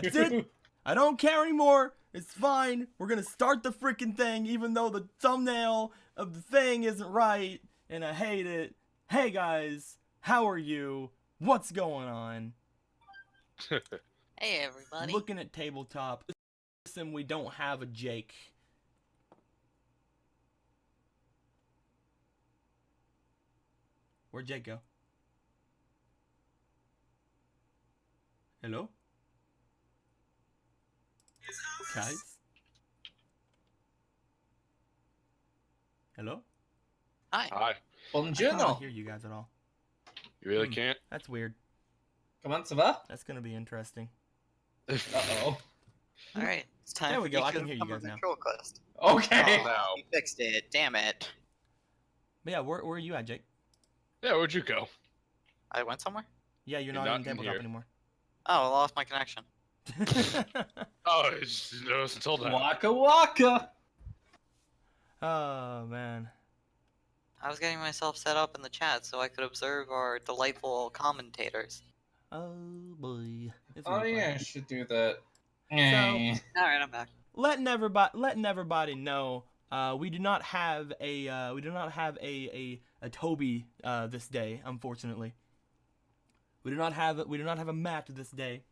That's it. I don't care anymore. It's fine. We're gonna start the freaking thing, even though the thumbnail of the thing isn't right, and I hate it. Hey guys, how are you? What's going on? Hey everybody. Looking at tabletop. Listen, we don't have a Jake. Where'd Jake go? Hello? Guys? Hello? Hi. Hi. I can't Buongiorno. hear you guys at all. You really can't? That's weird. Comment ça va? That's gonna be interesting. Uh-oh. Alright, it's time There for we go, I can to hear you become a guys now. ventriloquist. Okay. Oh, no. You fixed it, damn it. But yeah, where are you at, Jake? Yeah, where'd you go? I went somewhere? Yeah, you're You're not not in in tabletop here. anymore. Oh, I lost my connection. Oh, I just didn't notice until now. Waka waka. Oh man. I was getting myself set up in the chat so I could observe our delightful commentators. Oh boy. It's Oh gonna be fun. yeah, I should do that. Eh. Alright, I'm back. Letting everybody know, we do not have a Toby this day, unfortunately. We do not have a Matt this day.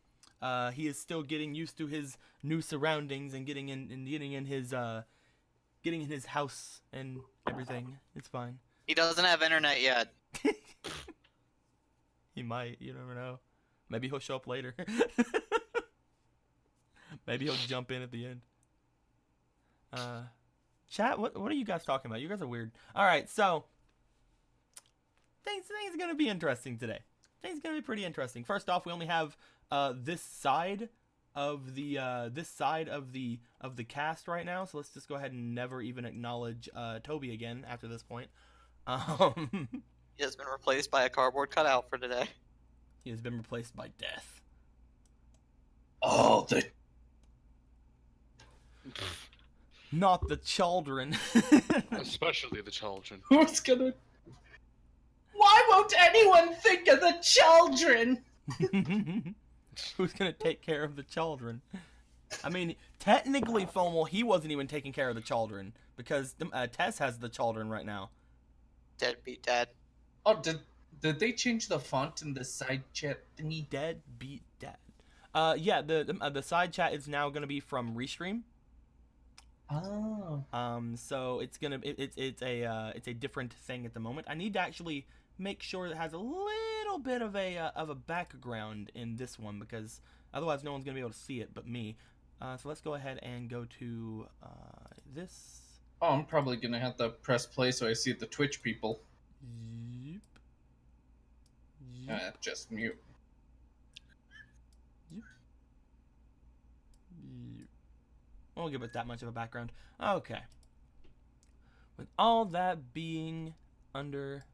He is still getting used to his new surroundings and getting in his house and everything. It's fine. He doesn't have internet yet. He might, you never know. Maybe he'll show up later. Maybe he'll jump in at the end. Chat, what are you guys talking about? You guys are weird. Alright, so things are gonna be interesting today. Things are gonna be pretty interesting. First off, we only have this side of the cast right now, so let's just go ahead and never even acknowledge Toby again after this point. He has been replaced by a cardboard cutout for today. He has been replaced by death. Oh, the Not the children. Especially the children. who's gonna? Why won't anyone think of the children? Who's gonna take care of the children? I mean, technically, FOMO, he wasn't even taking care of the children because Tess has the children right now. Deadbeat dad. Oh, did they change the font in the side chat thingy? Dead beat dad. Yeah, the side chat is now gonna be from Restream. Oh. So it's gonna it's a different thing at the moment. I need to actually make sure it has a little bit of a background in this one because otherwise no one's gonna be able to see it but me. So let's go ahead and go to this. Oh, I'm probably gonna have to press play so I see the Twitch people. Yep. Yep. Just mute. Yep. Won't give it that much of a background. Okay. With all that being under...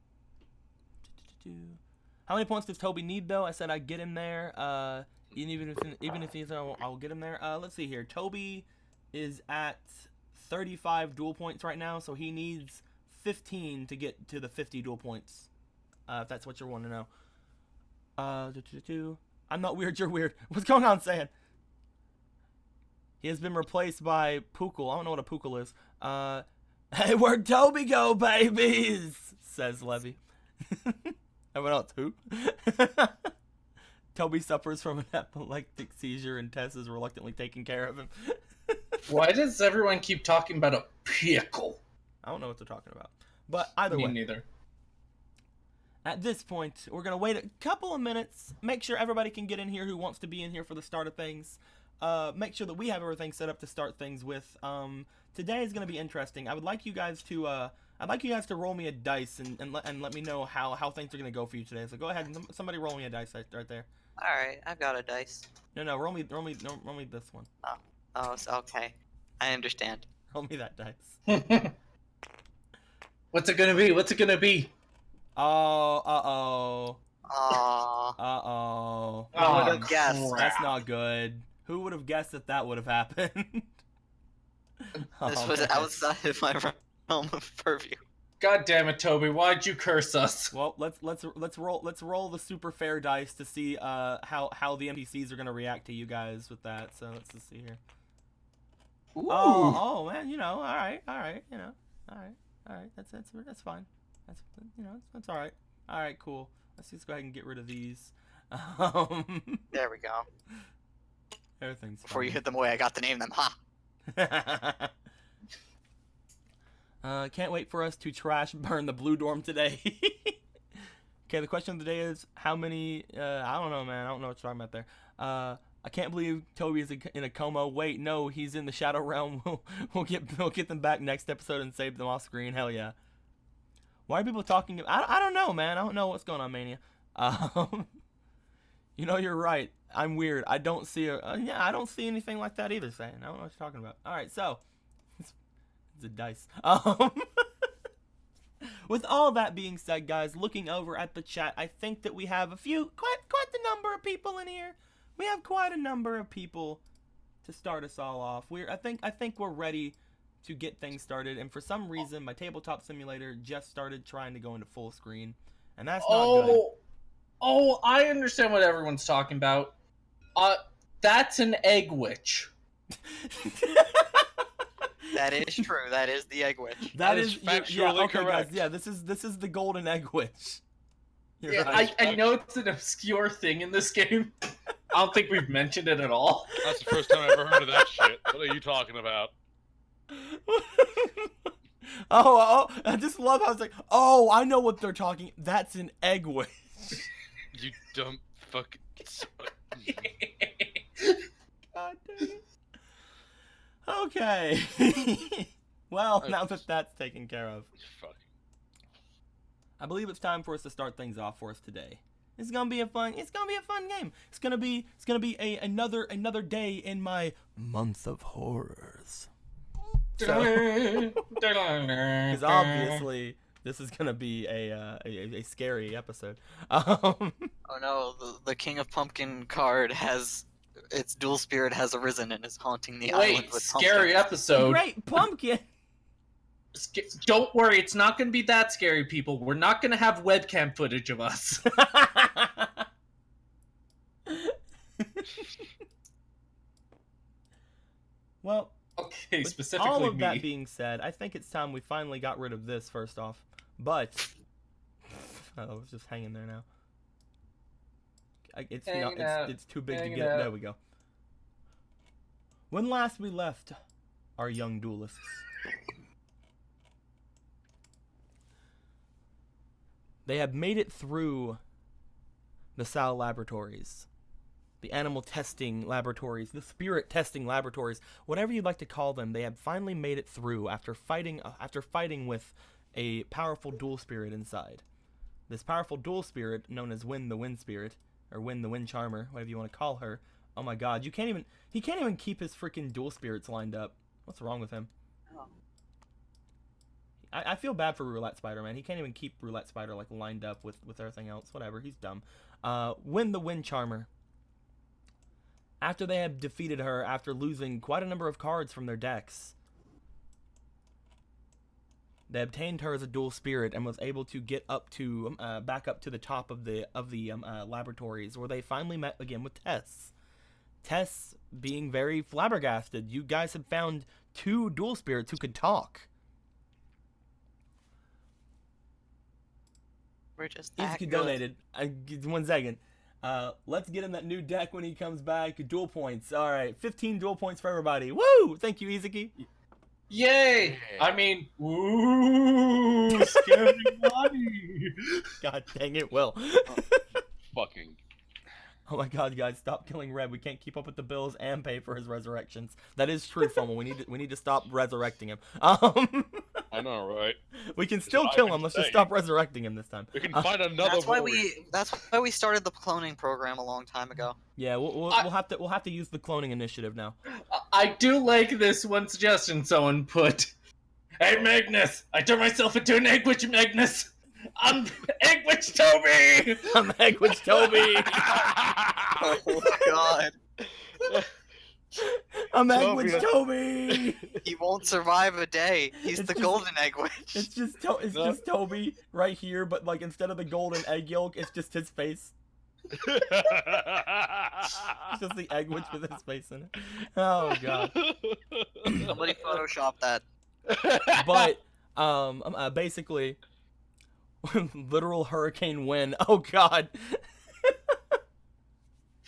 How many points does Toby need, though? I said I'd get him there. Even if he's... I'll get him there. Let's see here. Toby is at 35 duel points right now, so he needs 15 to get to the 50 duel points. If that's what you want to know. I'm not weird, you're weird. What's going on, Sam? He has been replaced by Pukul. I don't know what a Pukul is. Hey, where'd Toby go, babies? Says Levy. Everyone else, who? Toby suffers from an epileptic seizure and Tess is reluctantly taking care of him. Why does everyone keep talking about a pickle? I don't know what they're talking about. But either Me way. neither. At this point, we're going to wait a couple of minutes. Make sure everybody can get in here who wants to be in here for the start of things. Make sure that we have everything set up to start things with. Today is going to be interesting. I would like you guys to roll me a dice and let me know how things are going to go for you today. So go ahead and somebody roll me a dice right there. Alright, I've got a dice. No, roll me this one. Oh, okay. I understand. Roll me that dice. What's it gonna be? What's it gonna be? Oh, Aww. uh-oh. I would have guessed. crap. That's not good. Who would have guessed that would have happened? This was outside of my realm of purview. God damn it, Toby! Why'd you curse us? Well, let's roll the super fair dice to see how the NPCs are gonna react to you guys with that. So let's just see here. Ooh. Oh man, all right, all right. That's fine. That's all right. All right, cool. Let's just go ahead and get rid of these. There we go. Everything's Before you fine. hit them away, I got to name them. Ha! Can't wait for us to trash burn the blue dorm today. Okay, the question of the day is how many? I don't know, man. I don't know what you're talking about there. I can't believe Toby is in a coma. Wait, no, he's in the Shadow Realm. We'll get them back next episode and save them off screen. Hell yeah. Why are people talking? I don't know, man. I don't know what's going on, Mania. You're right. I'm weird. I don't see I don't see anything like that either, Saying. I don't know what you're talking about. All right, so it's a dice. With all that being said, guys, looking over at the chat, I think that we have quite the number of people in here. We have quite a number of people to start us all off. I think we're ready to get things started. And for some reason, my tabletop simulator just started trying to go into full screen, and that's not good. Oh, I understand what everyone's talking about. That's an egg witch. That is true. That is the egg witch. That is factually okay, correct. guys. Yeah, this is the golden egg witch. You're Yeah, right. I know it's an obscure thing in this game. I don't think we've mentioned it at all. That's the first time I've ever heard of that shit. What are you talking about? Oh, I just love how it's like, oh, I know what they're talking. That's an egg witch. You dumb fucking. God damn it. Okay. Well, now that that's taken care of, Fuck. I believe it's time for us to start things off for us today. It's gonna be a fun game. It's gonna be another day in my month of horrors. Because obviously this is gonna be a scary episode. Oh no, the King of Pumpkin card its dual spirit has arisen and is haunting the island Wait, with scary pumpkins. episode. Great pumpkin. Don't worry, it's not going to be that scary, people. We're not going to have webcam footage of us. Well, Okay, with specifically all of me. that being said, I think it's time we finally got rid of this first off. But oh, it's just hanging there now. It's too big to Hanging get. out. There we go. When last we left our young duelists, they had made it through the Sal laboratories, the animal testing laboratories, the spirit testing laboratories, whatever you'd like to call them. They had finally made it through after fighting with a powerful dual spirit inside. This powerful dual spirit, known as Win the Wind Spirit, or Win the Wind Charmer, whatever you want to call her. Oh my God, he can't even keep his freaking dual spirits lined up. What's wrong with him? Oh. I feel bad for Roulette Spider, man. He can't even keep Roulette Spider like lined up with everything else. Whatever, he's dumb. Win the Wind Charmer. After they had defeated her, after losing quite a number of cards from their decks, they obtained her as a dual spirit and was able to get back up to the top of the laboratories, where they finally met again with Tess. Tess being very flabbergasted. You guys had found 2 dual spirits who could talk. We're just that Easy good. donated. 1 second. Let's get him that new deck when he comes back. Dual points. All right, 15 dual points for everybody. Woo! Thank you, Izuki. Yay! I mean, ooh, scary body. God dang it, Will. Fucking. Oh my God, guys, stop killing Red. We can't keep up with the bills and pay for his resurrections. That is true, Fomo. We need to stop resurrecting him. I know, right? We can still That's what kill I've him. been Let's just saying. stop resurrecting him this time. We can find another. That's why we started the cloning program a long time ago. Yeah, we'll have to use the cloning initiative now. I do like this one suggestion someone put. Hey, Magnus! I turned myself into an egg witch, Magnus! I'm Egg Witch Toby! I'm Egg Witch Toby. Oh God. I'm Egg Toby. Witch Toby. He won't survive a day. He's It's the just- golden egg witch. It's just No. just Toby right here, but like instead of the golden egg yolk, it's just his face. It's just the egg witch with his face in it. Oh god. Somebody Photoshop that. But basically, literal hurricane wind. Oh god.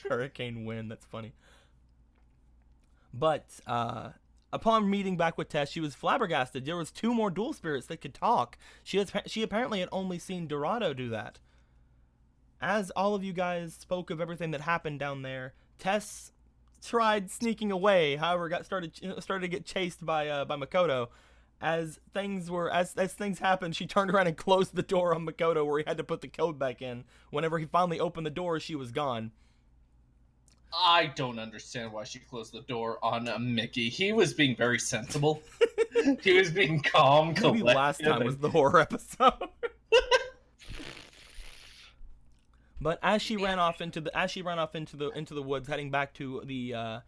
Hurricane wind. That's funny. But upon meeting back with Tess, she was flabbergasted. There was 2 more dual spirits that could talk. She apparently had only seen Dorado do that. As all of you guys spoke of everything that happened down there, Tess tried sneaking away. However, started to get chased by Makoto. As things happened, she turned around and closed the door on Makoto, where he had to put the code back in. Whenever he finally opened the door, she was gone. I don't understand why she closed the door on Mickey. He was being very sensible. He was being calm, Maybe collected. last time was the horror episode. But as she ran off into the woods, heading back to the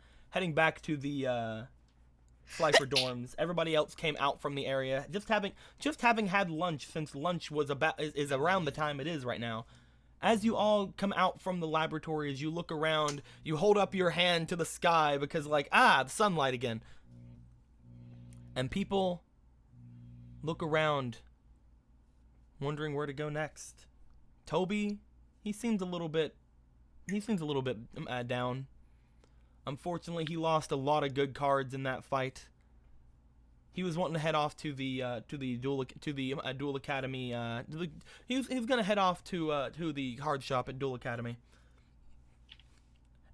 Slifer dorms, everybody else came out from the area, just having had lunch, since lunch is around the time it is right now. As you all come out from the laboratory, as you look around, you hold up your hand to the sky because the sunlight again. And people look around, wondering where to go next. Toby, he seems a little bit down. Unfortunately, he lost a lot of good cards in that fight. He was wanting to head off to the Duel Academy. He was gonna head off to the card shop at Duel Academy.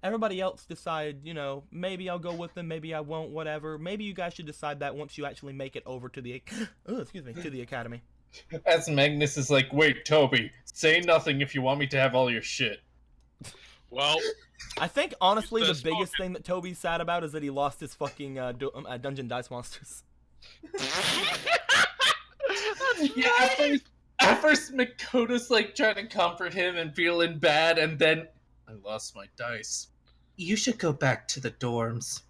Everybody else decided, maybe I'll go with them, maybe I won't, whatever. Maybe you guys should decide that once you actually make it over to the to the academy. As Magnus is like, wait, Toby, say nothing if you want me to have all your shit. Well, I think honestly the That's biggest thing that Toby's sad about is that he lost his fucking Dungeon Dice Monsters. Yeah, at first Makoto's trying to comfort him and feeling bad, and then I lost my dice. You should go back to the dorms.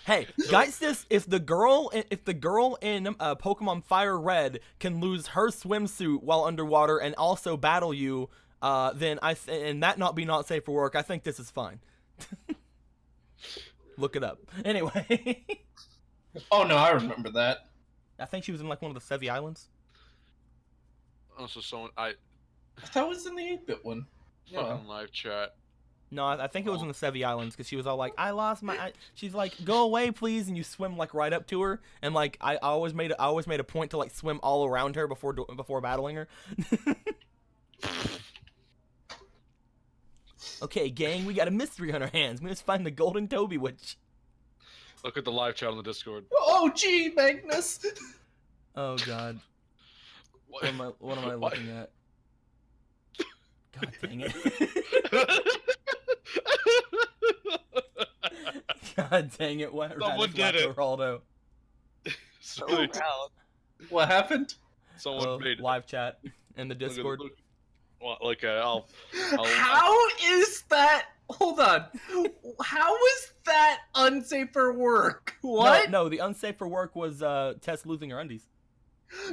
Hey, Geistis, if the girl in Pokemon Fire Red can lose her swimsuit while underwater and also battle you, then and that not be not safe for work, I think this is fine. Look it up. Anyway. Oh no, I remember that. I think she was in one of the Sevi Islands. also I thought it was in the 8-bit one. Yeah. fucking live chat. No, I think it was in the Sevi Islands because she was all like, "I lost my." She's like, "Go away, please," and you swim right up to her, and I always made a point to swim all around her before battling her. Okay, gang, we got a mystery on our hands. We must find the Golden Toby Witch. Look at the live chat on the Discord. Oh, gee, Magnus! Oh God, what am I looking at? God dang it! God dang it! What? Someone did it. Geraldo. Sweet. What happened? Someone made live chat in the Discord. I'll How is that? Hold on. How is that unsafe for work? What? No, the unsafe for work was Tess losing her undies.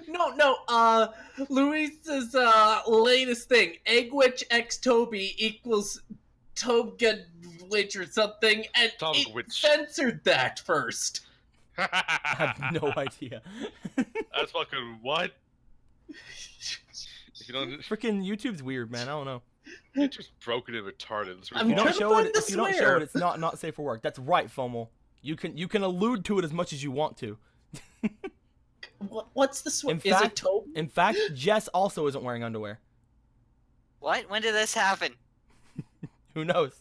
No. Luis's latest thing, Egg Witch X Toby equals Toga Witch or something, and Toga it Witch. censored that first. I have no idea. That's fucking what? If you don't, Freaking YouTube's weird, man. I don't know. you're just broken and retarded. It's I'm If you don't trying to show find it, the if you don't show swear. it, it's not safe for work. That's right, FOMO. You can allude to it as much as you want to. What's the swim? In Is it fact- Toby? In fact, Jess also isn't wearing underwear. What? When did this happen? Who knows?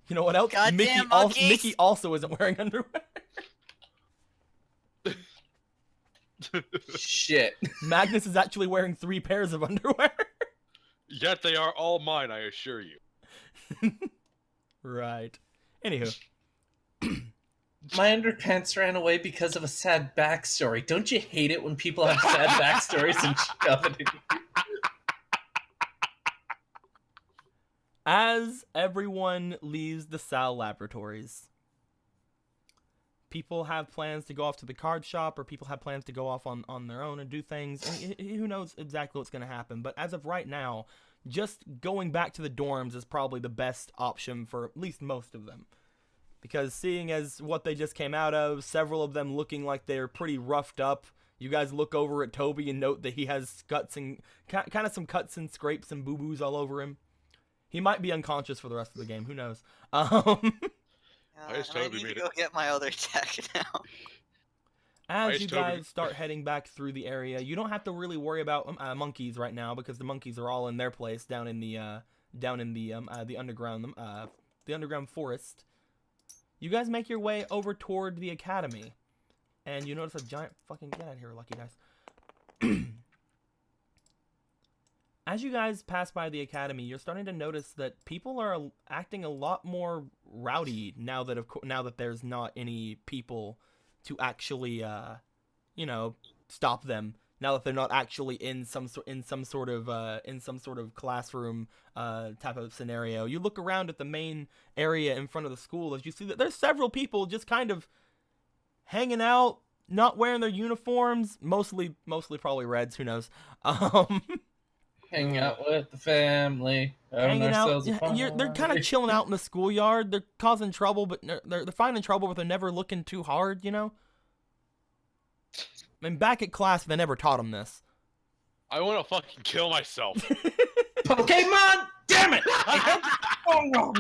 You know what else? Goddamn monkeys! Mickey also isn't wearing underwear. Shit. Magnus is actually wearing 3 pairs of underwear. Yet they are all mine, I assure you. Right. Anywho. My underpants ran away because of a sad backstory. Don't you hate it when people have sad backstories and shove it in you? As everyone leaves the Sal laboratories, people have plans to go off to the card shop, or people have plans to go off on their own and do things. And who knows exactly what's going to happen. But as of right now, just going back to the dorms is probably the best option for at least most of them. Because seeing as what they just came out of, several of them looking like they're pretty roughed up, you guys look over at Toby and note that he has cuts and kind of some cuts and scrapes and boo-boos all over him. He might be unconscious for the rest of the game. Who knows? I just totally need made to go it. get my other attack now. As you Toby. guys start heading back through the area, you don't have to really worry about monkeys right now because the monkeys are all in their place down in the underground forest. You guys make your way over toward the academy, and you notice a giant fucking get out of here, lucky guys. As you guys pass by the academy, you're starting to notice that people are acting a lot more rowdy now that there's not any people to actually, stop them. Now that they're not actually in some sort of classroom type of scenario. You look around at the main area in front of the school as you see that there's several people just kind of hanging out, not wearing their uniforms, mostly probably Reds. Who knows? Hanging out with the family. Hanging out. They're kind of chilling out in the schoolyard. They're causing trouble, but they're finding trouble, but they're never looking too hard, you know? I mean, back at class, they never taught them this. I want to fucking kill myself. Pokemon! Damn it! Oh no!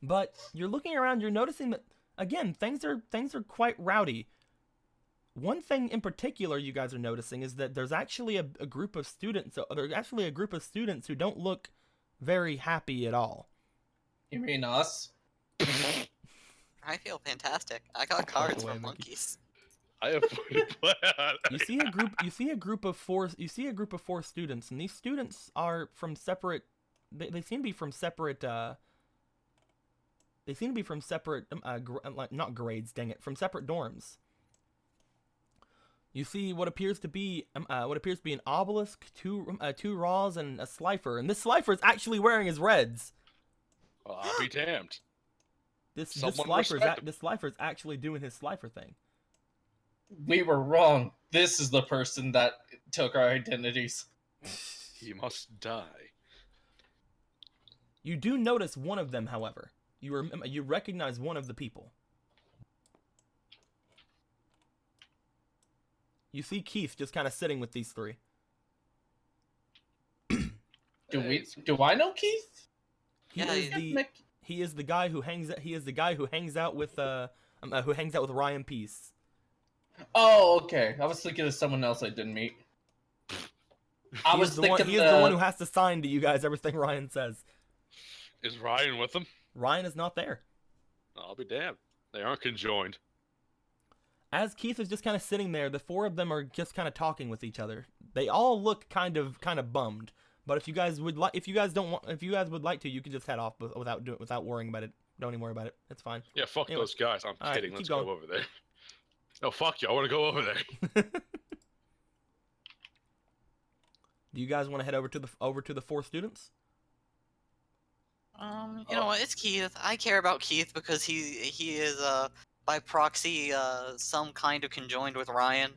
But you're looking around, you're noticing that, again, things are quite rowdy. One thing in particular you guys are noticing is that there's actually a group of students. There's actually a group of students who don't look very happy at all. You mean us? I feel fantastic. I got cards from monkeys. I have a plan. You see a group of four students, and these students are from separate. They seem to be from separate. They seem to be from separate. Not grades. Dang it! From separate dorms. You see what appears to be an obelisk, two raws, and a slifer, and this slifer is actually wearing his reds. Well, I'll be damned. This Someone slifer is actually doing his slifer thing. We were wrong. This is the person that took our identities. He must die. You do notice one of them, however. You recognize one of the people. You see Keith just kind of sitting with these three. Do I know Keith? He is the guy who hangs out with Ryan Peace. Oh, okay. I was thinking of someone else I didn't meet. He is the one who has to sign to you guys everything Ryan says. Is Ryan with them? Ryan is not there. I'll be damned. They aren't conjoined. As Keith is just kind of sitting there, the four of them are just kind of talking with each other. They all look kind of bummed. But if you guys would like to, you can just head off without worrying about it. Don't even worry about it. It's fine. Yeah, fuck Anyway. those guys. I'm All kidding. right, Let's keep go going. over there. No, fuck you. I want to go over there. Do you guys want to head over to the four students? You know what? It's Keith. I care about Keith because he is by proxy some kind of conjoined with Ryan.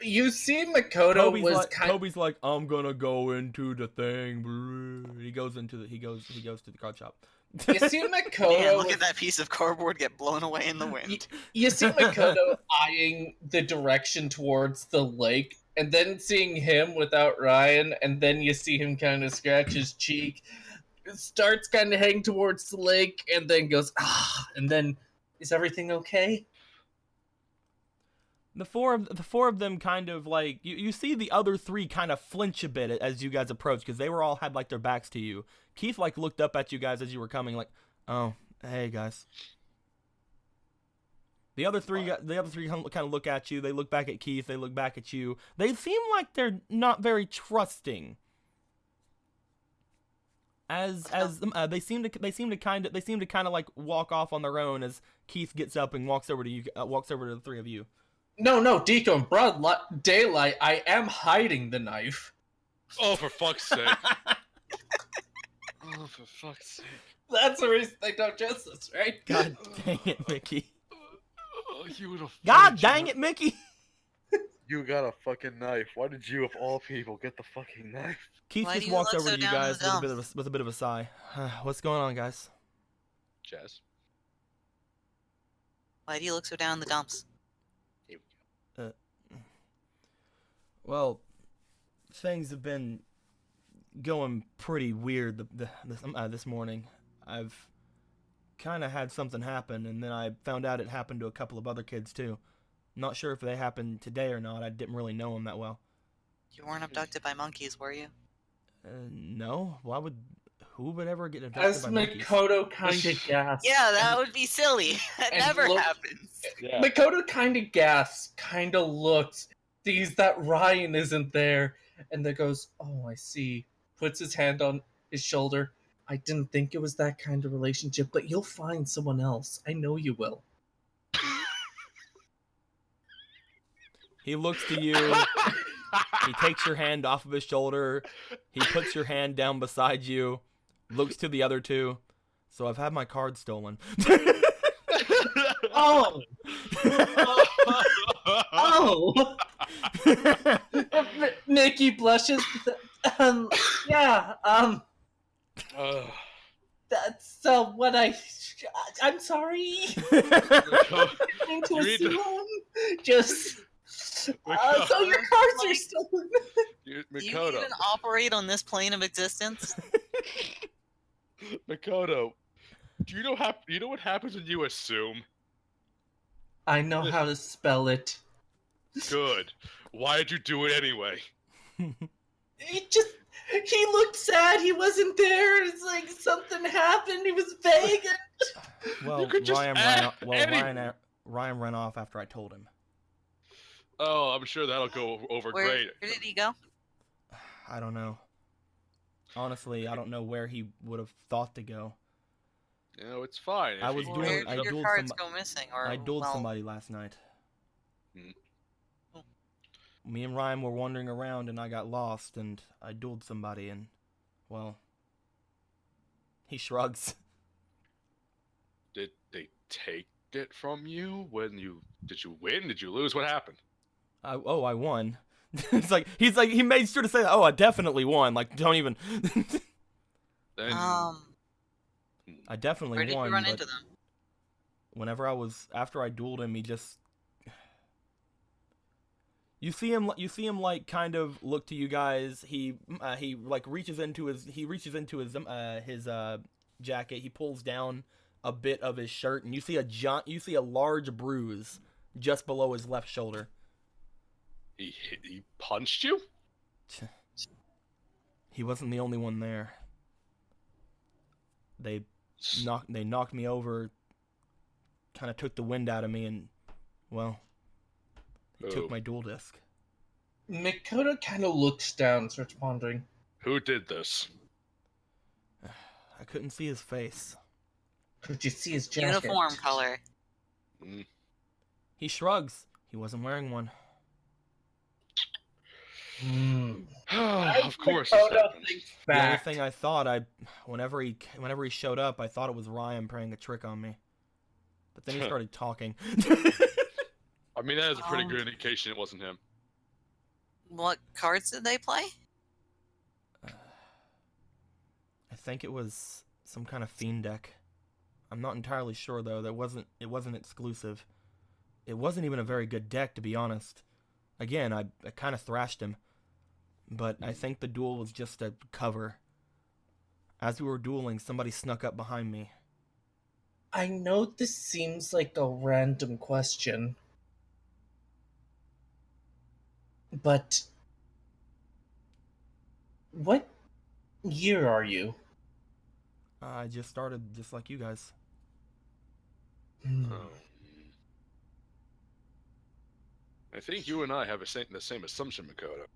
You see, Makoto Toby's like, I'm gonna go into the thing. He goes to the card shop. You see Makoto. Man, look at that piece of cardboard get blown away in the wind. You see Makoto eyeing the direction towards the lake, and then seeing him without Ryan, and then you see him kind of scratch his cheek, starts kind of heading towards the lake, and then goes, and then, is everything okay? The four of them kind of like you see the other three kind of flinch a bit as you guys approach because they were all had like their backs to you. Keith like looked up at you guys as you were coming like, oh hey guys. The other three kind of look at you. They look back at Keith. They look back at you. They seem like they're not very trusting. They seem to kind of like walk off on their own as Keith gets up and walks over to the three of you. No, Deacon, in broad daylight, I am hiding the knife. Oh, for fuck's sake. Oh, for fuck's sake. That's the reason they don't trust us, right? God dang it, Mickey. Oh, you would have. God dang it, Mickey. You got a fucking knife. Why did you, of all people, get the fucking knife? Keith Why just do you walks look over so to you down in guys the with a bit of a sigh. What's going on, guys? Jazz. Why do you look so down in the dumps? Well, things have been going pretty weird this morning. I've kind of had something happen, and then I found out it happened to a couple of other kids too. Not sure if they happened today or not. I didn't really know them that well. You weren't abducted by monkeys, were you? No. Who would ever get abducted As by monkeys? Makoto kind of gasps. Yeah, that would be silly. That and never look- happens. Yeah. Makoto kind of gasps, kind of looks, sees that Ryan isn't there, and then goes, "Oh, I see." Puts his hand on his shoulder. I didn't think it was that kind of relationship, but you'll find someone else. I know you will. He looks to you. He takes your hand off of his shoulder. He puts your hand down beside you. Looks to the other two. So I've had my card stolen. Oh! Oh! Nikki blushes. Yeah, that's what I'm sorry. Trying to You need to- assume. Just. So your Makoto. cards are stolen. Do you Makoto. even operate on this plane of existence? Makoto. Do you know what happens when you assume? I know how to spell it. Good. Why did you do it anyway? He looked sad. He wasn't there. It's like something happened. He was vague. Well, You could just Ryan ran off after I told him. Oh, I'm sure that'll go over Where great. did he go? I don't know. Honestly, I don't know where he would have thought to go. You know, it's fine. I If was he- doing- Where I did your dueled cards some- go missing? Or I dueled well, somebody last night. Hmm. Me and Ryan were wandering around and I got lost and I dueled somebody and, well, he shrugs. Did they take it from you when you did you win? Did you lose? What happened? I won. He made sure to say, "Oh, I definitely won." Like, don't even. Then I definitely where did won. you run but into them? after I dueled him, he just. You see him like kind of look to you guys. He like reaches into his jacket. He pulls down a bit of his shirt, and you see a large bruise just below his left shoulder. he punched you? He wasn't the only one there. They knocked me over, kind of took the wind out of me, and, well, he took Oh. my duel disc. Makoto kind of looks down, starts pondering. Who did this? I couldn't see his face. Could you see his jacket? Uniform color. He shrugs. He wasn't wearing one. Of course this Makoto happens. thinks The only back. thing I thought, whenever he showed up, I thought it was Ryan playing a trick on me. But then he started talking. I mean, that is a pretty good indication it wasn't him. What cards did they play? I think it was some kind of fiend deck. I'm not entirely sure though. It wasn't exclusive. It wasn't even a very good deck, to be honest. Again, I kind of thrashed him, but I think the duel was just a cover. As we were dueling, somebody snuck up behind me. I know this seems like a random question, but what year are you? I just started just like you guys. Oh. I think you and I have the same assumption, Makoto.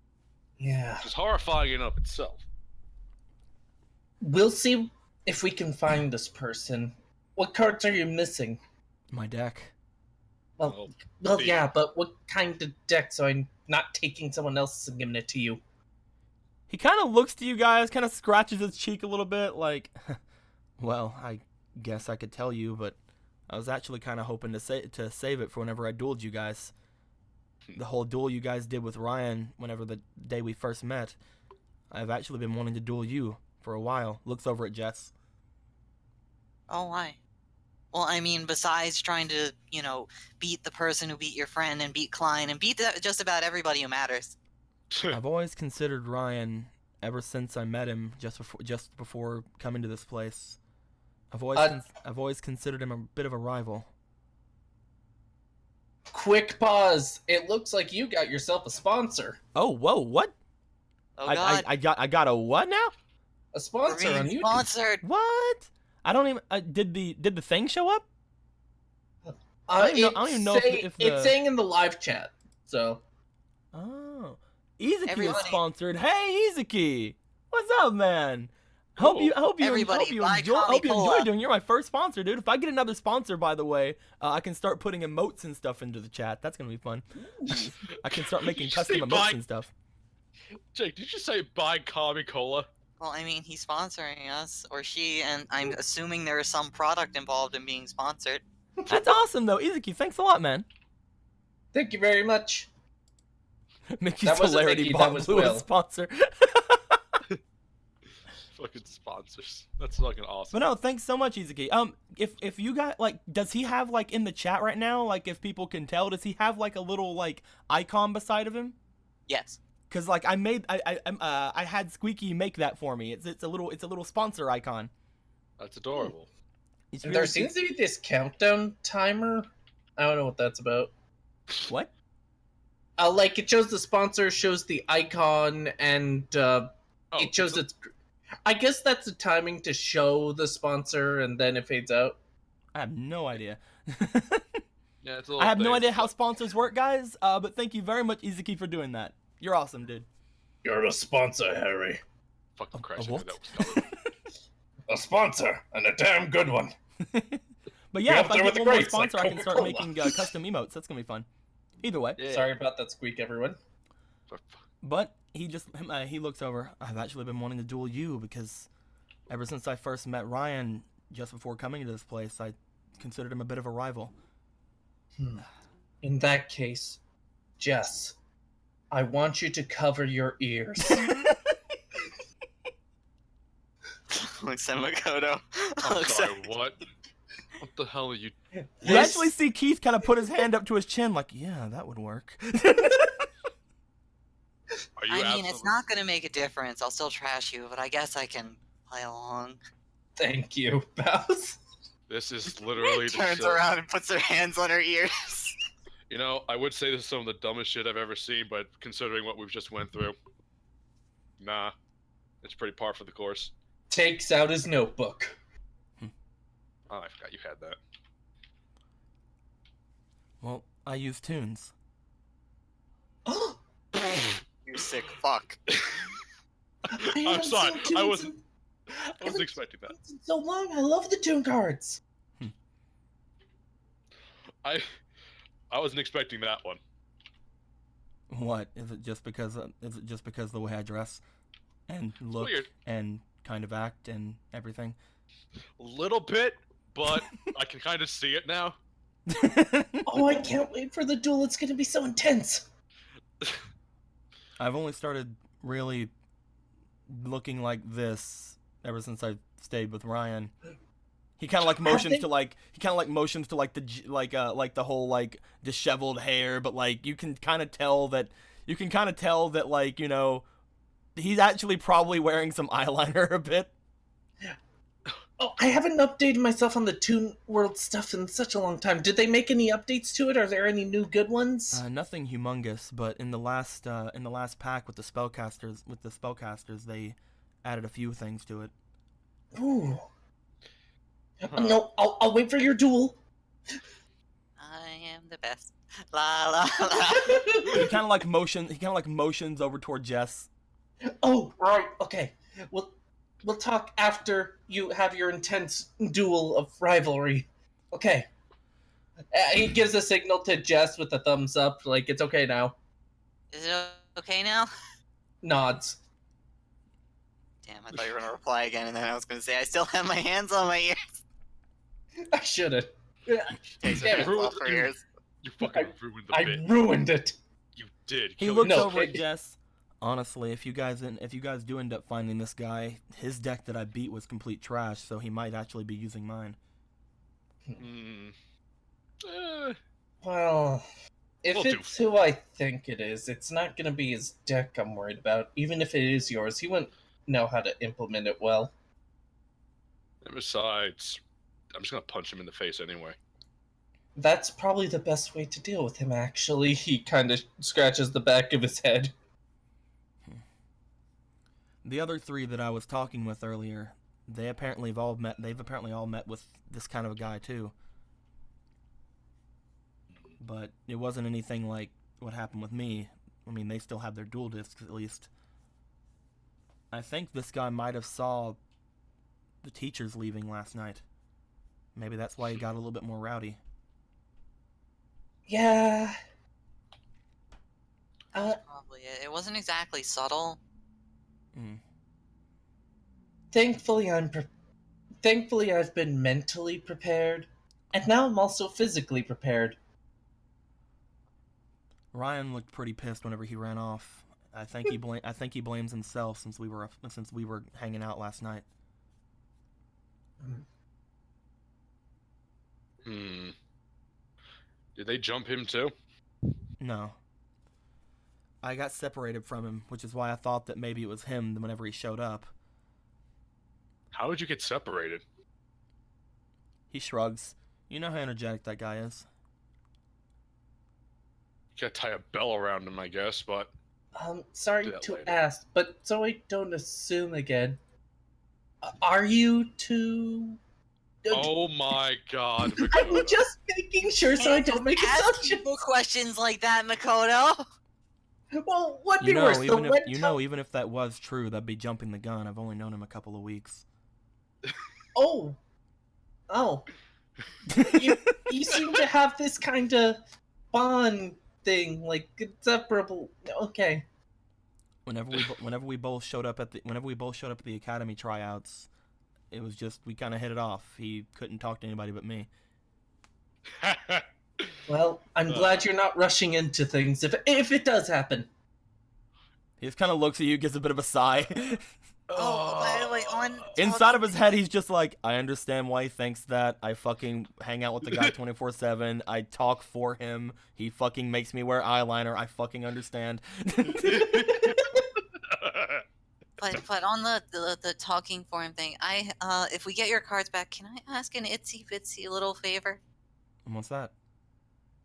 Yeah. Which is horrifying in of itself. We'll see if we can find this person. What cards are you missing? My deck. Well, the- yeah, but what kind of deck? So I'm not taking someone else's and giving it to you. He kind of looks to you guys, kind of scratches his cheek a little bit, like, well, I guess I could tell you, but I was actually kind of hoping to save it for whenever I dueled you guys. The whole duel you guys did with Ryan, whenever the day we first met. I've actually been wanting to duel you for a while. Looks over at Jess. Oh, why? Well, I mean, besides trying to, beat the person who beat your friend and beat Klein and beat just about everybody who matters. I've always considered Ryan ever since I met him just before coming to this place. I've always considered him a bit of a rival. Quick pause. It looks like you got yourself a sponsor. Oh, whoa, what? Oh God! I got a what now? A sponsor We're on being YouTube. sponsored. What? I don't even. Did the thing show up? I don't even know if the... It's saying in the live chat. So. Oh, Izuki is Everybody- sponsored. Hey, Izuki, what's up, man? Hope you Everybody buy enjoy doing. You're my first sponsor, dude. If I get another sponsor, by the way, I can start putting emotes and stuff into the chat. That's gonna be fun. I can start making Did you custom say emotes and stuff. Jake, did you say buy Kami Cola? Well, I mean, he's sponsoring us, or she, and I'm assuming there is some product involved in being sponsored. That's awesome, though, Izuki. Thanks a lot, man. Thank you very much. Mickey's That wasn't hilarity Mickey, bought that was Blue a Will. sponsor. Fucking sponsors. That's fucking awesome. But no, thanks so much, Izuki. If you got does he have in the chat right now, if people can tell, does he have a little icon beside of him? Yes. Cause I had Squeaky make that for me. It's a little sponsor icon. That's adorable. It's And really there seems to be this countdown timer. I don't know what that's about. what? It shows the sponsor, shows the icon, and it shows its. I guess that's the timing to show the sponsor, and then it fades out. I have no idea. Yeah, it's a little I have no thing. idea how sponsors work, guys. But thank you very much, Izuki, for doing that. You're awesome, dude. You're a sponsor, Harry. Fucking A Christ, I knew what? that was coming. A sponsor, and a damn good one. But yeah, up if I there with get the one more greats, like sponsor, I can start Coca-Cola. making custom emotes. That's gonna be fun. Either way. Yeah. Sorry about that squeak, everyone. But he looks over. I've actually been wanting to duel you because ever since I first met Ryan, just before coming to this place, I considered him a bit of a rival. In that case, Jess, I want you to cover your ears. Looks at Makoto. I'm Looks sorry, at- what? What the hell are you... You actually see Keith kind of put his hand up to his chin, yeah, that would work. Are you I mean, absolutely... it's not gonna make a difference. I'll still trash you, but I guess I can play along. Thank you, Bows. This is literally the Turns shit. around and puts her hands on her ears. You know, I would say this is some of the dumbest shit I've ever seen, but considering what we've just went through, nah, it's pretty par for the course. Takes out his notebook. Oh, I forgot you had that. Well, I use tunes. You sick fuck. I'm sorry, I wasn't expecting that. It's been so long. I love the tune cards. I wasn't expecting that one. What is it? Just because? Is it just because of the way I dress, and look, weird. and kind of act, and everything? A little bit, but I can kind of see it now. Oh, I can't wait for the duel. It's gonna be so intense. I've only started really looking like this ever since I stayed with Ryan. He kind of motions to the whole disheveled hair, but you can kind of tell that he's actually probably wearing some eyeliner a bit. Oh, I haven't updated myself on the Toon World stuff in such a long time. Did they make any updates to it? Are there any new good ones? Nothing humongous, but in the last pack with the spellcasters, they added a few things to it. Ooh. No, I'll wait for your duel. I am the best. La la la. He kind of motions over toward Jess. Oh, right. Okay. We'll talk after you have your intense duel of rivalry. Okay. He gives a signal to Jess with a thumbs up, like it's okay now. Is it okay now? Nods. Damn, I thought you were gonna reply again, and then I was gonna say I still have my hands on my ears. I should have. Takes Damn your it. hands off her ears. You fucking ruined the I bit. ruined it. You did. He Kill looks yourself. over at Jess. Honestly, if you guys do end up finding this guy, his deck that I beat was complete trash, so he might actually be using mine. Well, if Will do. it's who I think it is, it's not going to be his deck I'm worried about. Even if it is yours, he wouldn't know how to implement it well. And besides, I'm just gonna punch him in the face anyway. That's probably the best way to deal with him, actually. He kind of scratches the back of his head. The other three that I was talking with earlier, they've apparently all met with this kind of a guy too. But it wasn't anything like what happened with me. I mean, they still have their dual discs at least. I think this guy might have saw the teachers leaving last night. Maybe that's why he got a little bit more rowdy. Yeah. That's probably it. It wasn't exactly subtle. Thankfully, Thankfully, I've been mentally prepared, and now I'm also physically prepared. Ryan looked pretty pissed whenever he ran off. I think he blames himself since we were hanging out last night. Did they jump him too? No. I got separated from him, which is why I thought that maybe it was him whenever he showed up. How would you get separated? He shrugs. You know how energetic that guy is. You gotta tie a bell around him, I guess, but... Sorry Do that to later. ask, but so I don't assume again, are you two... Oh my god. I'm just making sure so I don't make Ask assumptions. people questions like that, Makoto. Well, what'd be worse, Even if that was true, that'd be jumping the gun. I've only known him a couple of weeks. Oh. You seem to have this kind of bond thing, like inseparable. Okay. Whenever we both showed up at the academy tryouts, it was just we kind of hit it off. He couldn't talk to anybody but me. Well, I'm glad you're not rushing into things if it does happen. He just kind of looks at you, gives a bit of a sigh. Oh, by the way, Inside of his head, he's just like, I understand why he thinks that. I fucking hang out with the guy 24/7. I talk for him. He fucking makes me wear eyeliner. I fucking understand. But on the talking for him thing, if we get your cards back, can I ask an itsy bitsy little favor? And what's that?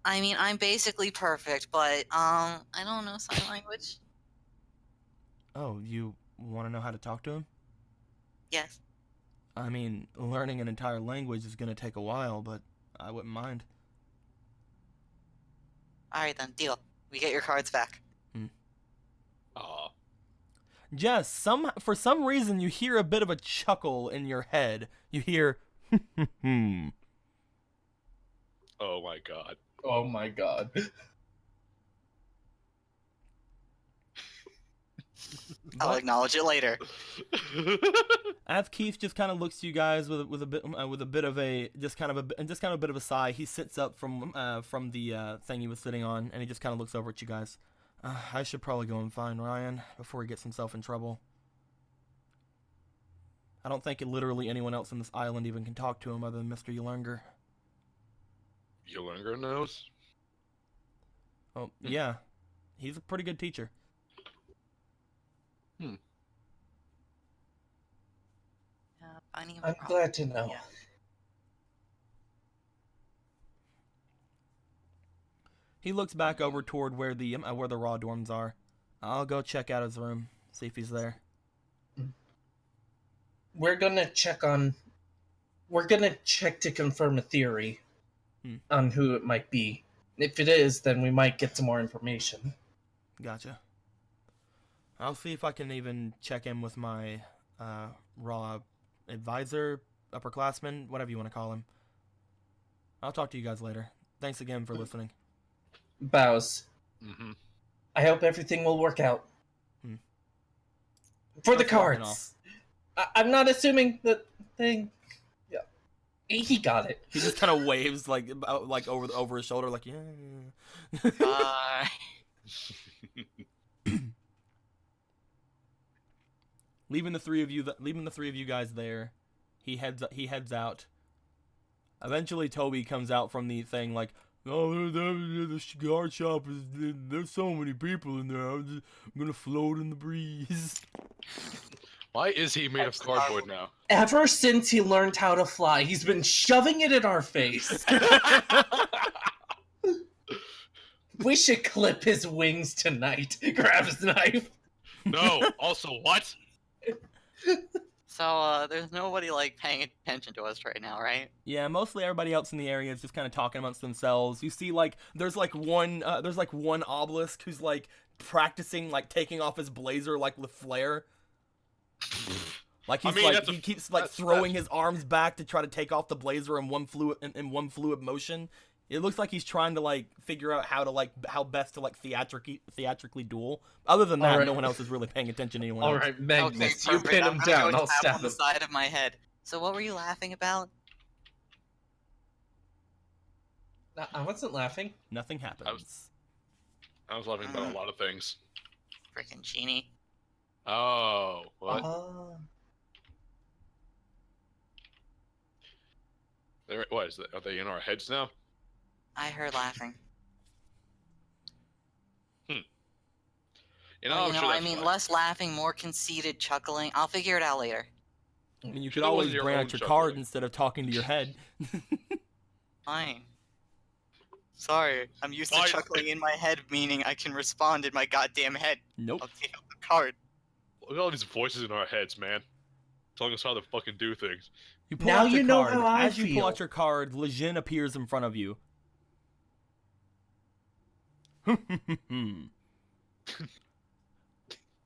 I mean, I'm basically perfect, but I don't know sign language. Oh, you want to know how to talk to him? Yes. I mean, learning an entire language is going to take a while, but I wouldn't mind. Alright then, deal. We get your cards back. Aw. Jess, for some reason you hear a bit of a chuckle in your head. You hear, Oh my god. Oh my god. I'll acknowledge it later. As Keith just kind of looks to you guys with a bit of a bit of a sigh, he sits up from the thing he was sitting on, and he just kind of looks over at you guys. I should probably go and find Ryan before he gets himself in trouble. I don't think literally anyone else on this island even can talk to him other than Mr. Yulunga. Yulunga knows? Oh, yeah. He's a pretty good teacher. I'm glad to know. Yeah. He looks back over toward where the raw dorms are. I'll go check out his room, see if he's there. We're gonna check to confirm a theory on who it might be. If it is, then we might get some more information. Gotcha. I'll see if I can even check in with my raw advisor, upperclassman, whatever you want to call him. I'll talk to you guys later. Thanks again for listening. Bows. Mm-hmm. I hope everything will work out. For the Starts walking cards! I'm not assuming the thing. Yeah, he got it. He just kind of waves like over his shoulder, like yeah. Bye. Leaving the three of you guys there, he heads out. Eventually, Toby comes out from the thing like, "Oh, the cigar shop is there's so many people in there. I'm gonna float in the breeze." Why is he made of cardboard now? Ever since he learned how to fly, he's been shoving it in our face. We should clip his wings tonight. Grab his knife. No. Also, what? So, there's nobody, like, paying attention to us right now, right? Yeah, mostly everybody else in the area is just kind of talking amongst themselves. You see, like, there's one obelisk who's like practicing like taking off his blazer like with flair. Like he's he keeps like throwing his arms back to try to take off the blazer in one fluid motion. It looks like he's trying to like figure out how best to like theatrically duel. Other than that, no one else is really paying attention to anyone else. All right, Magnus, you perfect. pin I'm him gonna down. go I'll tap stab on the him. side of my head. So what were you laughing about? No, I wasn't laughing. Nothing happens. I was laughing about a lot of things. Freaking Genie. Oh, what? What is that? Are they in our heads now? I heard laughing. You know, Well, I'm sure I that's mean, fine. less laughing, more conceited chuckling. I'll figure it out later. I mean, you Should've could went always your bring own out your juggler. card instead of talking to your head. Fine. Sorry, I'm used to Fine. chuckling in my head, meaning I can respond in my goddamn head. Nope. I'll take out the card. Look at all these voices in our heads, man. Telling us how to fucking do things. You pull Now out your you know card. how I As you pull feel. out your card, Lejeune appears in front of you.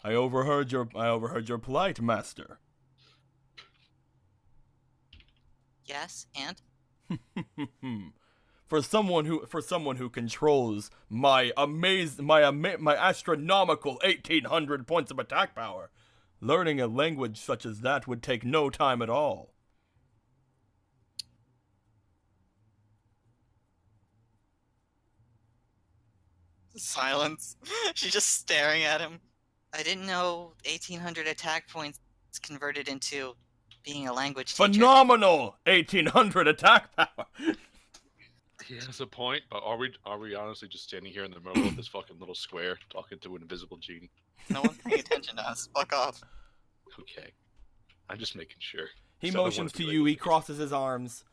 I overheard your plight, master. Yes, and? For someone who controls my astronomical 1800 points of attack power, learning a language such as that would take no time at all. Silence. She's just staring at him. I didn't know 1800 attack points converted into being a language teacher. Phenomenal 1800 attack power. He has a point, but are we honestly just standing here in the middle of this fucking little square talking to an invisible genie? No one's paying attention to us. Fuck off. Okay. I'm just making sure. He So I don't motions wanna to be you. like- He crosses his arms.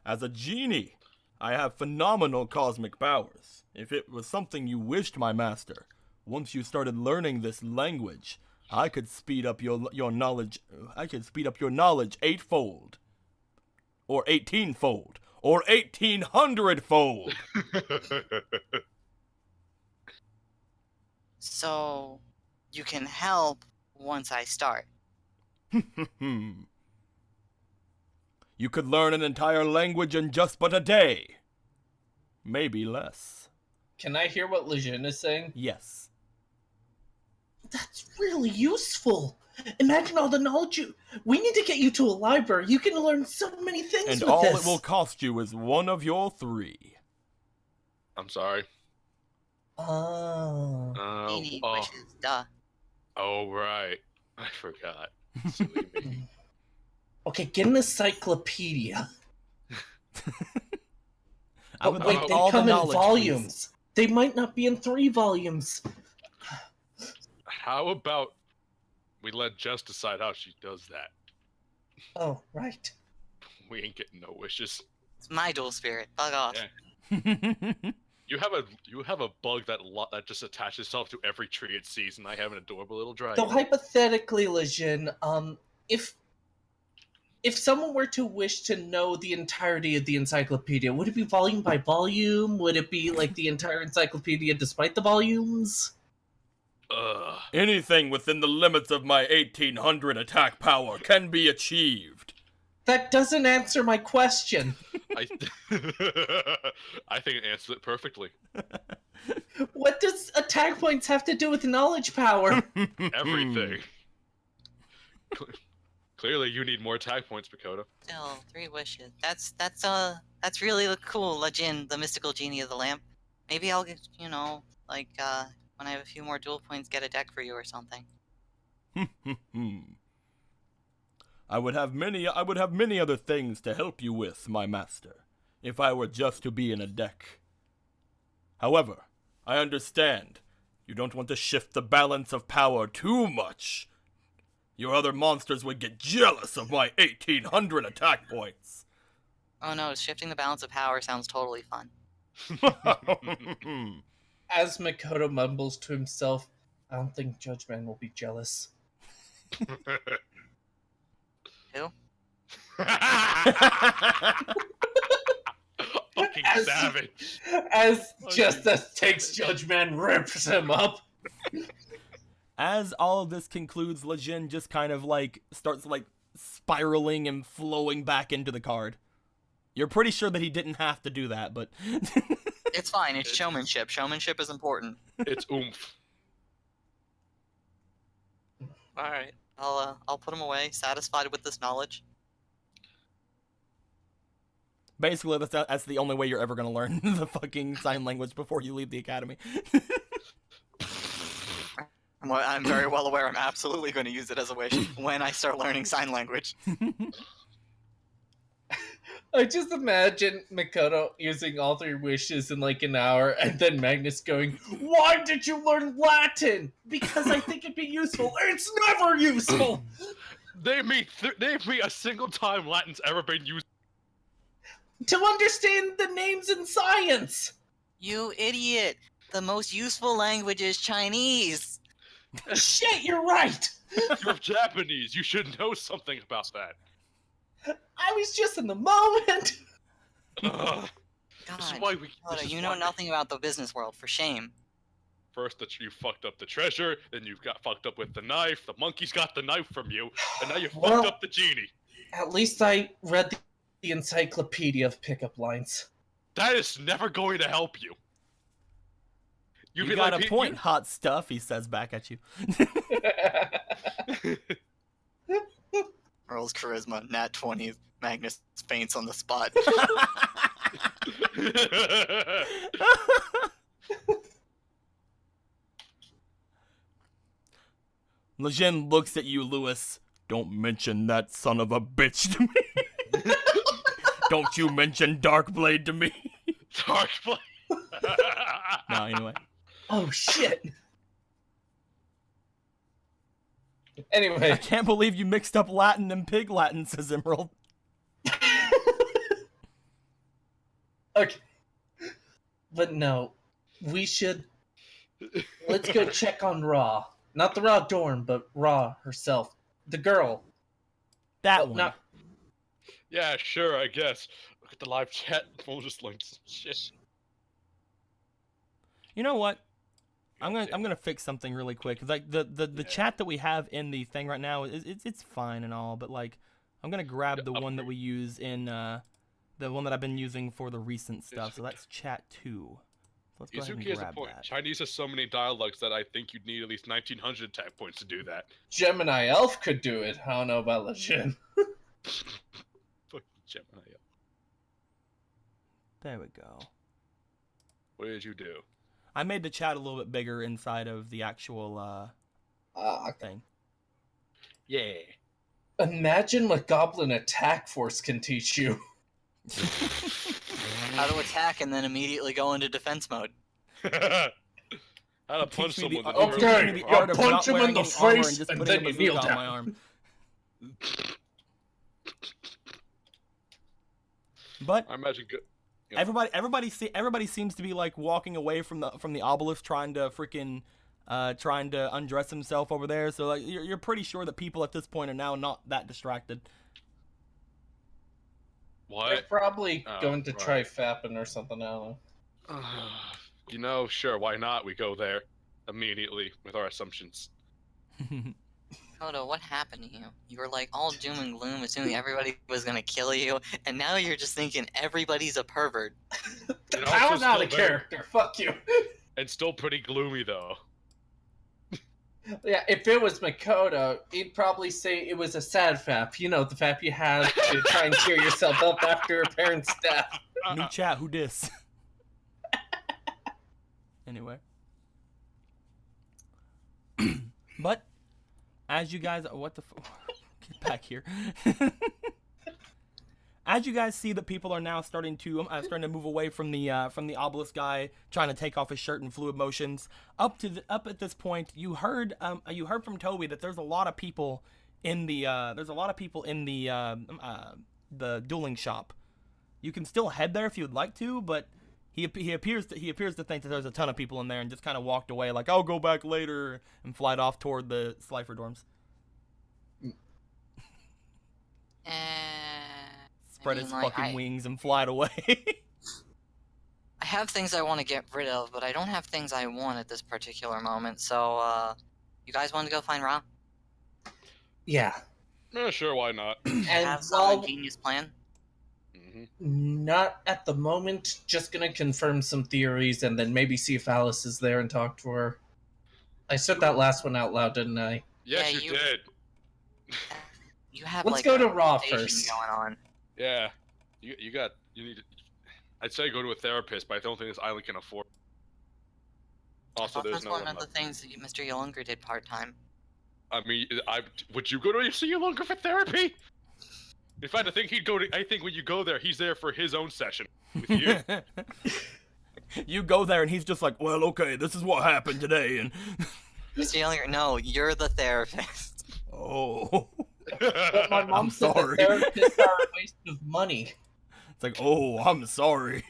As a genie, I have phenomenal cosmic powers. If it was something you wished, my master, once you started learning this language, I could speed up your knowledge. I could speed up your knowledge 8-fold, or 18-fold, or 1800-fold. So, you can help once I start. You could learn an entire language in just but a day. Maybe less. Can I hear what Lejeune is saying? Yes. That's really useful. Imagine all the knowledge you... We need to get you to a library. You can learn so many things And with all this. it will cost you is one of your 3. I'm sorry. Oh. Genie Oh, wishes, duh. oh, right. I forgot. Silly me. Okay, get an encyclopedia. I would But wait, like they all the come in knowledge, volumes. They might not be in 3 volumes. How about we let Jess decide how she does that? Oh, right. We ain't getting no wishes. It's my dual spirit. Fuck off. Yeah. please. You have a bug that just attaches itself to every tree it sees, and I have an adorable little dragon. So hypothetically, Lejeune, if someone were to wish to know the entirety of the encyclopedia, would it be volume by volume? Would it be like the entire encyclopedia despite the volumes? Ugh. Anything within the limits of my 1800 attack power can be achieved. That doesn't answer my question. I think it answers it perfectly. What does attack points have to do with knowledge power? Everything. Clearly, you need more attack points, Makoto. Still, 3 wishes. That's really cool, Legend, the mystical genie of the lamp. Maybe I'll get, like, when I have a few more duel points, get a deck for you or something. I would have many other things to help you with, my master, if I were just to be in a deck. However, I understand. You don't want to shift the balance of power too much. Your other monsters would get jealous of my 1800 attack points. Oh no, shifting the balance of power sounds totally fun. As Makoto mumbles to himself, I don't think Judge Man will be jealous. Who? Fucking As- savage. As just as takes Judge Man rips him up. As all of this concludes, Lejin just kind of starts spiraling and flowing back into the card. You're pretty sure that he didn't have to do that, but It's fine, it's showmanship. Showmanship is important. It's oomph. Alright, I'll put him away, satisfied with this knowledge. basically that's the only way you're ever gonna learn the fucking sign language before you leave the academy. I'm very well aware I'm absolutely going to use it as a wish when I start learning sign language. I just imagine Makoto using all 3 wishes in like an hour, and then Magnus going, "Why did you learn Latin? Because I think it'd be useful." It's never useful! Name me a single time Latin's ever been used. To understand the names in science! You idiot! The most useful language is Chinese! Shit, you're right! You're Japanese. You should know something about that. I was just in the moment! Ugh. This is God, why we. Oda, this is you why know we- nothing about the business world, for shame. First that you fucked up the treasure, then you got fucked up with the knife. The monkey's got the knife from you, and now you Well- fucked up the genie. At least I read the encyclopedia of pickup lines. That is never going to help you. You be got like, a point, hot stuff, he says back at you. Earl's charisma, nat 20, Magnus faints on the spot. Lejin looks at you, Lewis. Don't mention that son of a bitch to me. Don't you mention Darkblade to me. Darkblade. No, anyway. Oh shit! I Anyway, can't believe you mixed up Latin and Pig Latin, says Emerald. okay. But no, we should. Let's go check on Ra. Not the Ra Dorn, but Ra herself. The girl. That Oh, one. not- Yeah, sure, I guess. Look at the live chat. We'll just link some shit. You know what? I'm gonna fix something really quick. Like the Yeah. chat that we have in the thing right now it's fine and all, but like I'm gonna grab the one that upgrade. we use in the one that I've been using for the recent stuff. So that's chat 2. So let's go ahead Izuki and has a grab point. that. Chinese has so many dialogues that I think you'd need at least 1900 attack points to do that. Gemini Elf could do it. I don't know about Lejin. Fucking Gemini. There we go. What did you do? I made the chat a little bit bigger inside of the actual thing. Yeah. Imagine what Goblin Attack Force can teach you. How to attack and then immediately go into defense mode. How to punch Teach me someone. the, that's Okay, already teach me the broken. art of punch not him in wearing the any armor face and just and putting then a you kneel bazooka on my down. arm. But I imagine. Yeah. everybody seems to be like walking away from the obelisk, trying to freaking trying to undress himself over there. So like you're pretty sure that people at this point are now not that distracted. They're What? probably Oh, going to right. try fapping or something. I don't know. You know, sure, why not? We go there immediately with our assumptions. Oda, what happened to you? You were like all doom and gloom, assuming everybody was gonna kill you, and now you're just thinking everybody's a pervert. It I also was out of still very- character. Fuck you. and still pretty gloomy though. Yeah, if it was Makoto, he'd probably say it was a sad fap. You know, the fap you have to try and cheer yourself up after a parent's death. New chat, who dis? Anyway. But, as you guys... What the get back here. As you guys see that people are now starting to move away from the obelisk guy trying to take off his shirt in fluid motions. Up at this point, you heard from Toby that there's a lot of people in the dueling shop. You can still head there if you'd like to, but he appears to think that there's a ton of people in there and just kind of walked away like, I'll go back later, and flied off toward the Slifer dorms. Spread his fucking wings and flied away. I have things I want to get rid of, but I don't have things I want at this particular moment. So, you guys want to go find Ra? Yeah. Yeah, sure, why not? And Have some genius plan? Not at the moment. Just gonna confirm some theories and then maybe see if Alice is there and talk to her. I said that last one out loud, didn't I? Yes, Yeah, you did. You have Let's like go a to Ra conversation first. going on. Yeah, you need. I'd say go to a therapist, but I don't think this island can afford. Also, there's That's no one one. of the things that Mr. Yolunger did part time. I mean, would you go to see you longer for therapy? In fact, I think when you go there, he's there for his own session with you. You go there and he's just like, well, okay, this is what happened today, and Mr. Yolunger, no, you're the therapist. oh. But my mom I'm said sorry. that therapists are a waste of money. It's like, oh, I'm sorry.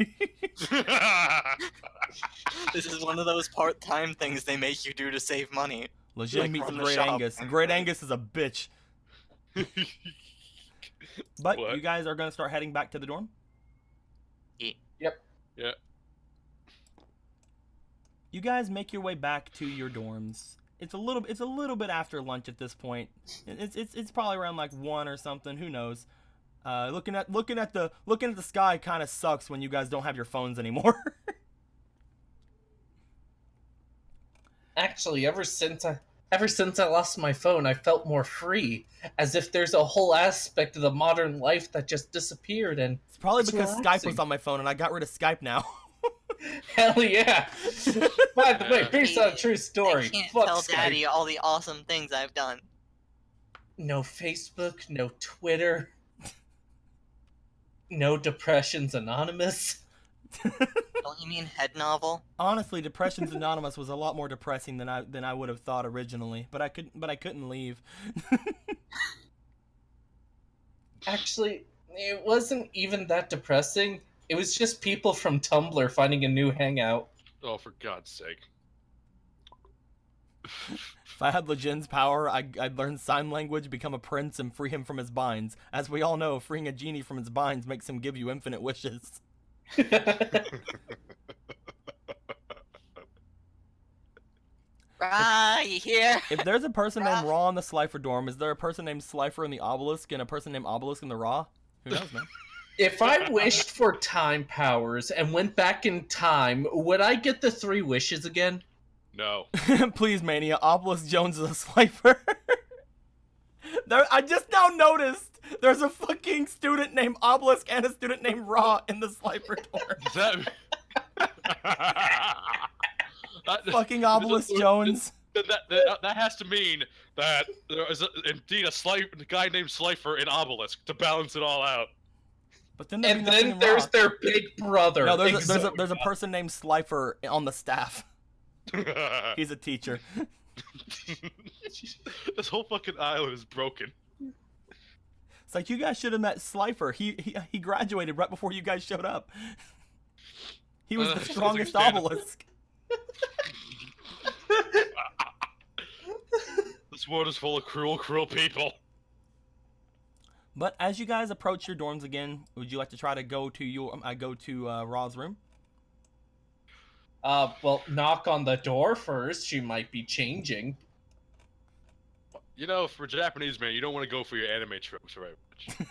This is one of those part-time things they make you do to save money. Legit Like, meets run the Great shop. Angus. Great Angus is a bitch. But What? you guys are gonna start heading back to the dorm? Yep. Yeah. You guys make your way back to your dorms. It's a little bit after lunch at this point. It's probably around like 1 or something. Who knows? Looking at the sky kind of sucks when you guys don't have your phones anymore. Actually, ever since I lost my phone, I felt more free, as if there's a whole aspect of the modern life that just disappeared. And It's probably It's because Skype relaxing. was on my phone and I got rid of Skype now. hell yeah! By the way, based on a true story, I can't fuck tell Skype. Daddy all the awesome things I've done. No Facebook, no Twitter, no Depressions Anonymous. Don't you mean head novel? Honestly, Depressions Anonymous was a lot more depressing than I would have thought originally, but I couldn't leave. Actually, it wasn't even that depressing. It was just people from Tumblr finding a new hangout. Oh, for God's sake. If I had Legend's power, I'd learn sign language, become a prince, and free him from his binds. As we all know, freeing a genie from his binds makes him give you infinite wishes. Ra, you here? If there's a person named Raw in the Slifer dorm, is there a person named Slifer in the Obelisk and a person named Obelisk in the Raw? Who knows, man? If I wished for time powers and went back in time, would I get the 3 wishes again? No. Please, Mania, Obelisk Jones is a Slifer. I just now noticed there's a fucking student named Obelisk and a student named Raw in the Slifer dorm. Fucking Obelisk Jones. That has to mean that there is indeed a guy named Slifer in Obelisk to balance it all out. But then there'd And be nothing then in there's Raw. their big brother. No, there's a Exodia. person named Slifer on the staff. He's a teacher. This whole fucking island is broken. It's like, you guys should have met Slifer. He graduated right before you guys showed up. He was the Sounds strongest understandable. Obelisk. This world is full of cruel, cruel people. But as you guys approach your dorms again, would you like to try to go to Raw's room? Well, knock on the door first. She might be changing. You know, for Japanese man, you don't want to go for your anime tropes very much.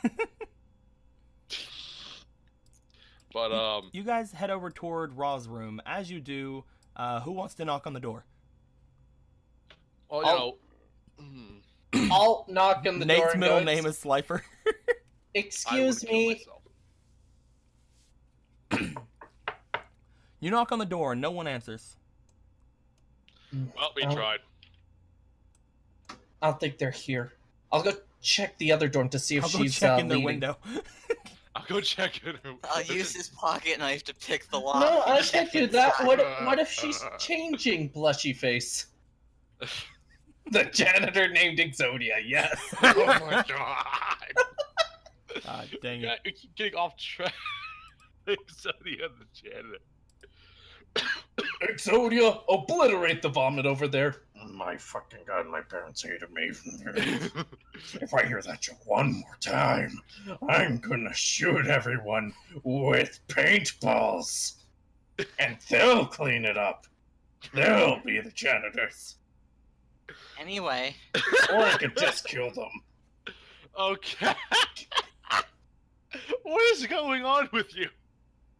But You guys head over toward Raw's room. As you do, Who wants to knock on the door? Well, I'll knock on the door Nate's and middle go, name is Slifer. I would Excuse kill me. myself. You knock on the door and no one answers. Well, we I'll- tried. I don't think they're here. I'll go check the other dorm to see if I'll go she's check in their leaving. window. I'll go check it. I'll use his pocket knife to pick the lock. No, I and can't check do that. inside. What if she's changing, blushy face? The janitor named Exodia, yes. Oh my god. God dang Yeah, it. we keep getting off track. Exodia the janitor. Exodia, obliterate the vomit over there. My fucking god, my parents hated me. If I hear that joke one more time, I'm gonna shoot everyone with paintballs. And they'll clean it up. They'll be the janitors. Anyway, Or I could just kill them. Okay. What is going on with you?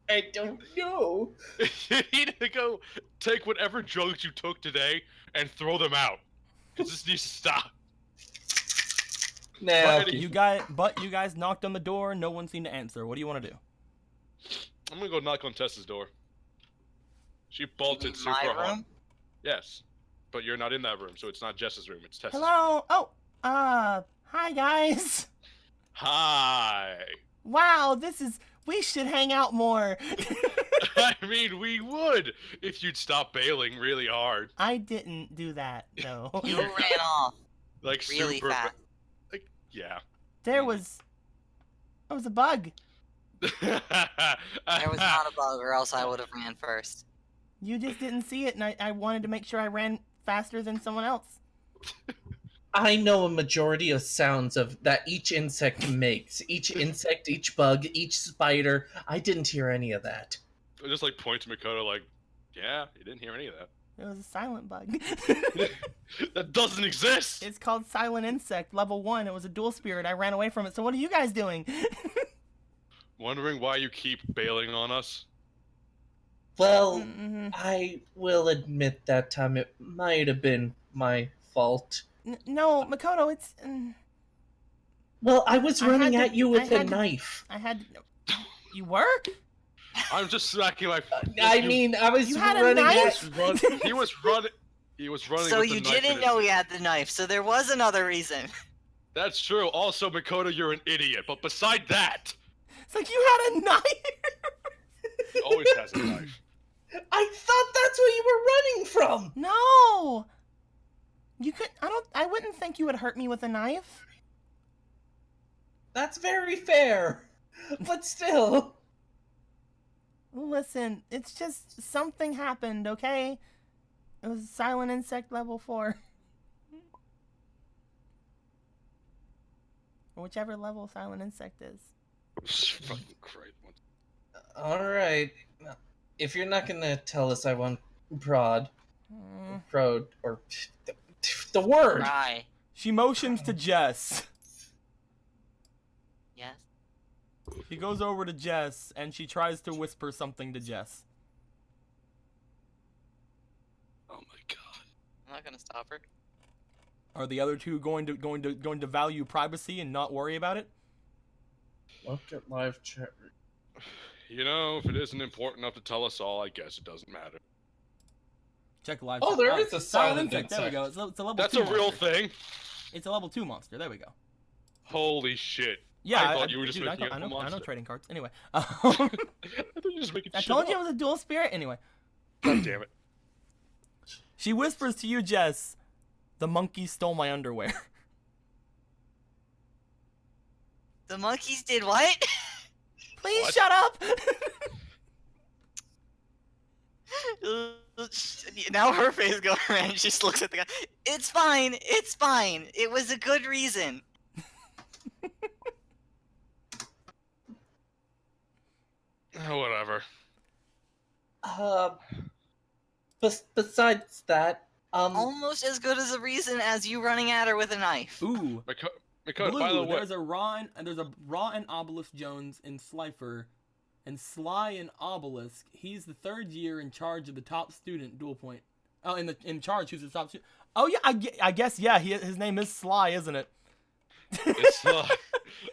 I don't know. You need to go take whatever drugs you took today and throw them out. 'Cause this needs to stop. Nah, But okay. You guys knocked on the door. No one seemed to answer. What do you want to do? I'm gonna go knock on Tessa's door. She bolted super my hard. room. Yes. But you're not in that room, so it's not Jess's room, it's Tessa's room. Hello. Oh. Hi guys. Hi. Wow. We should hang out more. I mean, we would if you'd stop bailing really hard. I didn't do that though. You ran off Like really super fast. Like yeah. There was a bug. There was not a bug, or else I would have ran first. You just didn't see it, and I wanted to make sure I ran faster than someone else. I know a majority of sounds of that each insect makes. Each insect, each bug, each spider. I didn't hear any of that. I just like point to Makoto like, yeah, you didn't hear any of that. It was a silent bug. That doesn't exist! It's called Silent Insect, level 1. It was a dual spirit. I ran away from it. So what are you guys doing? Wondering why you keep bailing on us? Well, Mhm. I will admit that time it might have been my fault. No, Makoto, it's... Well, I was I running had to- at you with I a had to- knife. I had to... You were? I'm just smacking my I mean, I was You had a running knife? at... he was running So with the you knife in didn't his know hand. he had the knife, so there was another reason. That's true. Also, Makoto, you're an idiot. But beside that, It's like you had a knife! he always has a knife. I thought that's what you were running from! No! You could... I wouldn't think you would hurt me with a knife. That's very fair. But still... Listen, it's just something happened, okay? It was Silent Insect level 4. Or whichever level Silent Insect is. Fucking great one. Alright. If you're not gonna tell us I want prod, or the word! Try. She motions to Jess. Yes. She goes over to Jess and she tries to whisper something to Jess. Oh my god. I'm not gonna stop her. Are the other two going to value privacy and not worry about it? Look at live chat. You know, if it isn't important enough to tell us all, I guess it doesn't matter. Check live. Oh, chat. there is a silent There we insect. go. It's a level That's 2 a real monster. thing. It's a level 2 monster. There we go. Holy shit. Yeah, I thought you were just dude, making it a I know monster. trading cards. Anyway, I thought you were just making I shit told you it up. was a dual spirit. Anyway, God damn it. she whispers to you, Jess, "The monkey stole my underwear." The monkeys did what? Please What? shut up. Now her face going around. She just looks at the guy. It's fine. It's fine. It was a good reason. Oh, whatever. Besides that, Almost as good as a reason as you running at her with a knife. Ooh, Makoto, by the Blue. way, There's a Raw and Obelisk Jones in Slifer And Sly and Obelisk, he's the 3rd year in charge of the top student dual point. Oh, in charge, who's the top student? Oh yeah, I guess yeah. His name is Sly, isn't it? It's Sly.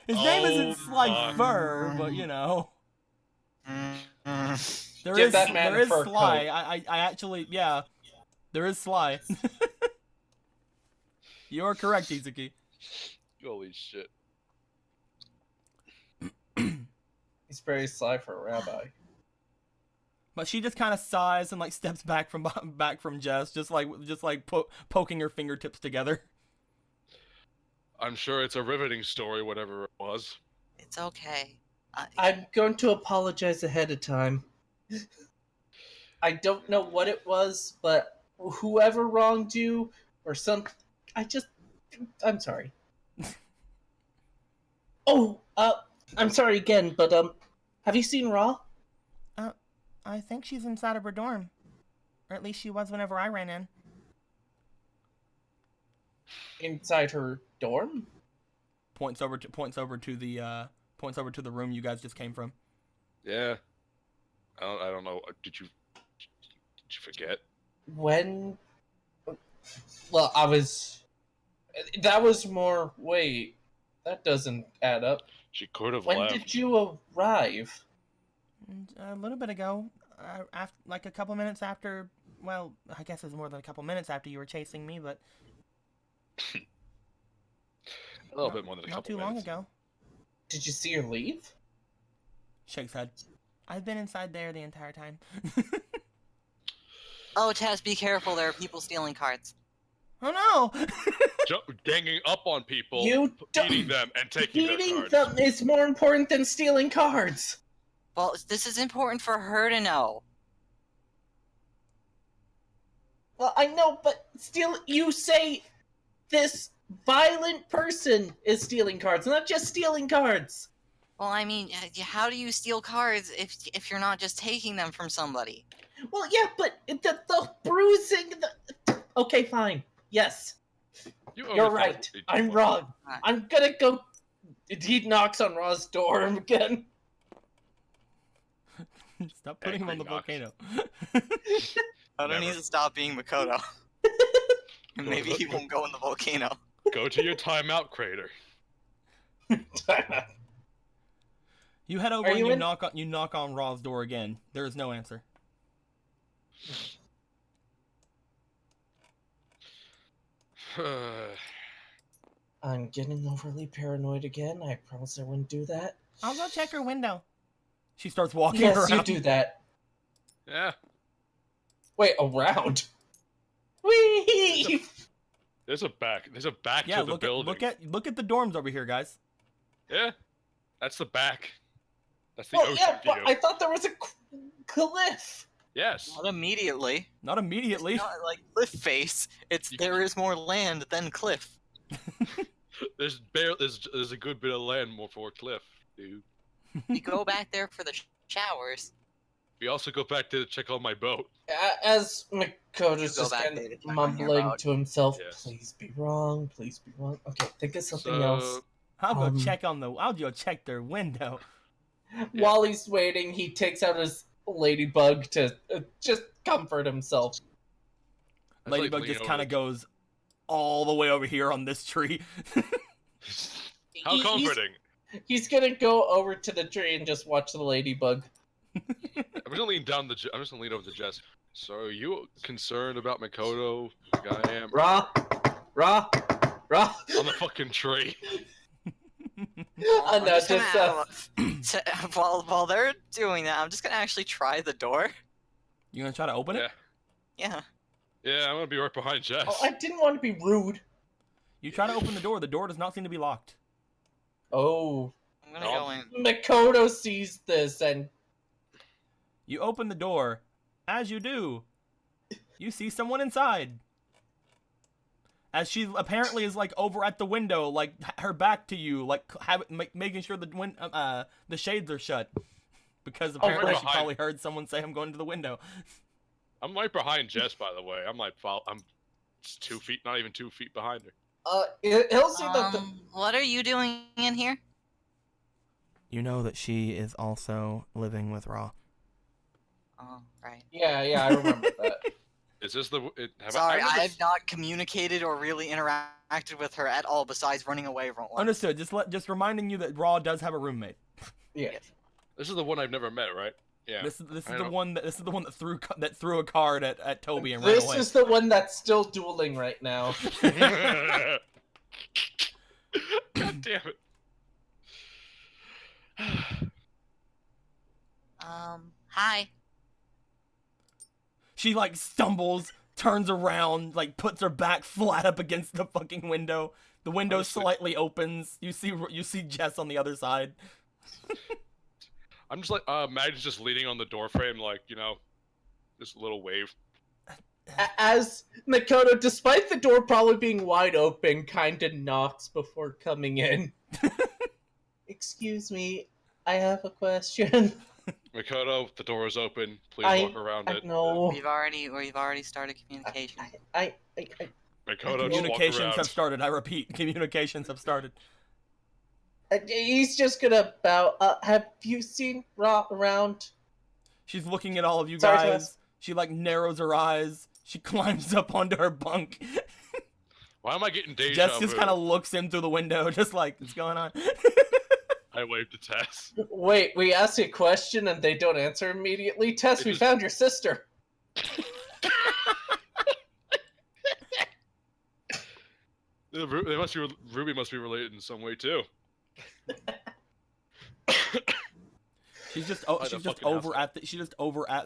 His name isn't Oh Sly my- Fur, but you know. There Give is that man there a is fur Sly. coat. I actually yeah. There is Sly. You are correct, Izuki. Holy shit. He's very sly for a rabbi. But she just kind of sighs and like steps back from Jess, just like poking her fingertips together. I'm sure it's a riveting story, whatever it was. It's okay. I'm going to apologize ahead of time. I don't know what it was, but whoever wronged you or something, I'm sorry. Oh, I'm sorry again, but have you seen Raw? I think she's inside of her dorm, or at least she was whenever I ran in. Inside her dorm? Points over to the room you guys just came from. Yeah. I don't know. Did you forget? When? Well, that was more. Wait, that doesn't add up. She could have When left. did you arrive? A little bit ago, after, like a couple minutes after. Well, I guess it was more than a couple minutes after you were chasing me, but A little bit more than a not couple too long minutes. ago. Did you see her leave? Shakes head. I've been inside there the entire time. Oh, Tess, be careful. There are people stealing cards. Oh no! Ganging up on people, You don't- beating them, and taking their Beating cards. them is more important than stealing cards. Well, this is important for her to know. Well, I know, but still, you say this violent person is stealing cards, not just stealing cards. Well, I mean, how do you steal cards if you're not just taking them from somebody? Well, yeah, but the bruising, Okay, fine. Yes, you're right. I'm wrong. I'm gonna go... He knocks on Ra's door again. Stop putting him on the Angry volcano. I don't need Never. to stop being Makoto. Maybe he won't go in the volcano. Go to your timeout crater. You head over Are and you you in- knock on Ra's door again. There is no answer. I'm getting overly paranoid again. I promise I wouldn't do that. I'll go check her window. She starts walking Yes, around. you do that. Yeah. Wait, around? Whee! There's a back Yeah, to the building. look at the dorms over here, guys. Yeah. That's the back. That's the Well, ocean yeah, but view. I thought there was a cliff. Yes. Not immediately. Not immediately. Not like cliff face. It's there is more land than cliff. There's a good bit of land more for a cliff, dude. You go back there for the showers. We also go back to check on my boat. As Makoto's Go just back kind there to check of on your mumbling boat. to himself, Yes. please be wrong, please be wrong. Okay, think of something So- else. I'll go Um, I'll go check their window. Yeah. While he's waiting, he takes out his ladybug to just comfort himself. That's like Ladybug leaning just over kind of the- goes all the way over here on this tree. How He's- comforting. He's gonna go over to the tree and just watch the ladybug. I'm just gonna lean over to Jess. So are you concerned about Makoto like I am? Raw. On the fucking tree. I'm No, just just, gonna, while they're doing that, I'm just gonna actually try the door. You gonna try to open it? Yeah. Yeah. Yeah, I'm gonna be right behind Jess. Oh, I didn't want to be rude. You try to open the door. The door does not seem to be locked. Oh, I'm gonna go in. Makoto sees this and You open the door. As you do, you see someone inside. As she apparently is like over at the window, like her back to you, like making sure the shades are shut, because apparently she behind. probably heard someone say, "I'm going to the window." I'm right behind Jess, by the way. I'm just 2 feet, not even 2 feet behind her. he'll see that the What are you doing in here? You know that she is also living with Raw. Oh, right. Yeah, I remember that. Is this the? Sorry, never I have not communicated or really interacted with her at all besides running away from one. Understood. Just reminding you that Raw does have a roommate. Yeah. This is the one I've never met, right? Yeah. This is I the know. one that threw a card at Toby and ran This away. is the one that's still dueling right now. God damn it. Hi. She like stumbles, turns around, like puts her back flat up against the fucking window. The window Honestly. slightly opens. You see Jess on the other side. I'm just like, Maggie's just leaning on the door frame, like, just a little wave. As Makoto, despite the door probably being wide open, kinda knocks before coming in. Excuse me, I have a question. Makoto, the door is open. Please walk around it. No. We've already started communication. Makoto, just walk Communications around. have started. I repeat, communications have started. He's just gonna bow. Have you seen Ra around? She's looking at all of you Sorry, guys. Thomas. She like narrows her eyes. She climbs up onto her bunk. Why am I getting deja Jess vu? just kind of looks in through the window, just like, what's going on? I waved to Tess. Wait, we ask a question and they don't answer immediately. Tess, we It is- found your sister. Ruby must be related in some way too. She's just By the she's just fucking over house. at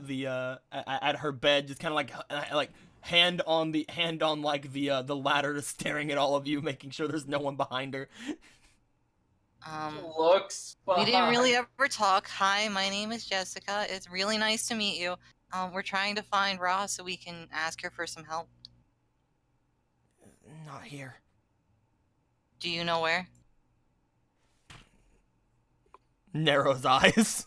the at her bed, just kind of like hand on like the ladder, just staring at all of you, making sure there's no one behind her. Looks. We didn't really behind. ever talk. Hi, my name is Jessica. It's really nice to meet you. We're trying to find Ross so we can ask her for some help. Not here. Do you know where? Narrows eyes.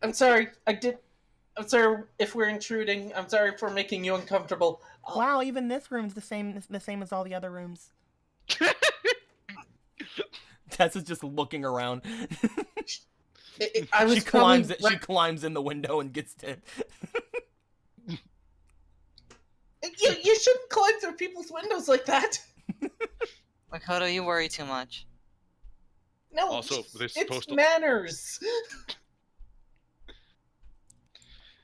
I'm sorry. I'm sorry if we're intruding. I'm sorry for making you uncomfortable. Wow, even this room's the same as all the other rooms. Tess is just looking around. I was She climbs probably she climbs in the window and gets in. You shouldn't climb through people's windows like that. Makoto, you worry too much. No, Also, they're it's supposed to- manners.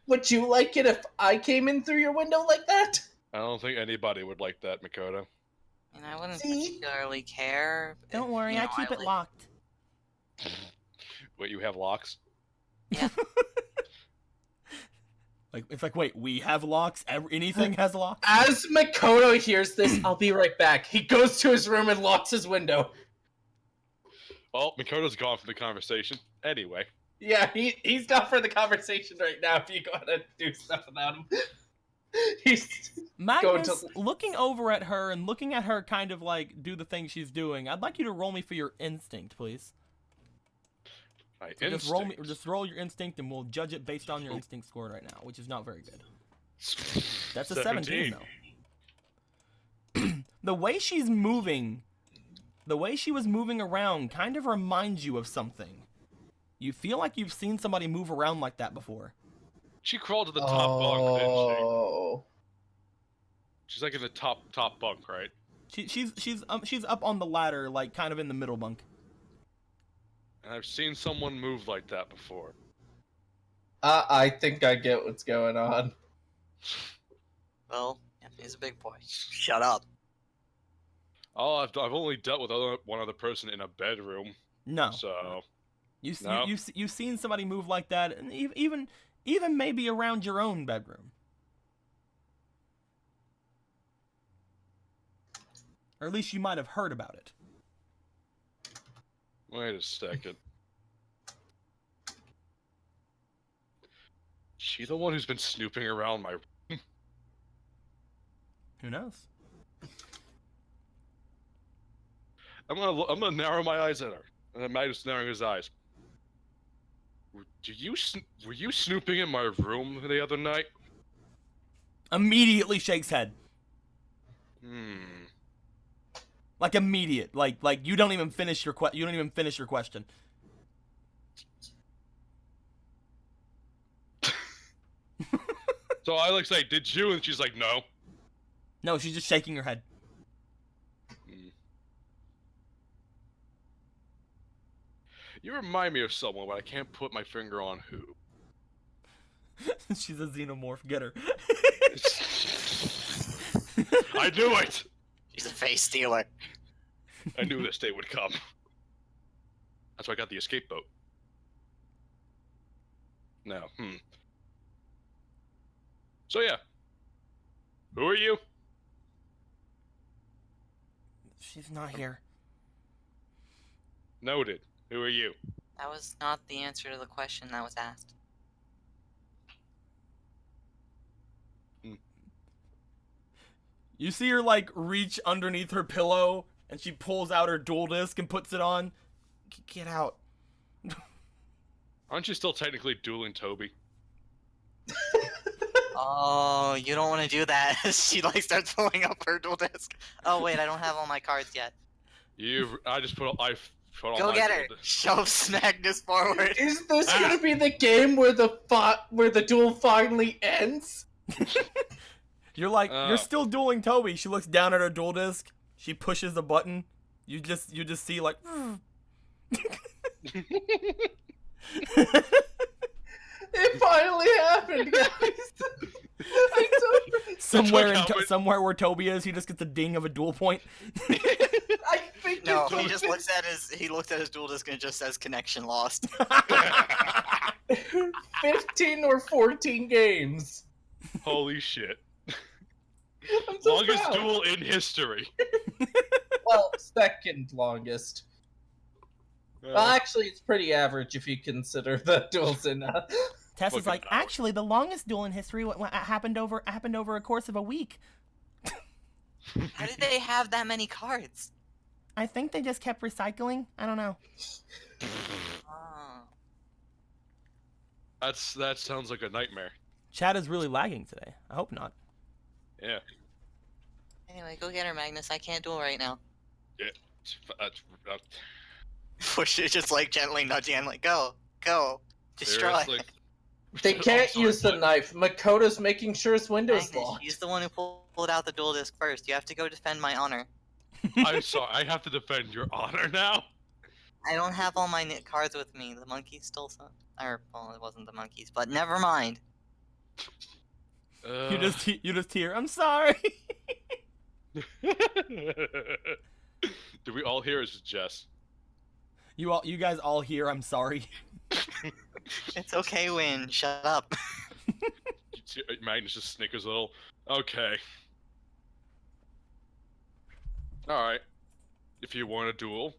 Would you like it if I came in through your window like that? I don't think anybody would like that, Makoto. And I wouldn't See? particularly care. Don't if, worry, you I know, keep it live- locked. Wait, you have locks? Like it's like, wait, we have locks? Anything has locks? As Makoto hears this, I'll be right back. He goes to his room and locks his window. Well, Makoto's gone from the conversation. Anyway. Yeah, he's not for the conversation right now if you gotta do stuff without him. He's Magnus, looking over at her and looking at her kind of like do the thing she's doing, I'd like you to roll me for your instinct, please. My So instinct. just roll your instinct and we'll judge it based on your instinct score right now, which is not very good. That's a 17 though. The way she's moving, the way she was moving around kind of reminds you of something. You feel like you've seen somebody move around like that before. She crawled to the top bunk, didn't Oh. she? She's like in the top bunk, right? She's up on the ladder, like kind of in the middle bunk. And I've seen someone move like that before. I think I get what's going on. Well, Anthony's a big boy. Shut up. Oh, I've only dealt with one other person in a bedroom, No. so You've seen somebody move like that, and even maybe around your own bedroom, or at least you might have heard about it. wait a second. She the one who's been snooping around my? Who knows? I'm gonna narrow my eyes at her, and then Magnus narrowing his eyes. Were you snooping in my room the other night? Immediately shakes head. Like immediate. Like you don't even finish your question. So I like say, did you? And she's like, no. No, she's just shaking her head. You remind me of someone, but I can't put my finger on who. She's a xenomorph. Get her. I knew it! She's a face stealer. I knew this day would come. That's why I got the escape boat. No, So yeah. Who are you? She's not here. Noted. Who are you? That was not the answer to the question that was asked. You see her, like, reach underneath her pillow, and she pulls out her dual disc and puts it on. Get out. Aren't you still technically dueling Toby? Oh, you don't want to do that. She like starts pulling up her dual disc. Oh wait, I don't have all my cards yet. I just put all my Go get her. Shove Magnus forward. Is this gonna be the game where the duel finally ends? You're like, you're still dueling Toby. She looks down at her dual disc. She pushes the button. You just see like. It finally happened, guys. Somewhere where Toby is, he just gets a ding of a dual point. I think No, he just looks at his dual disc and it just says connection lost. 15 or 14 games. Holy shit. I'm so Longest proud. duel in history. Well, second longest. Well, actually, it's pretty average if you consider the duels in. Tess is Fucking like, hour. actually, the longest duel in history happened over a course of a week. How did they have that many cards? I think they just kept recycling. I don't know. Oh. That sounds like a nightmare. Chat is really lagging today. I hope not. Yeah. Anyway, go get her, Magnus. I can't duel right now. Push it, just like gently nudging him, like go, destroy. Seriously? They can't I'm sorry, use the but- knife. Makoto's making sure his window's Magnus, locked. he's the one who pulled out the dual disc first. You have to go defend my honor. I'm sorry. I have to defend your honor now. I don't have all my cards with me. The monkeys stole some. Or, well, it wasn't the monkeys, but never mind. You just hear, I'm sorry. Do we all hear? Is it Jess? You guys all hear, I'm sorry. It's okay, Win. Shut up. Magnus just snickers a little. Okay. Alright. If you want a duel,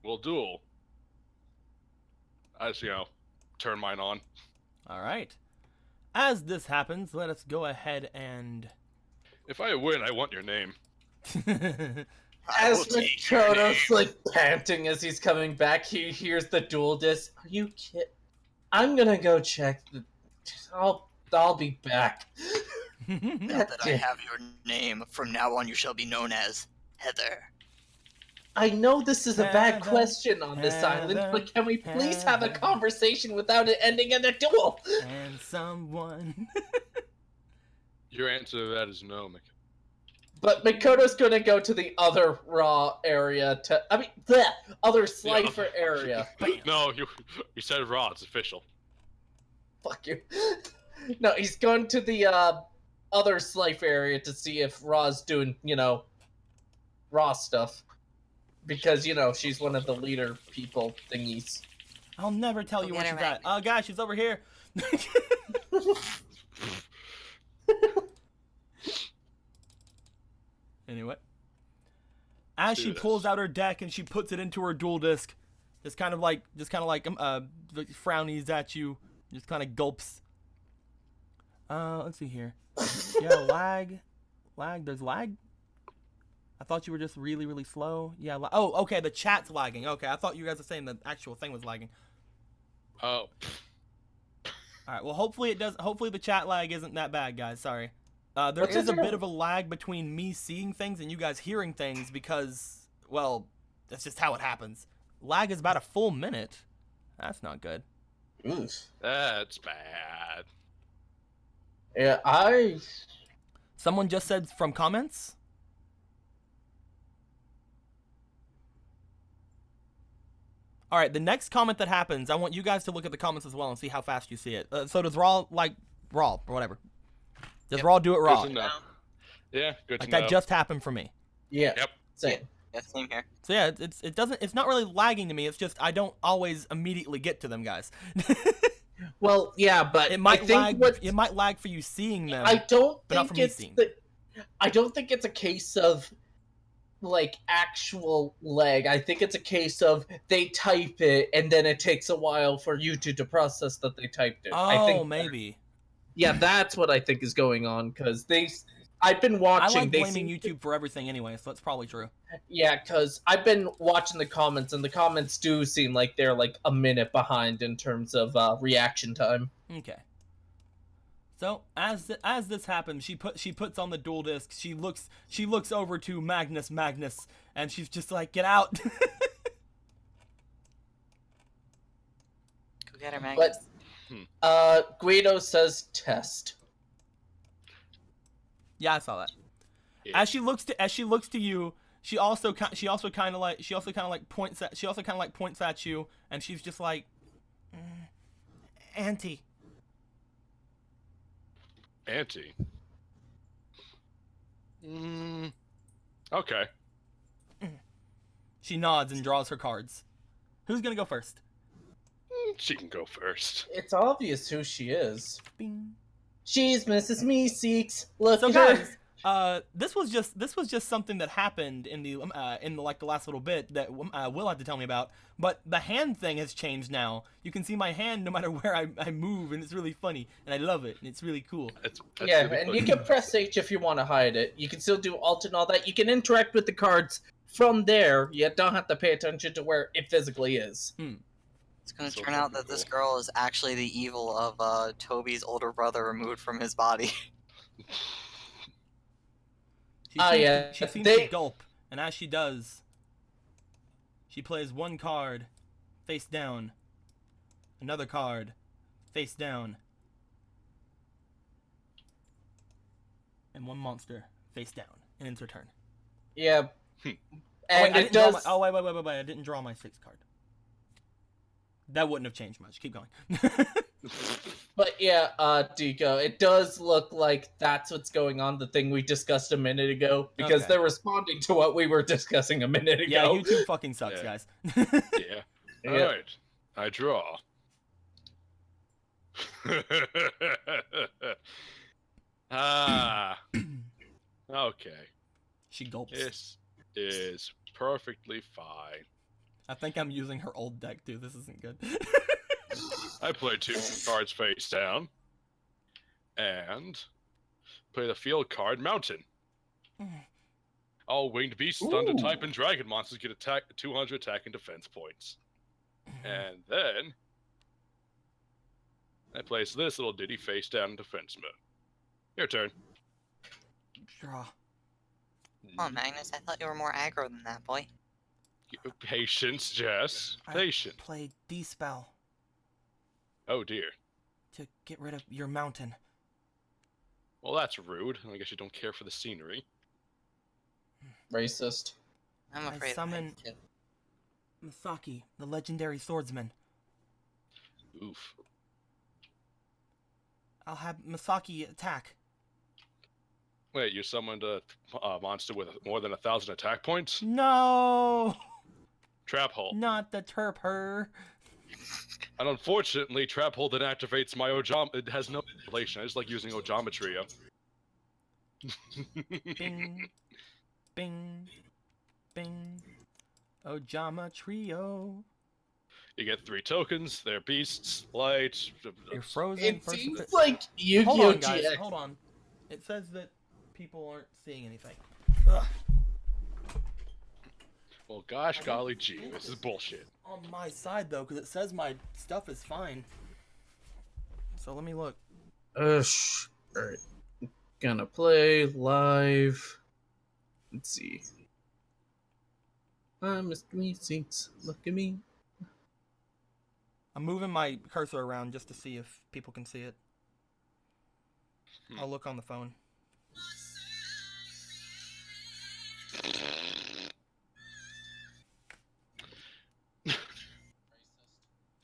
we'll duel. As, turn mine on. All right. As this happens, let us go ahead and. If I win, I want your name. I will As take your Makoto's name. like panting as he's coming back, he hears the dual disc. Are you kidding? I'm gonna go check the. I'll be back. Now that I have your name, from now on you shall be known as Heather. I know this is a bad Heather, question on this island, Heather, but can we please have a Heather. conversation without it ending in a duel? And someone. Your answer to that is no, Mick. But Makoto's gonna go to the other raw area the other Slifer area. No, you said raw. It's official. Fuck you. No, he's going to the other Slifer area to see if Raw's doing, raw stuff. Because, she's one of the leader people thingies. I'll never tell Go you get where her, she's at. Oh, guys, she's over here. Anyway. As Do she this. pulls out her deck and she puts it into her dual disc, just kind of like frownies at you, just kind of gulps. Let's see here. Yeah, lag. There's lag. I thought you were just really, really slow. Yeah. Oh, okay. The chat's lagging. Okay, I thought you guys were saying the actual thing was lagging. Oh. All right. Well, hopefully it does. Hopefully the chat lag isn't that bad, guys. Sorry. There What's is a it doing? bit of a lag between me seeing things and you guys hearing things because well, that's just how it happens. Lag is about a full minute. That's not good. Oof. That's bad. Yeah, Someone just said from comments. All right, the next comment that happens, I want you guys to look at the comments as well and see how fast you see it. So does Raw like Raw or whatever? Does Yep. Raw do it raw? Good to know. Yeah, good Like to know. that just happened for me. yeah. Yep. Same. Yeah, same here. So yeah, it's not really lagging to me. It's just I don't always immediately get to them, guys. Well, yeah, but It might I think lag. what It might lag for you seeing them. I don't but not for think me it's seeing. I don't think it's a case of like actual lag. I think it's a case of they type it and then it takes a while for YouTube to process that they typed it. I Oh, think maybe. yeah, that's what I think is going on because I've been I watching. like They blaming seem YouTube for everything anyway, so that's probably true. Yeah, because I've been watching the comments, and the comments do seem like they're like a minute behind in terms of reaction time. Okay. So as this happens, she puts on the dual disc. She looks over to Magnus, and she's just like, "Get out!" Go get her, Magnus. But Guido says test. Yeah, I saw that. Yeah. As she looks to you, she also kind of like points at you, and she's just like, "Auntie." Auntie. Okay. She nods and draws her cards. Who's gonna go first? She can go first. It's obvious who she is. Bing. She's Mrs. Meeseeks. Look So at guys, her. this was just something that happened in the last little bit that Will had to tell me about. But the hand thing has changed now. You can see my hand no matter where I move, and it's really funny, and I love it, and it's really cool. That's Yeah, really and funny. you can press H if you want to hide it. You can still do Alt and all that. You can interact with the cards from there. You don't have to pay attention to where it physically is. It's gonna So turn out fucking that this cool. girl is actually the evil of Toby's older brother removed from his body. She Ah, seems yeah, she seems they- to gulp, and as she does, she plays one card face down, another card face down, and one monster face down, and ends her turn. Yeah. Hmm. And I it didn't draw does. wait! I didn't draw my sixth card. That wouldn't have changed much. Keep going. But yeah, Deco, it does look like that's what's going on, the thing we discussed a minute ago, because Okay. they're responding to what we were discussing a minute Yeah, ago. YouTube fucking sucks, Yeah. guys. Yeah. Yeah. Alright. I draw. Ah. Okay. She gulps. This is perfectly fine. I think I'm using her old deck too. This isn't good. I play 2 cards face down. And play the field card Mountain. All winged beasts, thunder Ooh. type, and dragon monsters get 200 attack and defense points. And then I place this little ditty face down in defense mode. Your turn. Draw. Come on, Magnus, I thought you were more aggro than that, boy. Patience, Jess. Patient. Play D-Spell Oh dear. to get rid of your mountain. Well, that's rude. I guess you don't care for the scenery. Racist. I'm I afraid summon- I do. Misaki, the legendary swordsman. Oof. I'll have Misaki attack. Wait, you summoned a monster with more than 1,000 attack points? No! Trap Hole. Not the Terper. And unfortunately, Trap Hole then activates my Ojama. It has no relation. I just like using Ojama Trio. Bing. Bing. Bing. Ojama Trio. You get 3 tokens. They're beasts, light. You're frozen. It first seems effect- like Yu-Gi-Oh! Hold on, guys. GX. Hold on. It says that people aren't seeing anything. Ugh. Well, gosh golly gee, this is bullshit. On my side, though, because it says my stuff is fine. So let me look. Alright. Gonna play live. Let's see. Mr. Me Sinks, look at me. I'm moving my cursor around just to see if people can see it. I'll look on the phone.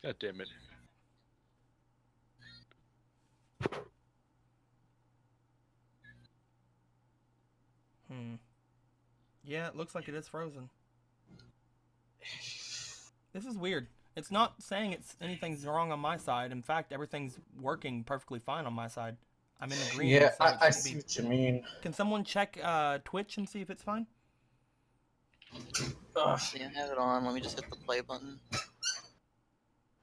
God damn it. Yeah, it looks like it is frozen. This is weird. It's not saying anything's wrong on my side. In fact, everything's working perfectly fine on my side. I'm in the green. Yeah, so it I should see be. what you mean. Can someone check Twitch and see if it's fine? Ugh. See, I have it on. Let me just hit the play button.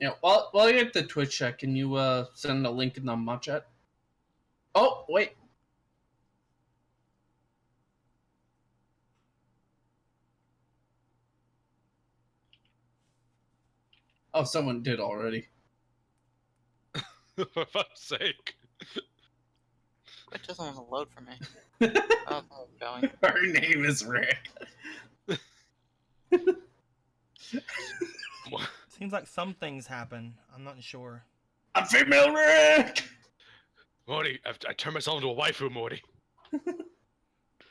Yeah, while you're at the Twitch chat, can you send a link in the mod chat? Oh, wait. Oh, someone did already. For fuck's sake. It doesn't want to load for me. Oh, it's going. Her name is Rick. Seems like some things happen. I'm not sure. I'm female Rick! Morty, I turned myself into a waifu, Morty.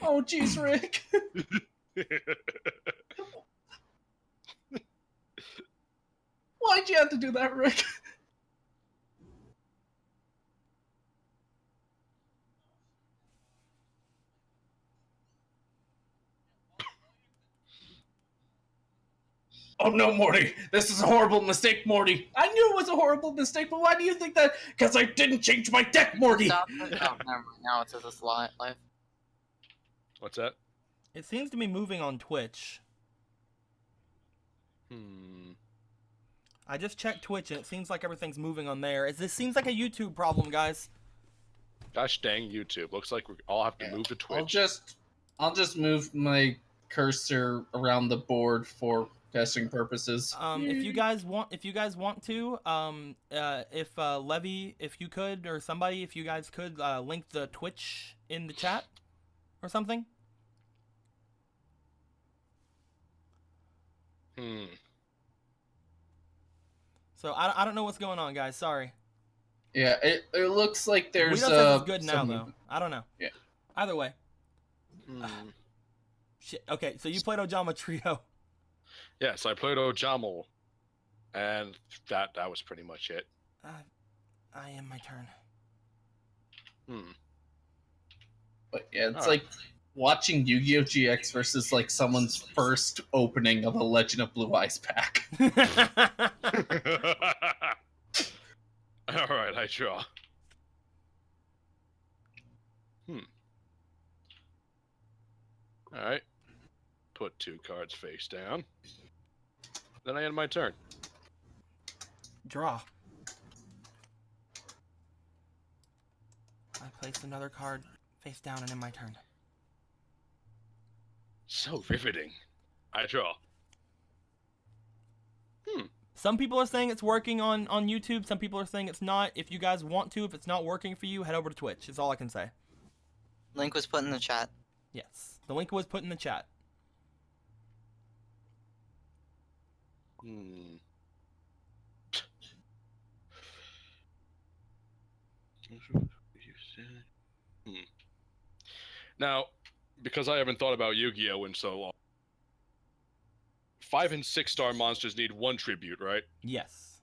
Oh, jeez, Rick. Why'd you have to do that, Rick? Oh no, Morty! This is a horrible mistake, Morty! I knew it was a horrible mistake, but why do you think that? Because I didn't change my deck, Morty! Stop it. Oh, never mind. Now it says it's live. What's that? It seems to be moving on Twitch. I just checked Twitch and it seems like everything's moving on there. This seems like a YouTube problem, guys. Gosh dang YouTube. Looks like we all have to move to Twitch. I'll just move my cursor around the board for testing purposes. If you guys want to, if Levy, if you could, or somebody, if you guys could, link the Twitch in the chat or something. So I don't know what's going on, guys. Sorry. Yeah, it looks like there's Guido says it's good now some- though. I don't know. Yeah. Either way. Shit. Okay, so you played Ojama Trio. Yes, I played Ojamal, and that was pretty much it. I am my turn. But yeah, it's Alright. like watching Yu-Gi-Oh! GX versus like someone's first opening of a Legend of Blue Eyes pack. Alright, I draw. Alright. Put 2 cards face down. Then I end my turn. Draw. I placed another card face down and in my turn. So riveting. I draw. Some people are saying it's working on YouTube. Some people are saying it's not. If you guys want to, if it's not working for you, head over to Twitch. Is all I can say. Link was put in the chat. Yes. The link was put in the chat. Now, because I haven't thought about Yu-Gi-Oh! In so long, 5 and 6 star monsters need 1 tribute, right? Yes.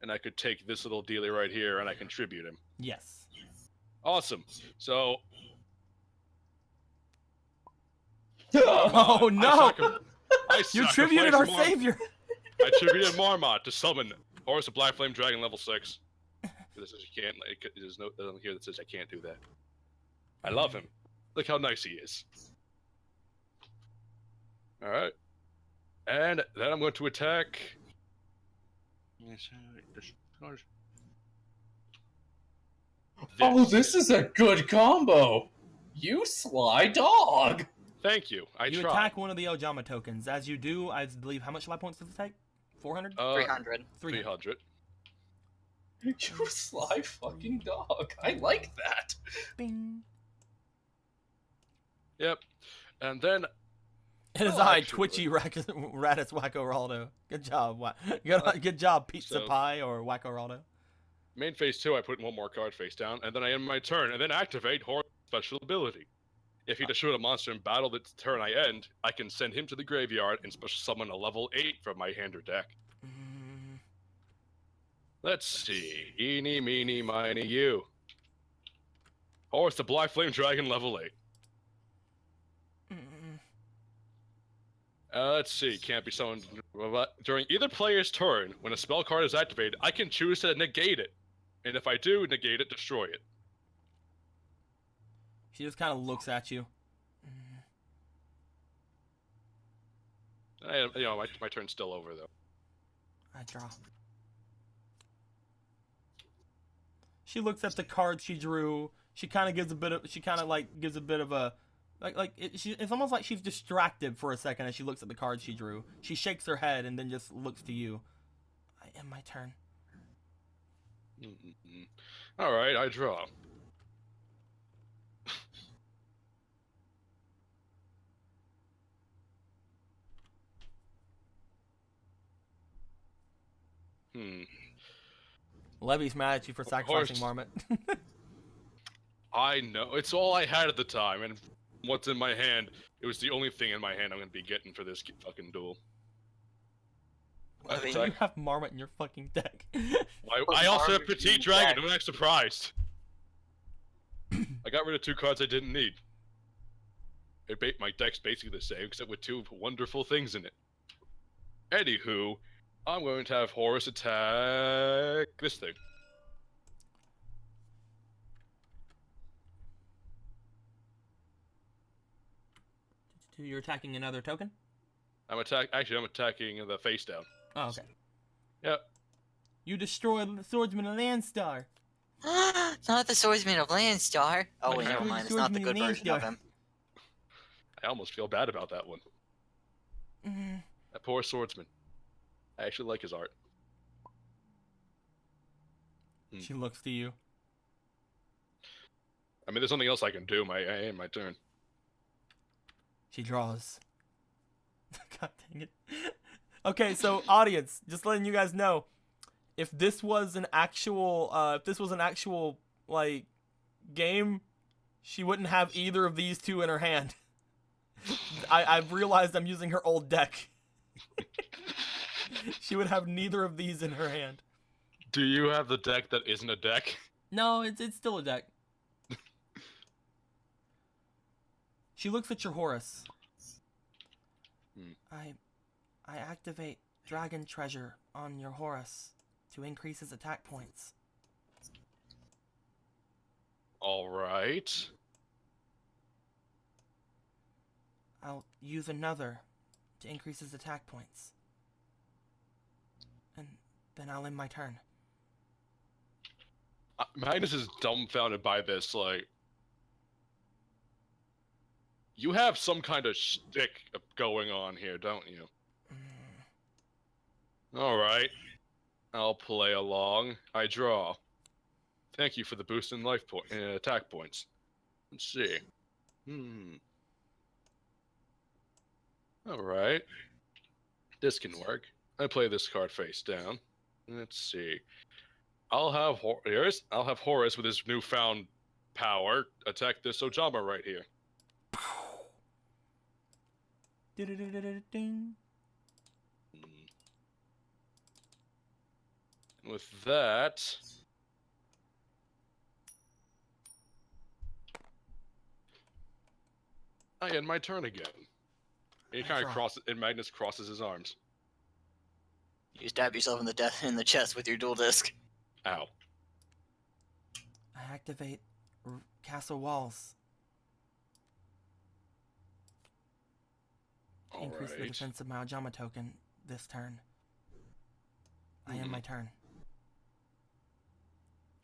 And I could take this little dealie right here and I can tribute him. Yes. Awesome. So. Oh no! You tributed our sacrificed savior. I tributed Marmot to summon Horus of Black Flame Dragon level 6. This is you can't. There's no nothing here that says I can't do that. I love him. Look how nice he is. All right, and then I'm going to attack. Oh, this is a good combo. You sly dog. Thank you. You tried. attack one of the Ojama tokens. As you do, I believe, how much life points does it take? 400? 300. 300. You sly fucking dog. I like that. Bing. Yep. And then It is Well, I, actually- Twitchy Radis Wacko Raldo. Good job, good job, Pizza so- Pie or Wacko Raldo. Main phase 2, I put one more card face down, and then I end my turn, and then activate Horus' special ability. If you destroy a monster in battle the turn I end, I can send him to the graveyard and special summon a level 8 from my hand or deck. Mm, Let's see. Eeny, meeny, miny, you. Horus the Black Flame Dragon, level 8. mm, Let's see. Can't be summoned. During either player's turn, when a spell card is activated, I can choose to negate it. And if I do negate it, destroy it. She just kind of looks at you. My turn's still over, though. I draw. She looks at the cards she drew. She kind of gives a bit of. She kind of like gives a bit of a, it's almost like she's distracted for a second as she looks at the cards she drew. She shakes her head and then just looks to you. I end my turn. All right, I draw. Levy's mad at you for sacrificing Horse. Marmot. I know. It's all I had at the time, and what's in my hand, it was the only thing in my hand I'm going to be getting for this fucking duel. Levy. You have Marmot in your fucking deck. I also have Marmot Petite in Dragon, deck. don't act surprised. I got rid of 2 cards I didn't need. My deck's basically the same, except with 2 wonderful things in it. Anywho, I'm going to have Horus attack this thing. You're attacking another token? I'm attacking the face down. Oh, okay. Yep. You destroyed the Swordsman of Landstar. Not the Swordsman of Landstar. Oh, What wait, never happened to mind. the It's not the Swordsman good of version of Landstar? him. I almost feel bad about that one. Mm, That poor swordsman. I actually like his art. She looks to you. I mean, there's nothing else I can do. I end my turn. She draws. God dang it. Okay, so audience, just letting you guys know, if this was an actual, like game, she wouldn't have either of these 2 in her hand. I've realized I'm using her old deck. She would have neither of these in her hand. Do you have the deck that isn't a deck? No, it's still a deck. She looks at your Horus. I activate Dragon Treasure on your Horus to increase his attack points. All right. I'll use another to increase his attack points. And then I'll end my turn. Magnus is dumbfounded by this. Like, you have some kind of shtick going on here, don't you? All right. I'll play along. I draw. Thank you for the boost in attack points. Let's see. All right. This can work. I play this card face down. Let's see. I'll have Horus with his newfound power attack this Ojama right here. Ding. With that, I end my turn again. He kind of crosses, and Magnus crosses his arms. You stab yourself in the chest with your dual disc. Ow. I activate Castle Walls. Increase the defense of my Ojama token this turn. I end my turn.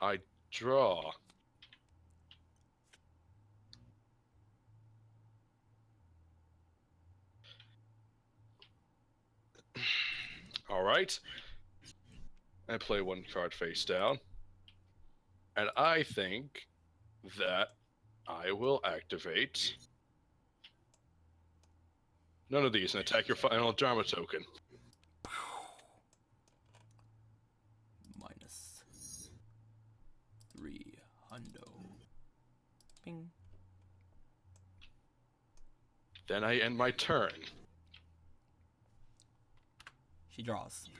I draw. All right. I play 1 card face down. And I think that I will activate None of these, and attack your final Dharma token. Minus 3 hundo. Bing. Then I end my turn. She draws.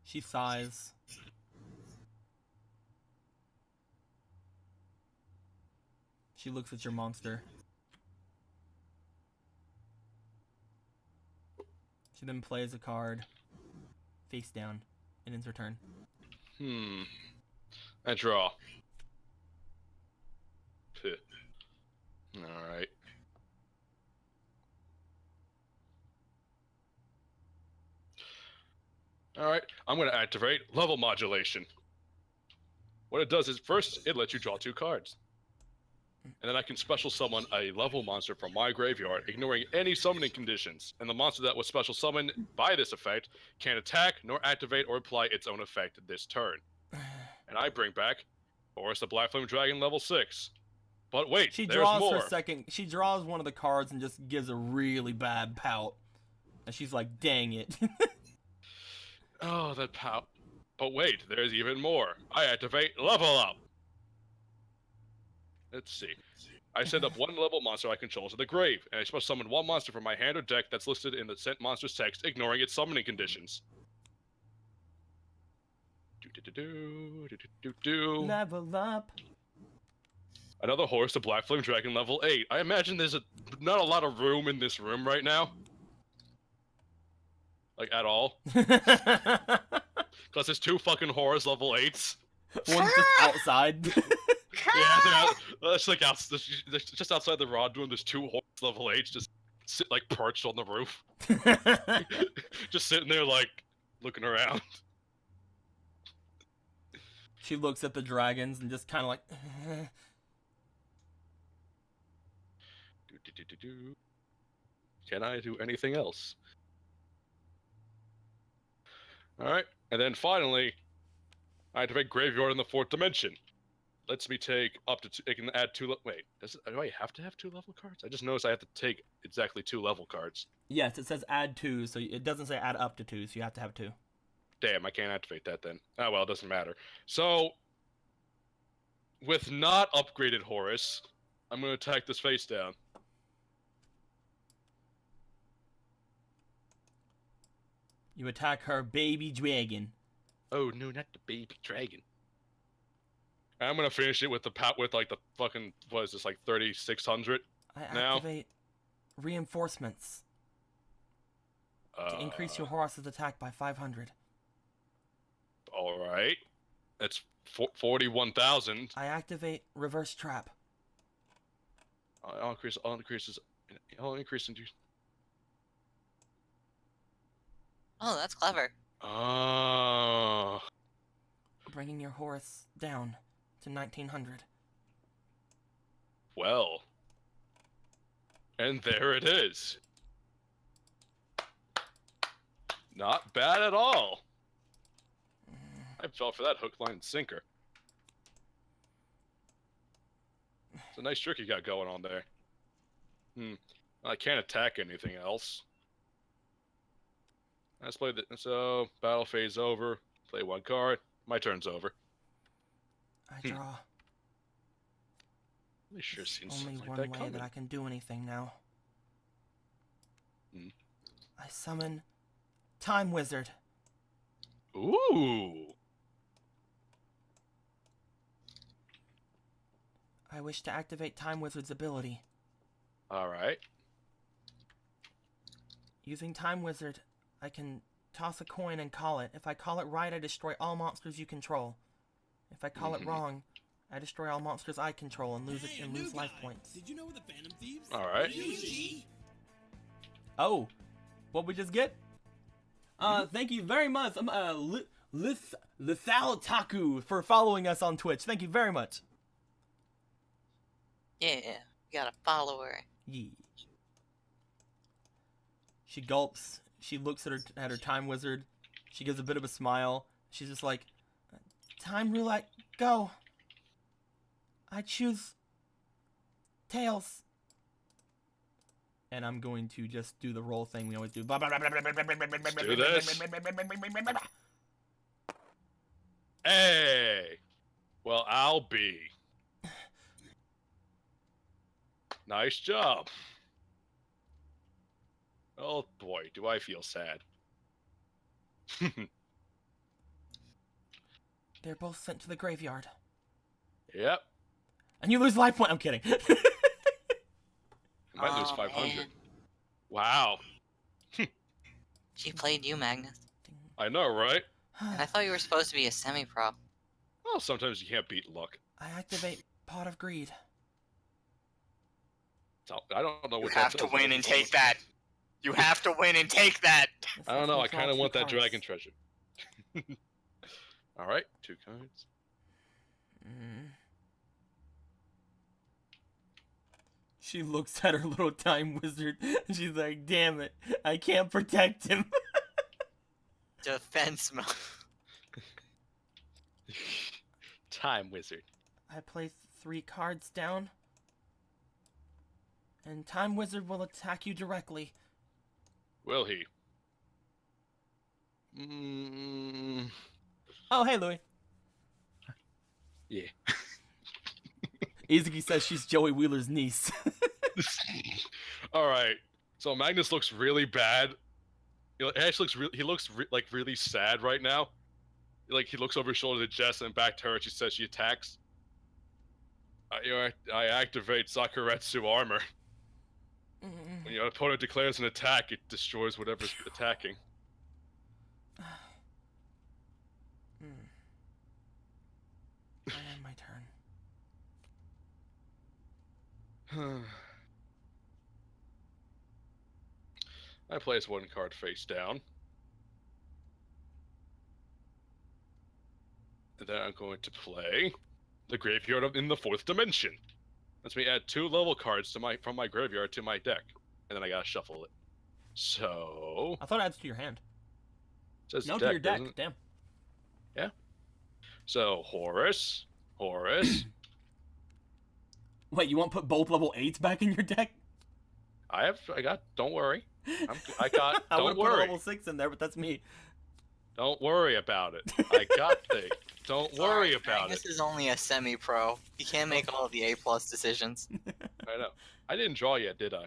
She sighs. She looks at your monster. She then plays a card face down and ends her turn. I draw. Alright. Alright, I'm going to activate level modulation. What it does is, first, it lets you draw 2 cards. And then I can special summon a level monster from my graveyard, ignoring any summoning conditions. And the monster that was special summoned by this effect can't attack, nor activate, or apply its own effect this turn. And I bring back Horus the Black Flame Dragon level 6. But wait, She there's draws more. her second. She draws one of the cards and just gives a really bad pout. And she's like, dang it. Oh, that pout. But wait, there's even more. I activate level up. Let's see. I send up 1 level monster I control to the grave, and I special summon 1 monster from my hand or deck that's listed in the sent monster's text, ignoring its summoning conditions. Level up. Another Horus the Black Flame Dragon level 8. I imagine there's not a lot of room in this room right now. Like, at all. Because there's 2 fucking Horus level 8s. One's just outside. Yeah, it's like just outside the rod room. There's 2 Horus level 8s just sit like perched on the roof, just sitting there like looking around. She looks at the dragons and just kind of like. Can I do anything else? All right, and then finally, I activate Graveyard in the 4th dimension. Lets me take up to 2. I can add 2. Wait, do I have to have 2 level cards? I just noticed I have to take exactly 2 level cards. Yes, it says add 2, so it doesn't say add up to 2, so you have to have 2. Damn, I can't activate that then. Oh well, it doesn't matter. So, with not upgraded Horus, I'm gonna attack this face down. You attack her baby dragon. Oh no, not the baby dragon. I'm gonna finish it with the with like the fucking, what is this, like 3600 I now? activate reinforcements to increase your Horus's attack by 500. All right, that's 41,000. I activate reverse trap. I'll increase into. Oh, that's clever. Oh. Bringing your Horus down to 1900. Well. And there it is. Not bad at all. I fell for that hook, line, and sinker. It's a nice trick you got going on there. I can't attack anything else. Let's play the so battle phase over. Play 1 card. My turn's over. I draw. It sure There's seems only like one that way coming. that I can do anything now. I summon Time Wizard. Ooh. I wish to activate Time Wizard's ability. All right. Using Time Wizard, I can toss a coin and call it. If I call it right, I destroy all monsters you control. If I call it wrong, I destroy all monsters I control and lose life points. Did you know the Phantom Thieves? All right. Oh, what we just get? Thank you very much, Lithal Taku, for following us on Twitch. Thank you very much. Yeah, you got a follower. Yeah. She gulps. She looks at her Time Wizard. She gives a bit of a smile. She's just like, Time roulette, go. I choose tails. And I'm going to just do the roll thing we always do. Let's do this. Hey! Well, I'll be. Nice job. Oh boy, do I feel sad. They're both sent to the graveyard. Yep. And you lose life point. I'm kidding. I might lose 500. Man. Wow. She played you, Magnus. I know, right? And I thought you were supposed to be a semi-pro. Well, sometimes you can't beat luck. I activate Pot of Greed. So, I don't know You what have that to does. win and take that. You have to win and take that. I don't know. I kind of want that cards. dragon treasure. All right, 2 cards. She looks at her little time wizard and she's like, damn it, I can't protect him. Defense mode. Time wizard. I place 3 cards down. And Time Wizard will attack you directly. Will he? Oh, hey, Louie. Yeah. Izuki says she's Joey Wheeler's niece. All right. So Magnus looks really bad. He actually looks like really sad right now. Like he looks over his shoulder to Jess and back to her. And she says she attacks. I activate Sakuretsu armor. When your opponent declares an attack, it destroys whatever's attacking. I end my turn. I place 1 card face down. And then I'm going to play the Graveyard in the 4th Dimension. Lets me add 2 level cards to from my graveyard to my deck. And then I gotta shuffle it. So... I thought it adds to your hand. It says No, deck, to your deck. doesn't it? Damn. Yeah. So, Horus. Wait, you won't put both level 8s back in your deck? Don't worry. I Don't would put a worry. level 6 in there, but that's me. Don't worry about it. I got things. Don't worry about Magnus it. is only a semi-pro. He can't make all of the A+ decisions. I know. I didn't draw yet, did I?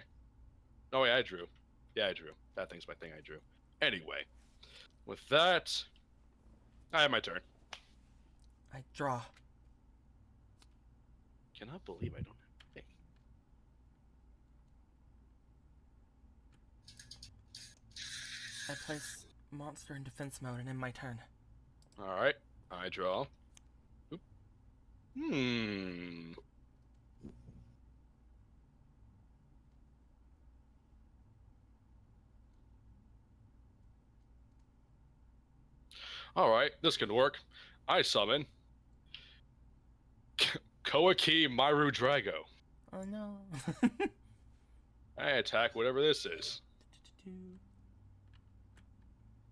No, wait, I drew. Yeah, I drew. That thing's my thing I drew. Anyway, with that, I have my turn. I draw. Cannot believe I don't have a thing. I place monster in defense mode and end my turn. Alright, I draw. Oop. Alright, this can work. I summon Koaki Maru Drago. Oh no. I attack whatever this is.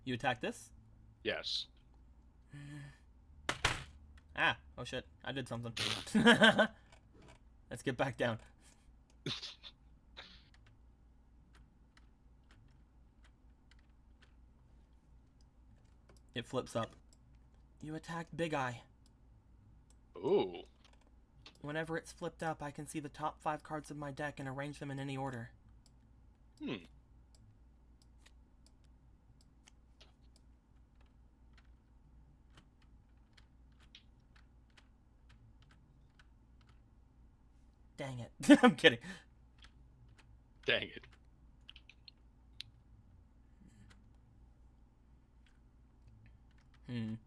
You attack this? Yes. Ah, oh shit, I did something. Let's get back down. It flips up. You attack Big Eye. Ooh. Whenever it's flipped up, I can see the top 5 cards of my deck and arrange them in any order. Dang it. I'm kidding. Dang it.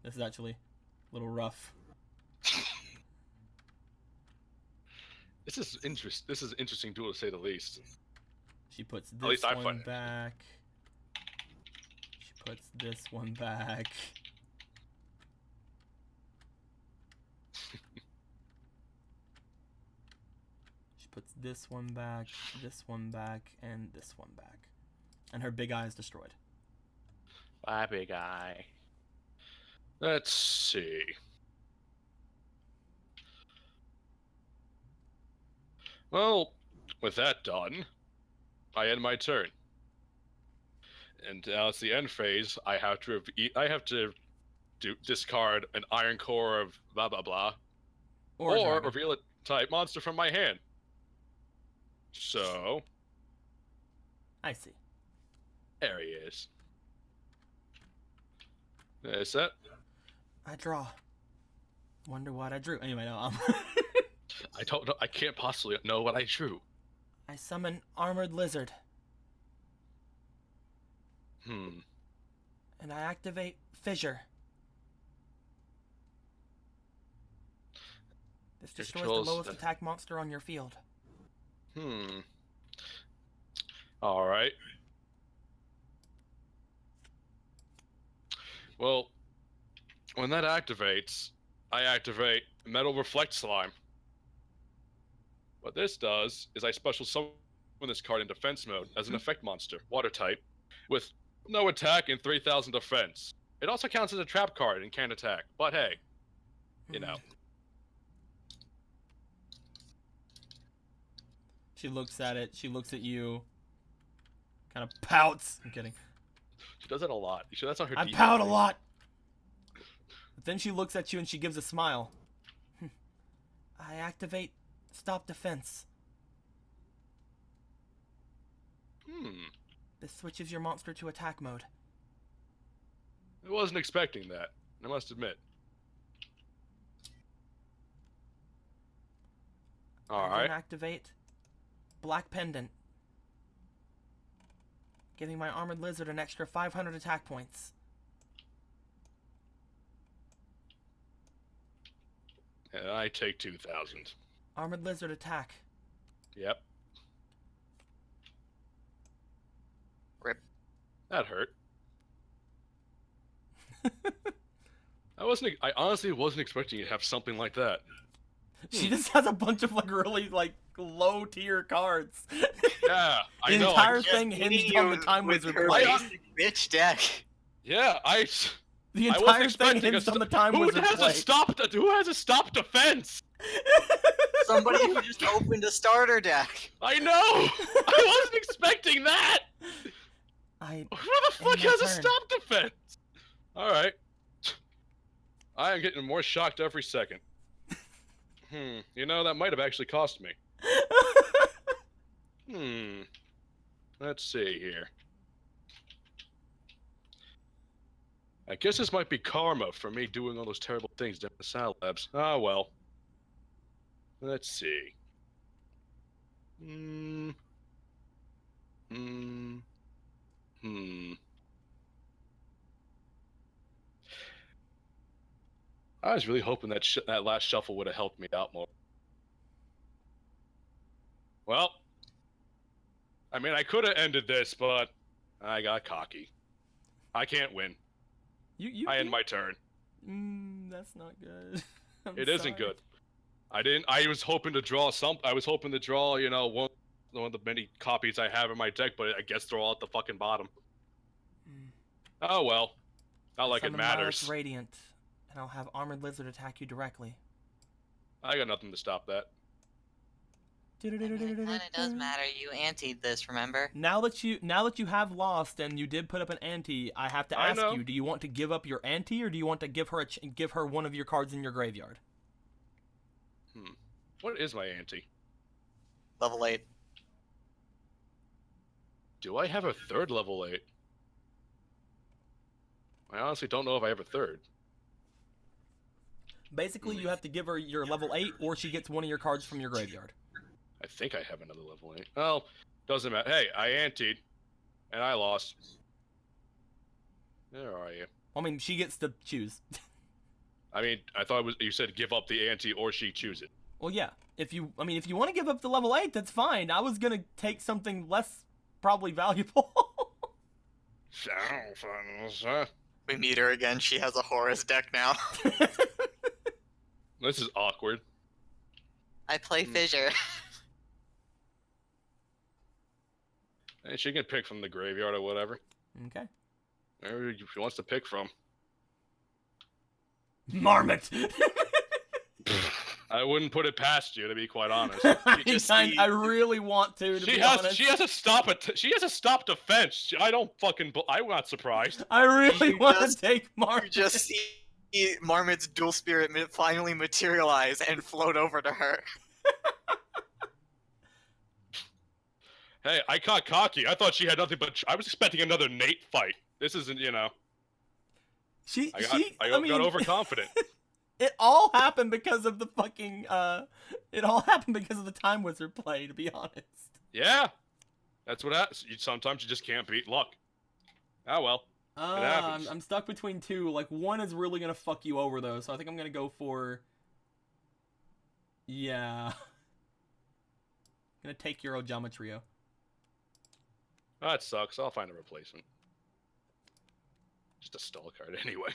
This is actually a little rough. This is an interesting duel to say the least. She puts At least this I one find it. back. She puts this one back. She puts this one back, and this one back. And her big eye is destroyed. Bye, big eye. Let's see. Well, with that done, I end my turn. And now it's the end phase. I have to discard an Iron Core of blah blah blah, Or a or dragon. reveal a type monster from my hand. So I see. there he is. Is that? I draw. Wonder what I drew. Anyway, no. I don't know. I can't possibly know what I drew. I summon Armored Lizard, and I activate Fissure. This destroys the controls lowest the- attack monster on your field. All right. Well, when that activates, I activate Metal Reflect Slime. What this does is I special summon this card in defense mode as an effect monster, water type, with no attack and 3,000 defense. It also counts as a trap card and can't attack, but hey, you know. She looks at it. She looks at you. Kind of pouts. I'm kidding. She does that a lot. That's not her I default pout a thing. lot. But then she looks at you and she gives a smile. I activate Stop Defense. This switches your monster to attack mode. I wasn't expecting that, I must admit. I Alright. then activate Black Pendant, giving my Armored Lizard an extra 500 attack points. And I take 2,000. Armored Lizard attack. Yep. Rip. That hurt. I honestly wasn't expecting you to have something like that. She just has a bunch of really low tier cards. Yeah, I The know. entire Just thing hitting hinged on the you Time with Wizard her play. basic bitch deck. Yeah, The I wasn't entire thing expecting hinged on the Time who Wizard has play. who has a stop defense? Somebody who just opened a starter deck. I know. I wasn't expecting that. I Who the fuck my has a turn. stop defense? All right. I am getting more shocked every second. You know, that might have actually cost me. Let's see here. I guess this might be karma for me doing all those terrible things down the Sal Labs. Ah, well. Let's see. I was really hoping that that last shuffle would have helped me out more. Well, I mean, I could have ended this, but I got cocky. I can't win. I end my turn. That's not good. It isn't good. I was hoping to draw I was hoping to draw, you know, one of the many copies I have in my deck, but I guess they're all at the fucking bottom. Oh well. Not like it Summon Lilac matters. Radiant, and I'll have Armored Lizard attack you directly. I got nothing to stop that. It kinda does matter. You anteed this, remember? Now that you have lost and you did put up an ante, I have to I ask know. you: do you want to give up your ante, or do you want to give her one of your cards in your graveyard? What is my ante? Level 8. Do I have a third level 8? I honestly don't know if I have a third. Basically, you have to give her your level 8, or she gets one of your cards from your graveyard. I think I have another level 8. Well, doesn't matter. Hey, I anteed, and I lost. Where are you? I mean, she gets to choose. I mean, I thought you said give up the ante or she choose it. Well, yeah. If you want to give up the level 8, that's fine. I was gonna take something less probably valuable. We meet her again. She has a Horus deck now. This is awkward. I play Fissure. Hey, she can pick from the graveyard or whatever. Okay. Wherever she wants to pick from. Marmot. I wouldn't put it past you, to be quite honest. I really want to be honest. She has a stop defense. I'm not surprised. I really You want to just- take You Marmot. just see Marmot's dual spirit finally materialize and float over to her. Hey, I got cocky. I thought she had nothing but. I was expecting another Nate fight. This isn't, I got mean, overconfident. it all happened because of the fucking it all happened because of the Time Wizard play, to be honest. Yeah, that's what happens. Sometimes you just can't beat luck. Ah well. happens. I'm stuck between two. Like, one is really gonna fuck you over though, so I think I'm gonna go for. Yeah. I'm gonna take Euro Geometrio. That sucks. I'll find a replacement. Just a stall card anyway.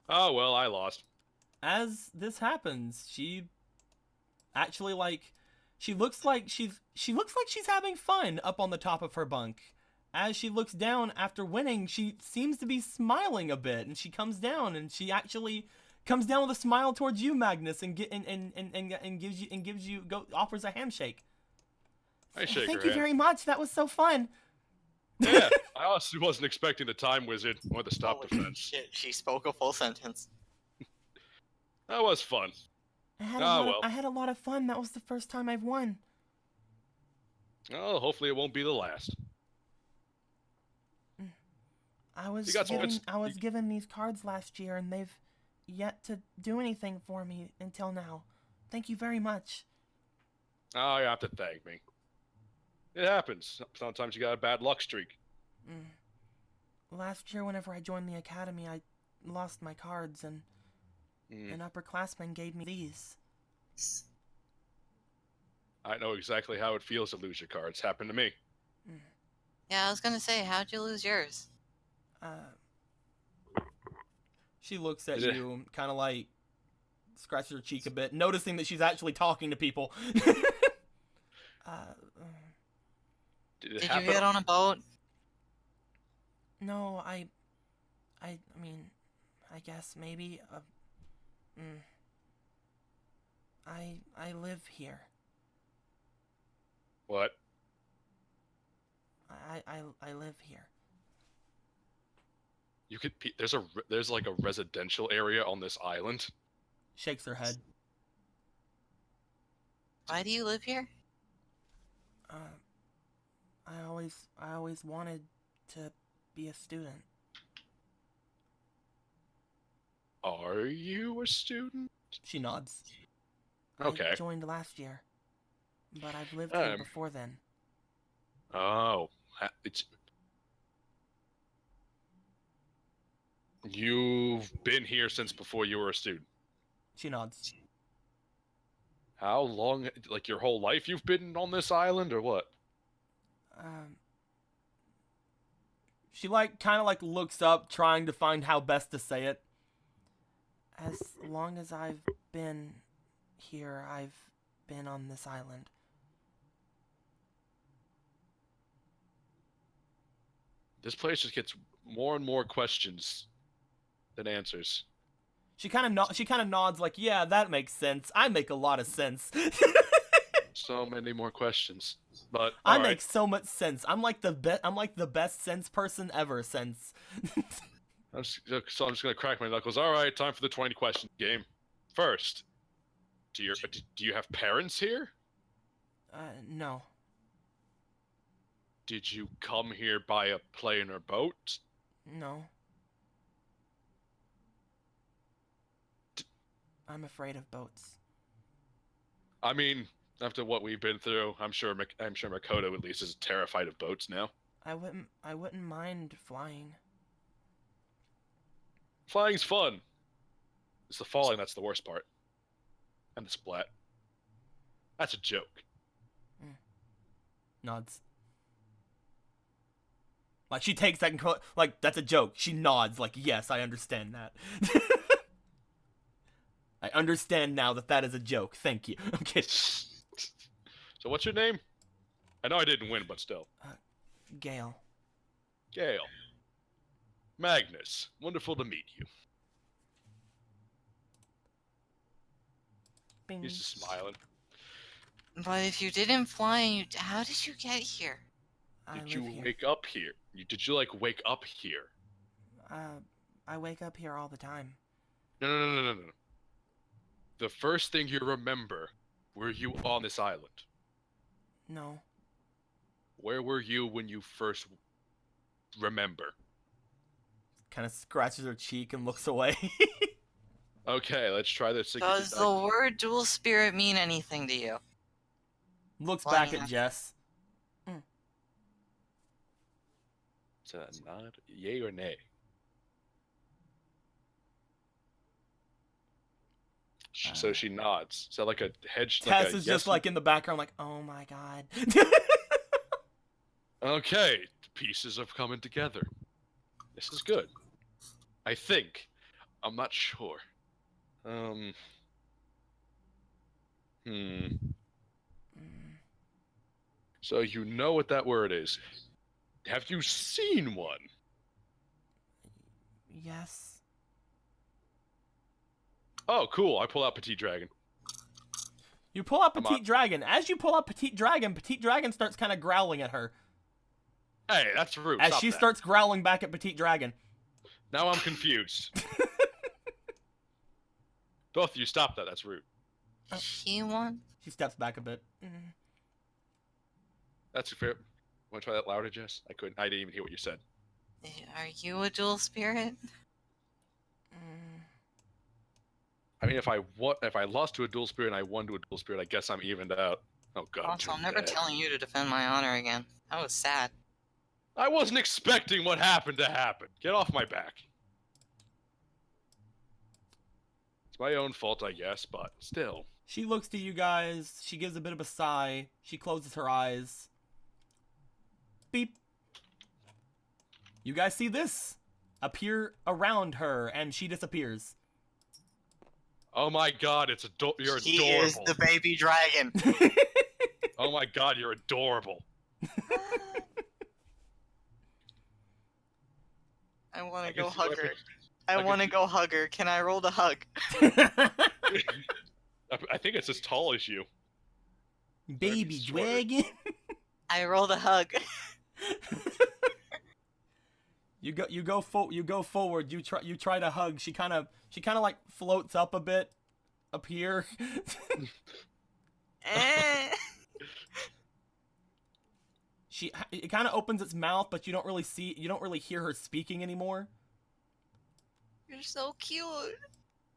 Oh well, I lost. As this happens, she actually she looks like she's having fun up on the top of her bunk. As she looks down after winning, she seems to be smiling a bit, and she comes down, and she actually comes down with a smile towards you, Magnus, and offers a handshake. I shake Thank her you hand. very much. That was so fun. Yeah, I honestly wasn't expecting the Time Wizard or the stop Holy defense. shit, she spoke a full sentence. That was fun. I had a lot of fun. That was the first time I've won. Oh, hopefully it won't be the last. I was You got some given these cards last year, and they've yet to do anything for me until now. Thank you very much. Oh, you have to thank me. It happens. Sometimes you got a bad luck streak. Last year, whenever I joined the academy, I lost my cards, and an upperclassman gave me these. I know exactly how it feels to lose your cards. Happened to me. Yeah, I was gonna say, how'd you lose yours? She looks at Yeah. you, kind of like scratches her cheek a bit, noticing that she's actually talking to people. Did it Did you happen? get on a boat? No, I mean, I guess maybe. I live here. What? I live here. You could. There's like a residential area on this island. Shakes her head. Why do you live here? I always wanted to be a student. Are you a student? She nods. Okay. I joined last year, but I've lived here before then. Oh, you've been here since before you were a student. She nods. How long? Like your whole life you've been on this island, or what? She kind of looks up, trying to find how best to say it. As long as I've been here, I've been on this island. This place just gets more and more questions than answers. She kind of nods like, yeah, that makes sense. I make a lot of sense. So many more questions, but I all make right. so much sense. I'm like the best sense person ever since. I'm just gonna crack my knuckles. All right, time for the 20 question game. First, do you have parents here? No. Did you come here by a plane or boat? No. I'm afraid of boats. I mean, after what we've been through, I'm sure Makoto at least is terrified of boats now. I wouldn't mind flying. Flying's fun. It's the falling that's the worst part. And the splat. That's a joke. Nods. Like, she takes that and like, that's a joke. She nods like, yes, I understand that. I understand now that is a joke. Thank you. I'm kidding. So what's your name? I know I didn't win, but still. Gale. Gale. Magnus. Wonderful to meet you. Bing. He's just smiling. But if you didn't fly, how did you get here? I Did live you here. wake up here? Did you like wake up here? I wake up here all the time. No. The first thing you remember, were you on this island? No. Where were you when you first remember? Kind of scratches her cheek and looks away. Okay, let's try this again. Does the word dual spirit mean anything to you? Looks Flying back at up. Jess. Is that a nod? Yay or nay? So she nods. Is that like a head? Tess like a is yes just like in the background, like, oh my god. Okay, the pieces are coming together. This is good. I think. I'm not sure. Hmm. So you know what that word is. Have you seen one? Yes. Oh, cool. I pull out Petite Dragon. You pull out I'm Petite Dragon. As you pull out Petite Dragon starts kind of growling at her. Hey, that's rude. As Stop she that. starts growling back at Petite Dragon. Now I'm confused. Both of you stop that. That's rude. She won? She steps back a bit. That's fair. Want to try that louder, Jess? I couldn't. I didn't even hear what you said. Are you a dual spirit? I mean, if I lost to a dual spirit and I won to a dual spirit, I guess I'm evened out. Oh god. Also, I'm too never bad. telling you to defend my honor again. That was sad. I wasn't expecting what happened to happen. Get off my back. It's my own fault, I guess, but still. She looks to you guys. She gives a bit of a sigh. She closes her eyes. Beep. You guys see this appear around her, and she disappears. Oh my god, you're He adorable. is the baby dragon. Oh my god, you're adorable. I want I to go can see- I hug her. can- I can want to see- go hug her. Can I roll the hug? I think it's as tall as you. Baby shorter. dragon. I roll the hug. You go forward. You try to hug. She kind of like floats up a bit, up here. Eh. It kind of opens its mouth, but you don't really hear her speaking anymore. You're so cute.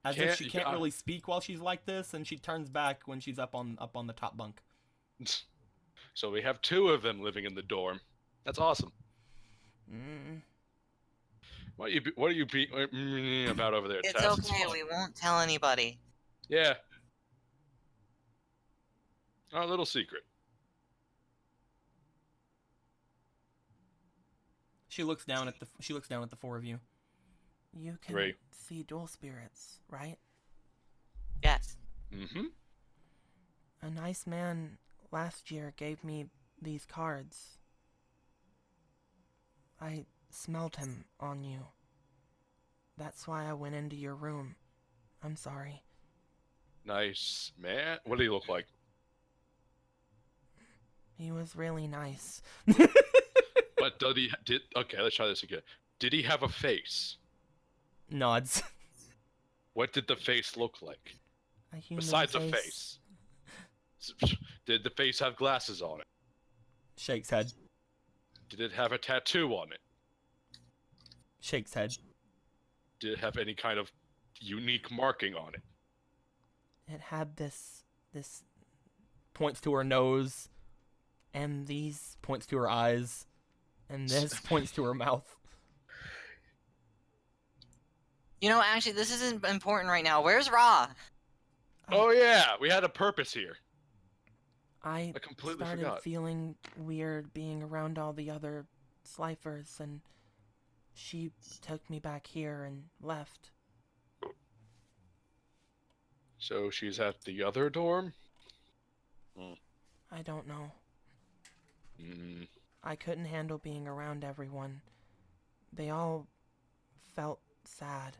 As if she can't really speak while she's like this, and she turns back when she's up on the top bunk. So we have two of them living in the dorm. That's awesome. What are you about over there, It's Tess? okay, fine. we won't tell anybody. Yeah. Our little secret. She looks down at the four of you. You can Great. see dual spirits, right? Yes. Mm-hmm. A nice man last year gave me these cards. I smelled him on you. That's why I went into your room. I'm sorry. Nice man. What do you look like? He was really nice. But okay, let's try this again. Did he have a face? Nods. What did the face look like? A human Besides a face. Did the face have glasses on it? Shakes head. Did it have a tattoo on it? Shakes head. Did it have any kind of unique marking on it? It had this points to her nose, and these points to her eyes, and this points to her mouth. You know, actually, this isn't important right now. Where's Ra? Oh yeah, we had a purpose here. I completely started forgot. feeling weird being around all the other Slifers, and she took me back here and left. So she's at the other dorm? I don't know. Mm. I couldn't handle being around everyone. They all felt sad.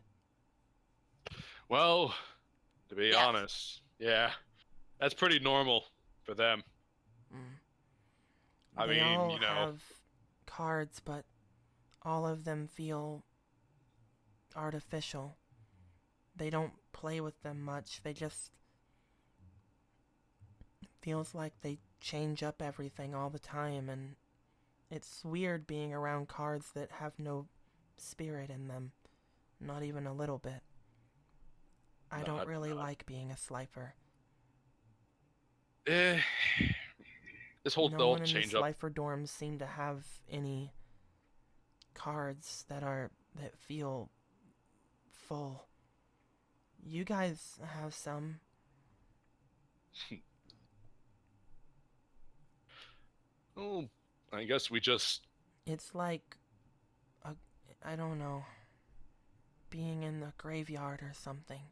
Well, to be Yes. honest, Yeah, that's pretty normal for them. Mm. I They mean, all you know. have cards, but all of them feel artificial. They don't play with them much. They just feels like they change up everything all the time, and it's weird being around cards that have no spirit in them. Not even a little bit. I don't really like being a slifer. This whole No they'll one in the change up. slifer dorms seem to have any cards that feel full. You guys have some. Oh, I guess we just. It's like I don't know, being in the graveyard or something.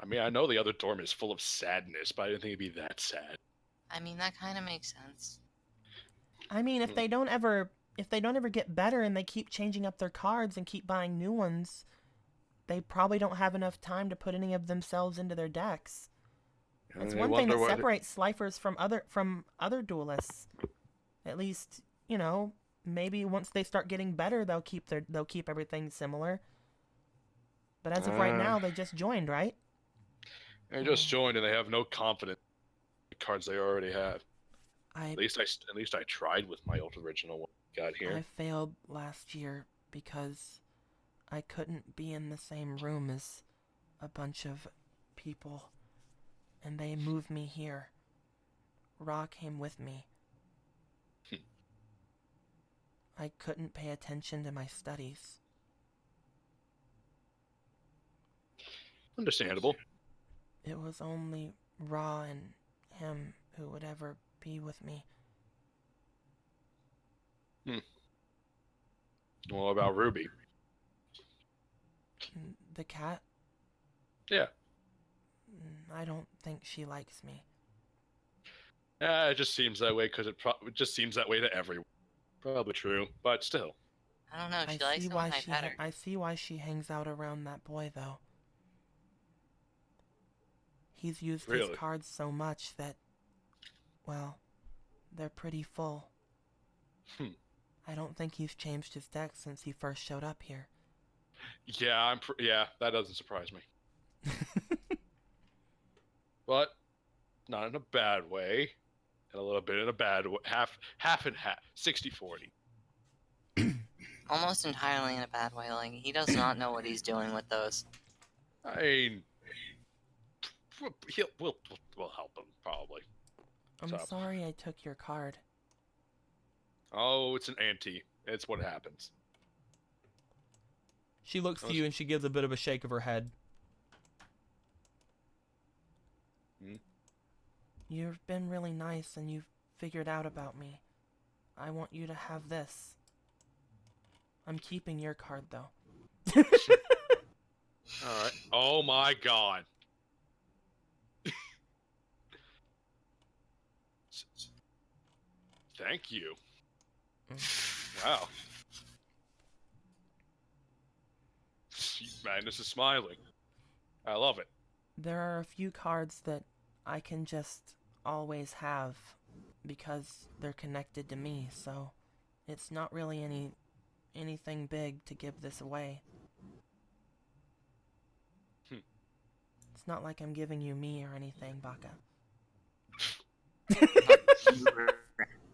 I mean, I know the other dorm is full of sadness, but I didn't think it'd be that sad. I mean, that kind of makes sense. I mean, if they don't ever get better and they keep changing up their cards and keep buying new ones, they probably don't have enough time to put any of themselves into their decks. That's one thing that separates slifers from other duelists. At least, you know, maybe once they start getting better, they'll keep everything similar. But as of right now, they just joined, right? They just joined and they have no confidence in the cards they already have. At least I tried with my old original one I got here. I failed last year because I couldn't be in the same room as a bunch of people, and they moved me here. Ra came with me. I couldn't pay attention to my studies. Understandable. It was only Ra and him who would ever be with me. What about Ruby? The cat? Yeah. I don't think she likes me. It just seems that way because it just seems that way to everyone. Probably true, but still. I don't know. She likes it when I pet her. I see why she hangs out around that boy, though. He's used his cards so much that, well, they're pretty full. I don't think he's changed his deck since he first showed up here. Yeah, that doesn't surprise me. But not in a bad way, and a little bit in a bad way. Half and half, 60-40. Almost entirely in a bad way. Like, he does not know what he's doing with those. I mean, we'll help him probably. I'm sorry I took your card. Oh, it's an ante. It's what happens. She looks to you and she gives a bit of a shake of her head. You've been really nice and you've figured out about me. I want you to have this. I'm keeping your card, though. Alright. Oh my god. Thank you. Wow. Magnus is smiling. I love it. There are a few cards that I can just always have because they're connected to me, so it's not really anything big to give this away. It's not like I'm giving you me or anything, Baka.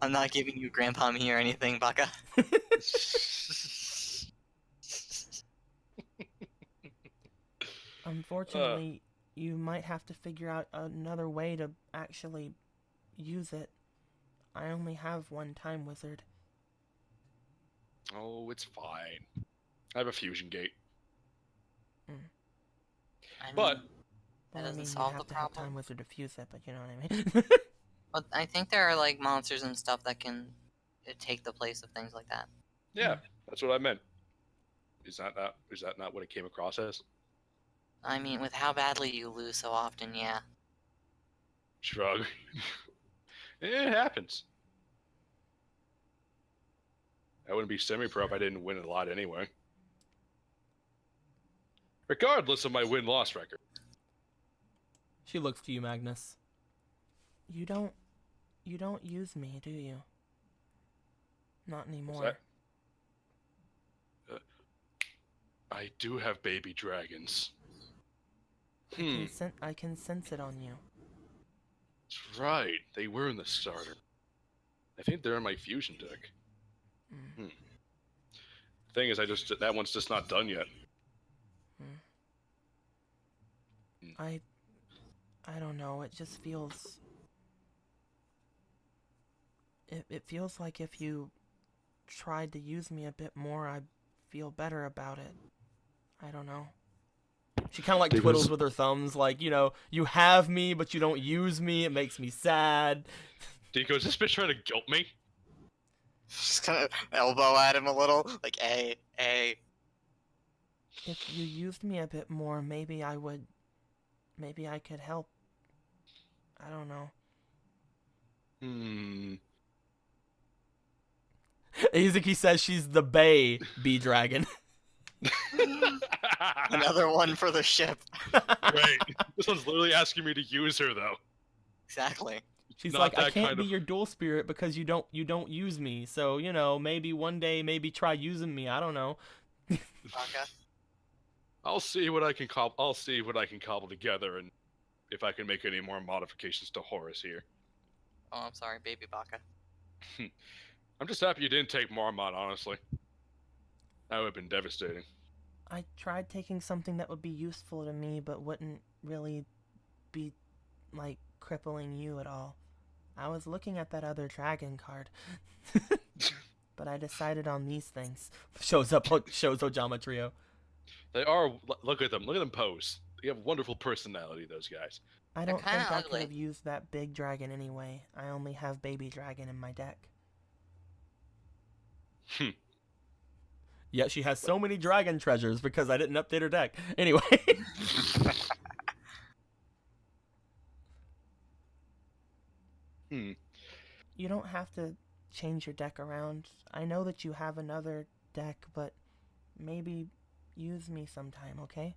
I'm not giving you Grandpa me or anything, Baka. Unfortunately, you might have to figure out another way to actually use it. I only have one time wizard. Oh, it's fine. I have a fusion gate. I mean, But that Well, I doesn't mean, solve you have the to have problem. time wizard to fuse it, but you know what I mean? But I think there are like monsters and stuff that can take the place of things like that. yeah, that's what I meant. Is that not what it came across as? I mean, with how badly you lose so often, yeah. Shrug. It happens. I wouldn't be semi-pro if I didn't win a lot anyway. Regardless of my win-loss record. She looks to you, Magnus. You don't use me, do you? Not anymore. that? I do have baby dragons. I can sense it on you. That's right. They were in the starter. I think they're in my fusion deck. Thing is, that one's just not done yet. I don't know. It just feels. It feels like if you tried to use me a bit more, I'd feel better about it. I don't know. She kind of like twiddles with her thumbs, like, you know, you have me, but you don't use me. It makes me sad. Deco, is this bitch trying to guilt me? Just kind of elbow at him a little, like, hey. If you used me a bit more, maybe I could help. I don't know. Izuki says she's the Bay Bee Dragon. Another one for the ship. Right. This one's literally asking me to use her, though. Exactly. She's Not like, I that can't kind be of- your dual spirit because you don't use me. So, you know, maybe one day, maybe try using me. I don't know. Baka. I'll see what I can cobble together, and if I can make any more modifications to Horus here. Oh, I'm sorry, baby Baka. I'm just happy you didn't take Marmot, honestly. That would have been devastating. I tried taking something that would be useful to me, but wouldn't really be, like, crippling you at all. I was looking at that other dragon card, but I decided on these things. Shows Ojama Trio. They are. Look at them. Look at them pose. They have wonderful personality, those guys. I They're don't think kinda I could ugly. have used that big dragon anyway. I only have baby dragon in my deck. Yet she has so many dragon treasures because I didn't update her deck. Anyway. You don't have to change your deck around. I know that you have another deck, but maybe use me sometime, okay?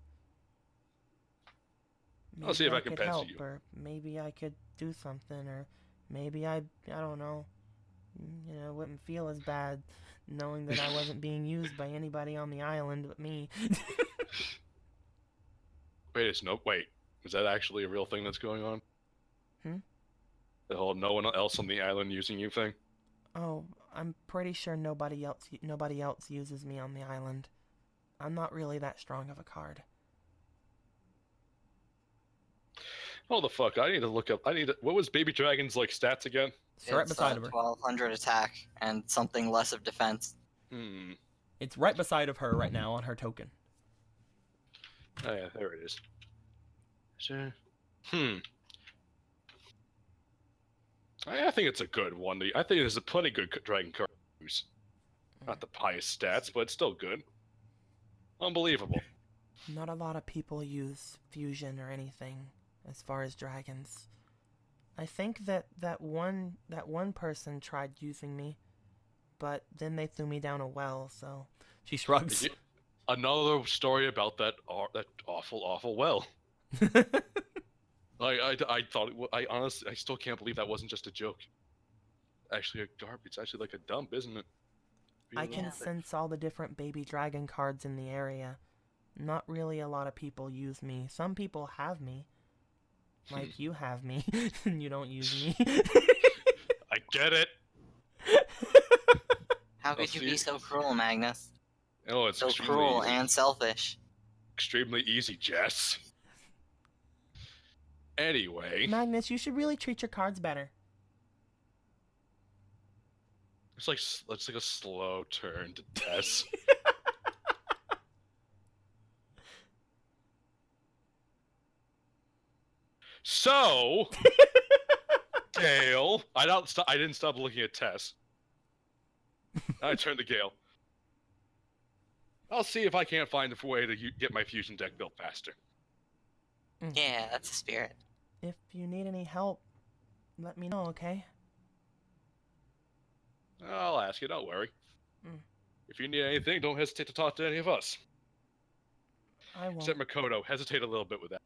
I'll see if I can could pencil help, you. or maybe I could do something, or maybe I don't know. You know, it wouldn't feel as bad knowing that I wasn't being used by anybody on the island but me. Wait. Is that actually a real thing that's going on? The whole no one else on the island using you thing? Oh, I'm pretty sure nobody else uses me on the island. I'm not really that strong of a card. Oh the fuck! I need to look up. What was Baby Dragon's like stats again? It's right beside of her. 1200 attack and something less of defense. It's right beside of her right now on her token. Oh yeah, there it is. Sure. I think it's a good one. I think there's a plenty good dragon card to use. Not the pious stats, but it's still good. Unbelievable. Not a lot of people use fusion or anything as far as dragons. I think that one person tried using me, but then they threw me down a well, so She shrugs. Another story about that awful well. I thought I honestly still can't believe that wasn't just a joke. Actually, it's actually like a dump, isn't it? I can sense all the different baby dragon cards in the area. Not really a lot of people use me. Some people have me. Like you have me, and you don't use me. I get it. How could you be so cruel, Magnus? Oh, it's So extremely cruel easy. and selfish. Extremely easy, Jess. Anyway, Magnus, you should really treat your cards better. it's like a slow turn to Tess. So, Gale, I didn't stop looking at Tess. I turned to Gale. I'll see if I can't find a way to get my fusion deck built faster. Yeah, that's the spirit. If you need any help, let me know, okay? I'll ask you, don't worry. Mm. If you need anything, don't hesitate to talk to any of us. I won't. Except Makoto, hesitate a little bit with that.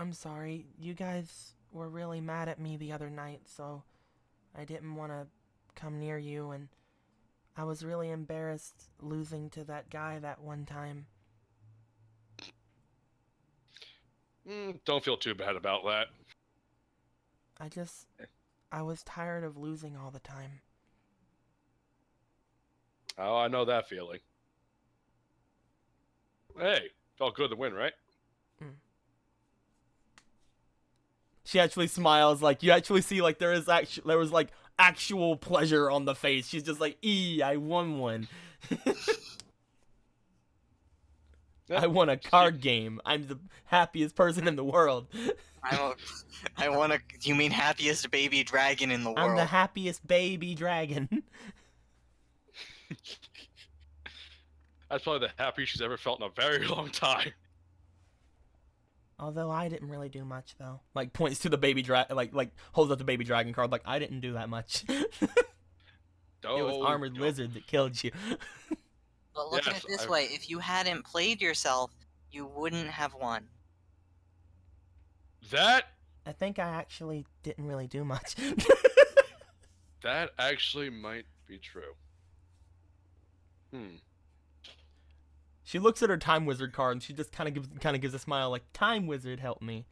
I'm sorry. You guys were really mad at me the other night, so I didn't want to come near you, and I was really embarrassed losing to that guy that one time. Don't feel too bad about that. I was tired of losing all the time. Oh, I know that feeling. Hey, felt good to win, right? She actually smiles, like you actually see like there was like actual pleasure on the face. She's just like, I won one. I won a card game. I'm the happiest person in the world. I want to. You mean happiest baby dragon in the world? I'm the happiest baby dragon. That's probably the happiest she's ever felt in a very long time. Although I didn't really do much, though. Like points to the baby dragon, like holds up the baby dragon card. Like I didn't do that much. It was Armored Lizard that killed you. But look at it this way: if you hadn't played yourself, you wouldn't have won. That I think I actually didn't really do much. that actually might be true. She looks at her Time Wizard card and she just kind of gives a smile, like Time Wizard, help me.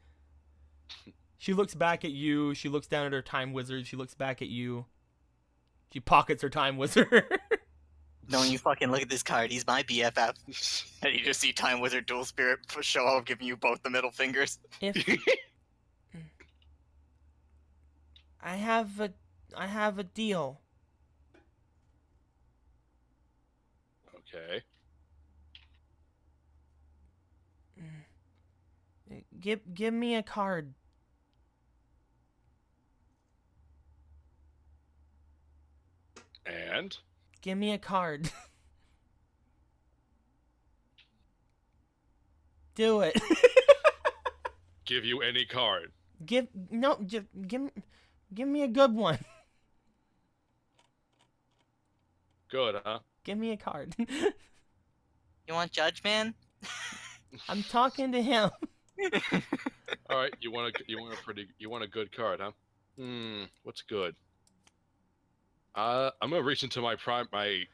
She looks back at you. She looks down at her Time Wizard. She looks back at you. She pockets her Time Wizard. Don't you fucking look at this card. He's my BFF. And you just see Time Wizard Dual Spirit show up, giving you both the middle fingers. If I have a deal. Okay. Give me a card. And? Give me a card. Do it. Give you any card. Give me a good one. Good, huh? Give me a card. You want Judge Man? I'm talking to him. All right, you want a good card, huh? What's good? I'm gonna reach into my primary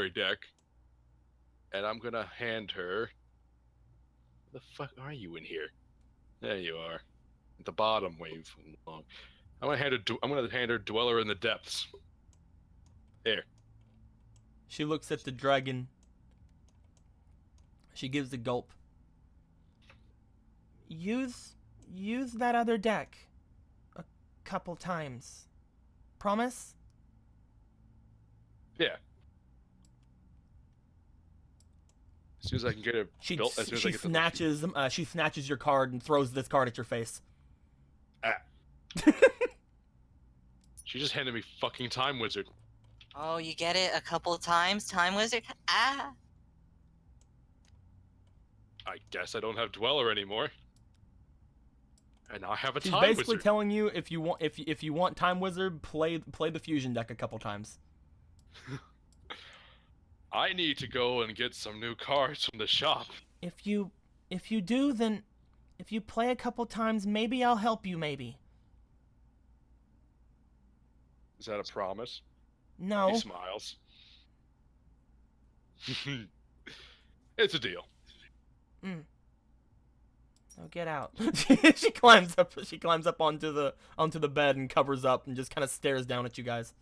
deck, and I'm gonna hand her. Where the fuck are you in here? There you are, at the bottom. Wave along. I'm gonna hand her Dweller in the Depths. There. She looks at the dragon. She gives a gulp. Use that other deck a couple times. Promise? Yeah. As soon as I can get it built, as soon as I get She snatches your card and throws this card at your face. She just handed me fucking Time Wizard. Oh, you get it a couple times, Time Wizard? Ah! I guess I don't have Dweller anymore. And now I have a She's Time basically Wizard. telling you if you want Time Wizard, play the fusion deck a couple times. I need to go and get some new cards from the shop. If you do, then if you play a couple times, maybe I'll help you, maybe. Is that a promise? No. He smiles. It's a deal. So get out. She climbs up onto the bed and covers up and just kind of stares down at you guys.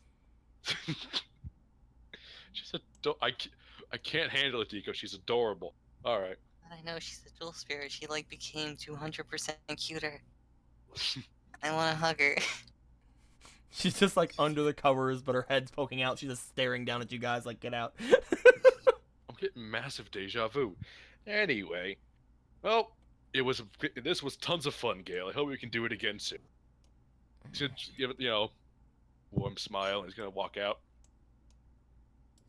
She's I can't handle it, Deco. She's adorable. All right. I know, she's a dual spirit. She, became 200% cuter. I want to hug her. She's just, under the covers, but her head's poking out. She's just staring down at you guys, get out. I'm getting massive deja vu. Anyway, well, this was tons of fun, Gail. I hope we can do it again soon. Should give it, warm smile, and he's gonna walk out.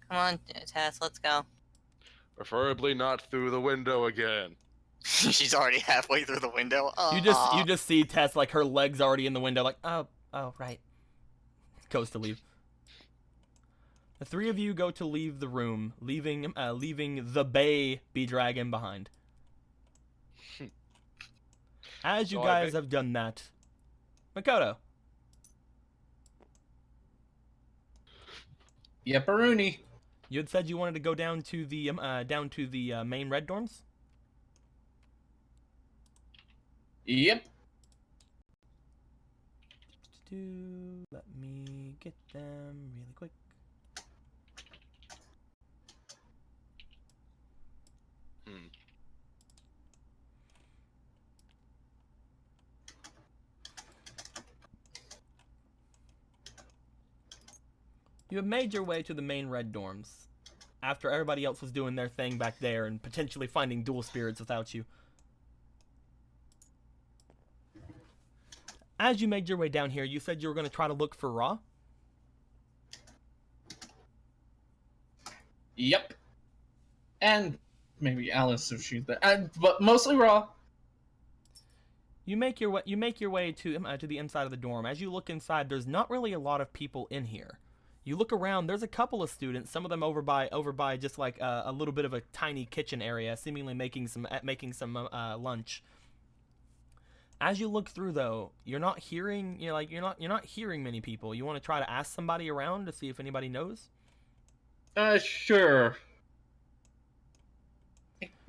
Come on, Tess, let's go. Preferably not through the window again. She's already halfway through the window. You just see Tess, her legs already in the window, oh, right. Goes to leave. The three of you go to leave the room, leaving the Bay Bee Dragon behind. As you So guys have done that, Makoto, Yepperoonie. you had said you wanted to go down to the main red dorms. Yep. Let me get them really quick. Hmm. You have made your way to the main red dorms after everybody else was doing their thing back there and potentially finding dual spirits without you. As you made your way down here, you said you were going to try to look for Ra. Yep. And maybe Alice if she's there. But mostly Raw. You make your way to the inside of the dorm. As you look inside, there's not really a lot of people in here. You look around. There's a couple of students. Some of them over by just like a little bit of a tiny kitchen area, seemingly making some lunch. As you look through, though, you're not hearing hearing many people. You want to try to ask somebody around to see if anybody knows. Sure.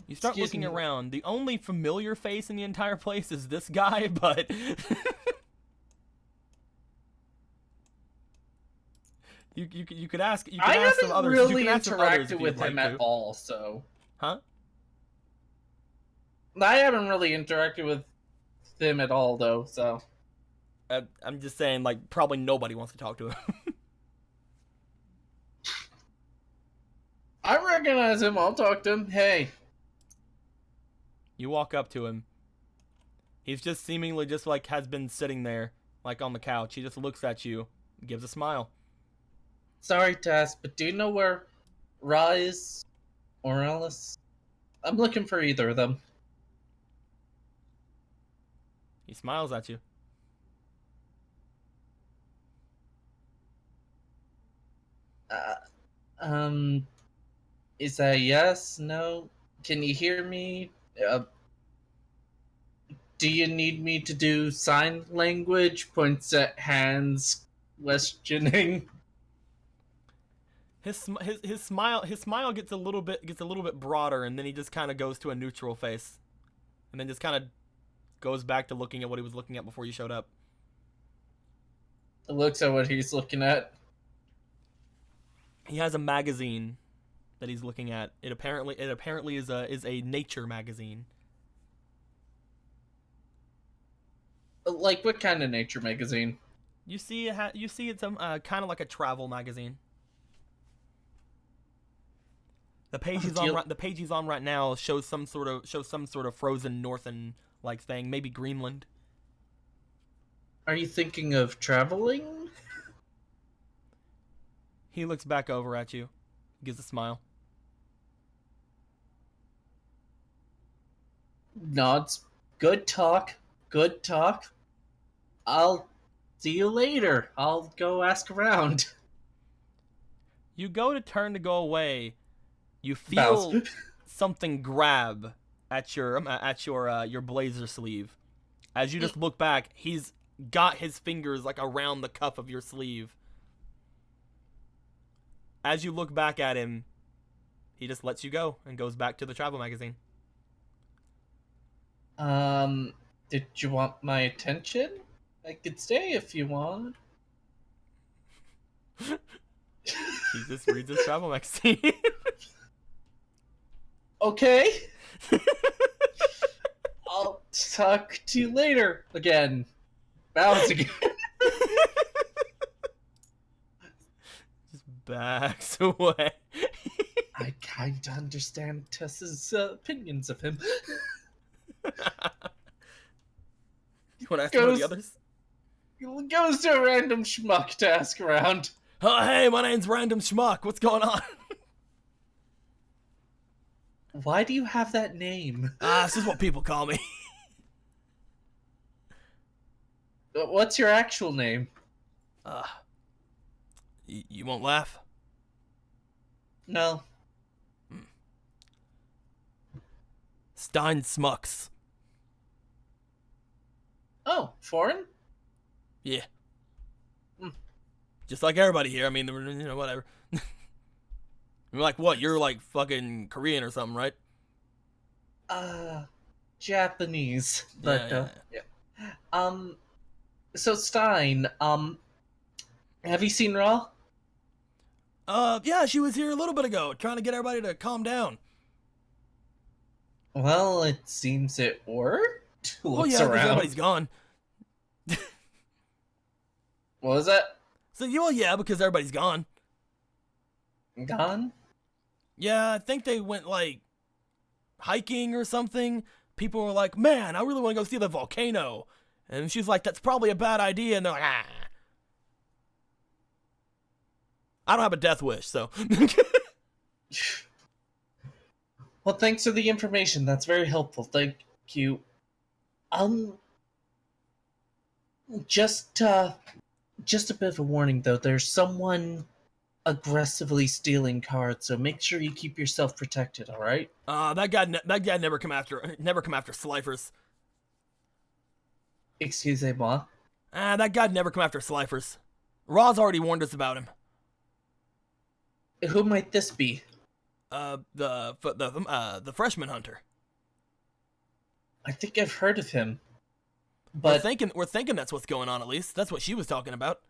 You start Excuse looking me. around. The only familiar face in the entire place is this guy, but you could ask. You could I ask some haven't others. You really can ask some others interacted if with you'd him like at to. all, so. Huh? I haven't really interacted with him at all, though, so. I'm just saying, like, probably nobody wants to talk to him. I recognize him. I'll talk to him. Hey. You walk up to him. He's just seemingly just like has been sitting there, like on the couch. He just looks at you, gives a smile. Sorry, Tess, but do you know where Ra is? Or Alice? I'm looking for either of them. He smiles at you. Is that a yes? No? Can you hear me? Do you need me to do sign language? Points at hands, questioning. His smile gets a little bit broader, and then he just kind of goes to a neutral face, and then just kind of goes back to looking at what he was looking at before you showed up. Looks at what he's looking at. He has a magazine that he's looking at. It apparently is a nature magazine. Like, what kind of nature magazine? You see it's kind of like a travel magazine. The page he's on right now shows some sort of frozen northern like thing, maybe Greenland. Are you thinking of traveling? He looks back over at you, gives a smile. Nods. Good talk. Good talk. I'll see you later. I'll go ask around. You go to turn to go away. You feel Bounce. something grab at your blazer sleeve. As you just look back, he's got his fingers like around the cuff of your sleeve. As you look back at him, he just lets you go and goes back to the travel magazine. Did you want my attention? I could stay if you want. He just reads his travel magazine. Okay. I'll talk to you later. Again. Bounce again. Just backs away. I kind of understand Tess's opinions of him. You want to ask one of the Goes- others? Goes to a random schmuck to ask around. Oh, hey, my name's Random Schmuck. What's going on? Why do you have that name? This is what people call me. What's your actual name? You won't laugh? No. Stein Smucks. Oh, foreign? Yeah. Hmm. Just like everybody here. I mean, whatever. You're like, what? You're like fucking Korean or something, right? Japanese. But, Yeah. So Stein, have you seen Raw? Yeah, she was here a little bit ago, trying to get everybody to calm down. Well, it seems it worked. Oh Looks yeah, because around. everybody's gone. What was that? So, well, yeah, because everybody's gone. Gone? Yeah, I think they went, like, hiking or something. People were like, man, I really want to go see the volcano. And she's like, that's probably a bad idea. And they're like, ah. I don't have a death wish, so. Well, thanks for the information. That's very helpful. Thank you. Just a bit of a warning, though. There's someone aggressively stealing cards, so make sure you keep yourself protected. All right? That guy never come after Slifers. Excusez-moi. That guy never come after Slifers. Raw's already warned us about him. Who might this be? The freshman hunter. I think I've heard of him. We're But thinking that's what's going on. At least that's what she was talking about.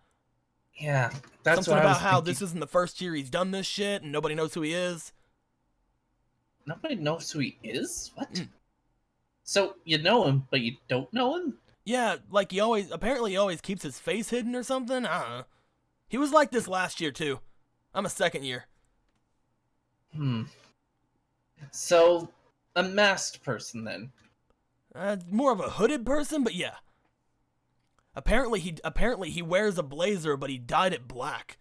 yeah, that's Something what I was about how thinking. this isn't the first year he's done this shit and nobody knows who he is. Nobody knows who he is? What? Mm. So you know him, but you don't know him? Yeah, like he always keeps his face hidden or something. I don't know. He was like this last year too. I'm a second year. So, a masked person then? More of a hooded person, but yeah. Apparently he wears a blazer, but he dyed it black.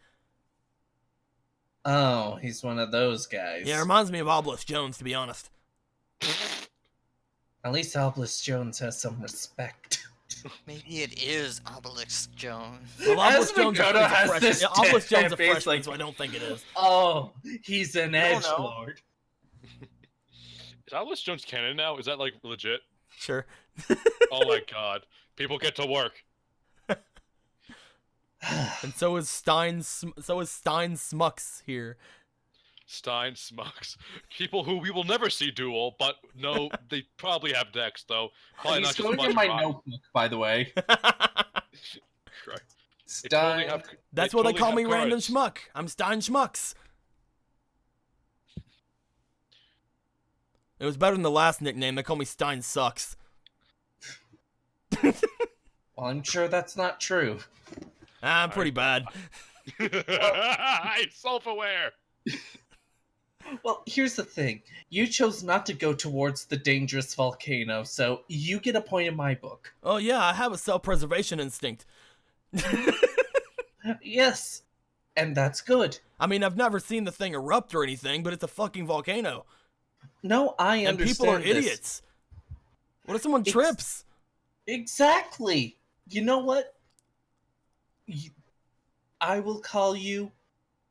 Oh, he's one of those guys. Yeah, it reminds me of Obelisk Jones, to be honest. At least Obelisk Jones has some respect. Maybe it is Obelix Jones. Well, Obelisk As Jones is Makoto a has freshman. this Yeah, Obelisk Jones is a face freshman, like- so I don't think it is. Oh, he's an don't know. edgelord. Is Alice Jones canon now? Is that like legit? Sure. Oh my god. People get to work. And so is Stein Smucks here. Stein Smucks. People who we will never see Duel, but no, they probably have decks though. Probably He's not just going much in my rock. notebook, by the way. Correct. They totally Stein. have- That's what they totally call have me, Random cards. Schmuck. I'm Stein Schmucks. It was better than the last nickname. They call me Stein Sucks. Well, I'm sure that's not true. I'm pretty bad. He's self-aware. Well, here's the thing. You chose not to go towards the dangerous volcano, so you get a point in my book. Oh yeah, I have a self-preservation instinct. Yes, and that's good. I mean, I've never seen the thing erupt or anything, but it's a fucking volcano. No, I And understand people are this. idiots. What if someone It's- trips? Exactly. You know what? I will call you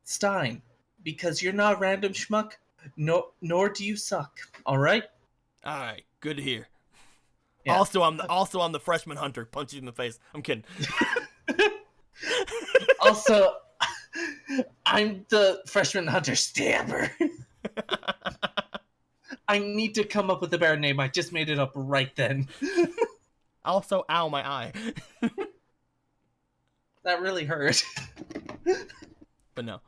Stein because you're not a random schmuck. Nor do you suck. All right. Alright, good to hear. Yeah. Also, I'm the freshman hunter. Punch you in the face. I'm kidding. Also, I'm the freshman hunter stabber. I need to come up with a better name. I just made it up right then. Also, ow, my eye. That really hurt. But no.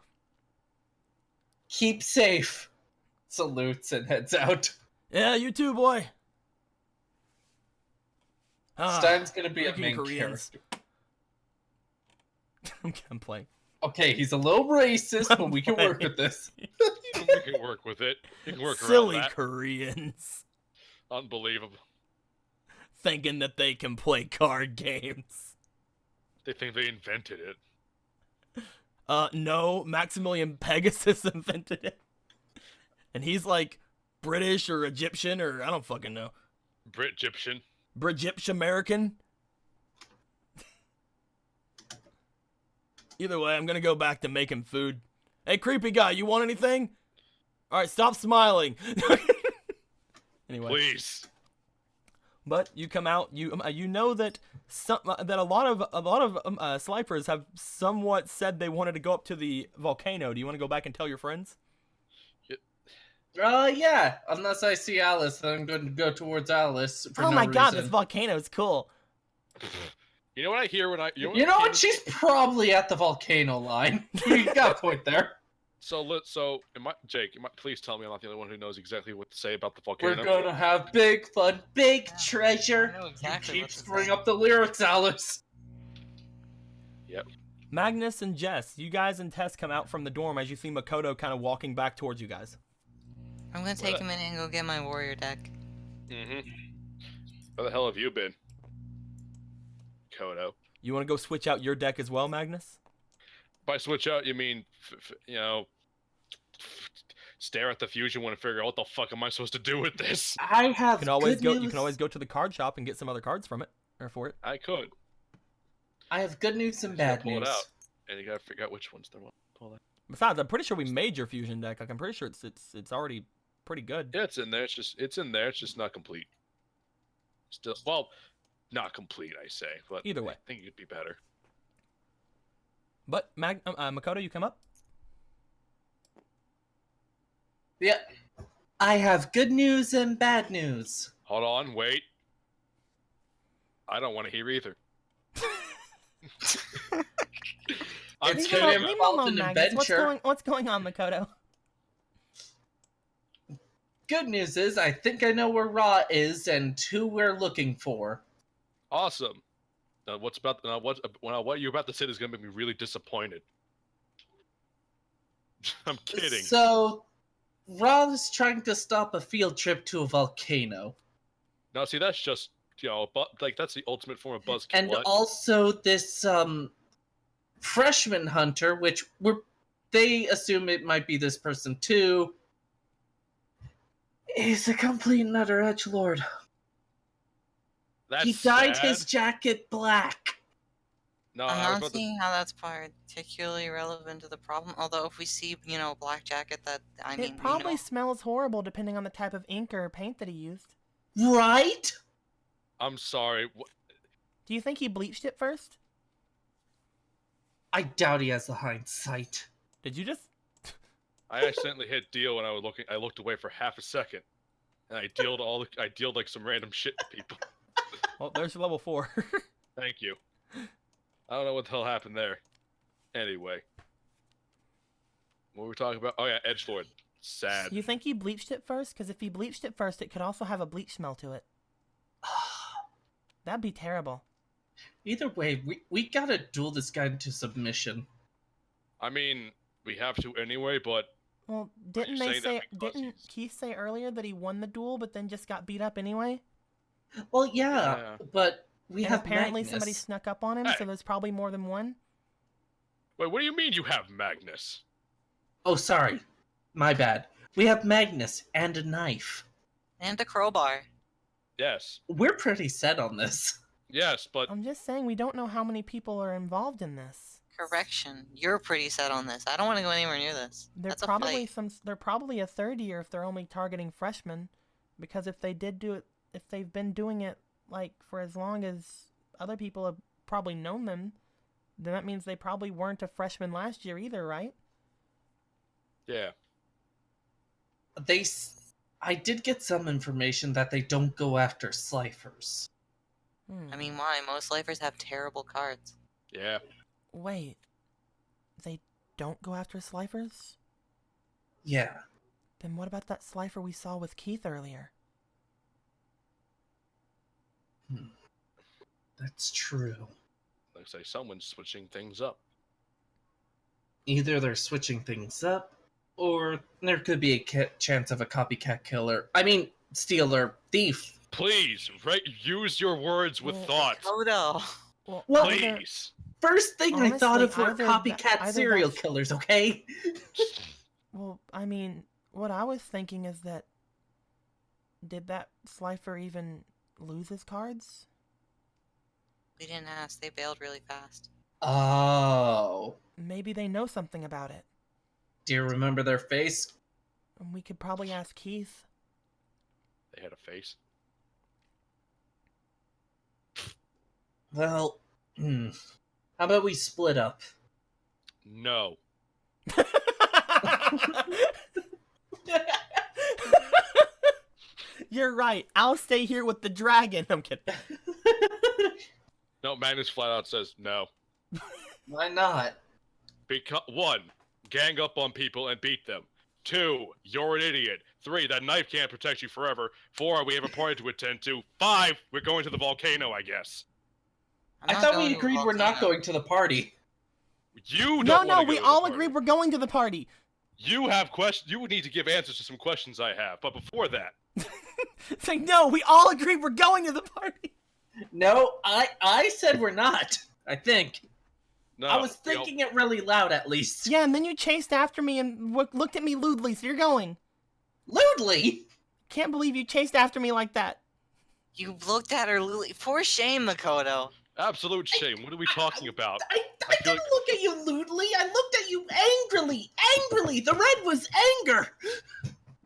Keep safe. Salutes and heads out. Yeah, you too, boy. Stein's gonna be a freaking main Koreans. character. I'm playing. Okay, he's a little racist, but we can work with this. You can work with it. You can work Silly around that. Koreans. Unbelievable. Thinking that they can play card games. They think they invented it. No, Maximilian Pegasus invented it. And he's like British or Egyptian or I don't fucking know. Brit-Egyptian. Brit-Egypt American. Either way, I'm gonna go back to making food. Hey, creepy guy, you want anything? Alright, stop smiling. Anyway. Please. But you come out, you know that that a lot of Slipers have somewhat said they wanted to go up to the volcano. Do you want to go back and tell your friends? Yeah. Unless I see Alice, then I'm going to go towards Alice for Oh no my god, reason. this volcano is cool. You know what I hear when I You know what? She's probably at the volcano line. You got a point there. Jake, please tell me I'm not the only one who knows exactly what to say about the volcano. We're gonna have big fun, big treasure. I know exactly You what keep to screwing say. up the lyrics, Alice. Yep. Magnus and Jess, you guys and Tess come out from the dorm as you see Makoto kind of walking back towards you guys. I'm gonna take a minute and go get my warrior deck. Mm-hmm. Where the hell have you been, Kodo? You want to go switch out your deck as well, Magnus? By switch out, you mean, stare at the fusion one and figure out what the fuck am I supposed to do with this? I have You can always good go. news. You can always go to the card shop and get some other cards from it or for it. I could. I have good news and Just gotta bad pull news. it out, and you gotta figure out which one's the one. Pull that. Besides, I'm pretty sure we made your fusion deck. Like I'm pretty sure it's already pretty good. Yeah, it's in there. It's in there. It's just not complete. Still, well, not complete, I say. But Either way. I think it could be better. But Makoto, you come up. Yeah. I have good news and bad news. Hold on, wait. I don't want to hear either. I'm It's Leave gonna me kidding. involve alone, an Magnus. adventure. What's going on, Makoto? Good news is, I think I know where Ra is and who we're looking for. Awesome. Now, what you're about to say is gonna make me really disappointed. I'm kidding. So, Ra is trying to stop a field trip to a volcano. No, see, that's just that's the ultimate form of buzzkill. And also this freshman hunter, which they assume it might be this person too, is a complete and utter edgelord. That's He dyed sad. his jacket black. No, I'm I was not about to. seeing how that's particularly relevant to the problem. Although if we see, black jacket, It probably smells horrible depending on the type of ink or paint that he used. Right? I'm sorry. Do you think he bleached it first? I doubt he has the hindsight. Did you just? I accidentally hit deal when I was looking. I looked away for half a second, and I dealed like some random shit to people. Well, there's level 4. Thank you. I don't know what the hell happened there. Anyway, what were we talking about? Oh yeah, edgelord. Sad. You think he bleached it first? Because if he bleached it first, it could also have a bleach smell to it. That'd be terrible. Either way, we gotta duel this guy into submission. I mean, we have to anyway, but Well, you didn't they saying that say? because Didn't Keith say earlier that he won the duel, but then just got beat up anyway? Well, yeah, Yeah. but we And have apparently Magnus. somebody snuck up on him, Hey. so there's probably more than one. wait, what do you mean you have Magnus? Oh, sorry. My bad. We have Magnus and a knife. and a crowbar. Yes, We're pretty set on this. yes, but I'm just saying we don't know how many people are involved in this. Correction, you're pretty set on this. I don't want to go anywhere near this. They're That's a probably fight. they're probably a third year if they're only targeting freshmen, because if they did do it, if they've been doing it like for as long as other people have probably known them, then that means they probably weren't a freshman last year either, right? yeah. I did get some information that they don't go after Slifers. I mean, why? Most lifers have terrible cards. Yeah. Wait, they don't go after Slifers? Yeah. Then what about that Slifer we saw with Keith earlier? That's true. Looks like someone's switching things up. Either they're switching things up, or there could be a chance of a copycat killer. I mean, stealer, thief. Please, use your words with Well, thought. Odo! Well, either- Please. First thing I thought of Honestly, were either copycat either serial that's- killers, okay? Well, I mean, what I was thinking is that did that Slifer even lose his cards? We didn't ask. They bailed really fast. Oh. Maybe they know something about it. Do you remember their face? And we could probably ask Keith. They had a face. Well, how about we split up? No. You're right. I'll stay here with the dragon. I'm kidding. No, Magnus flat out says no. Why not? Because 1, gang up on people and beat them. 2, you're an idiot. 3, that knife can't protect you forever. 4, we have a party to attend to. 5, we're going to the volcano, I guess. I'm I not thought going we to a agreed we're not volcano. going to the party. You No, don't no, wanna go we to the all party. agree we're going to the party. You have questions. You would need to give answers to some questions I have. But before that, It's like, no, we all agree we're going to the party. No, I said we're not. I think. no. I was we all- thinking it really loud, at least. Yeah, and then you chased after me and looked at me lewdly, so you're going. Lewdly? Can't believe you chased after me like that. You looked at her, Lily. For shame, Makoto. Absolute shame. What are we talking about? I I feel didn't look at you lewdly. I looked at you angrily. Angrily. The red was anger.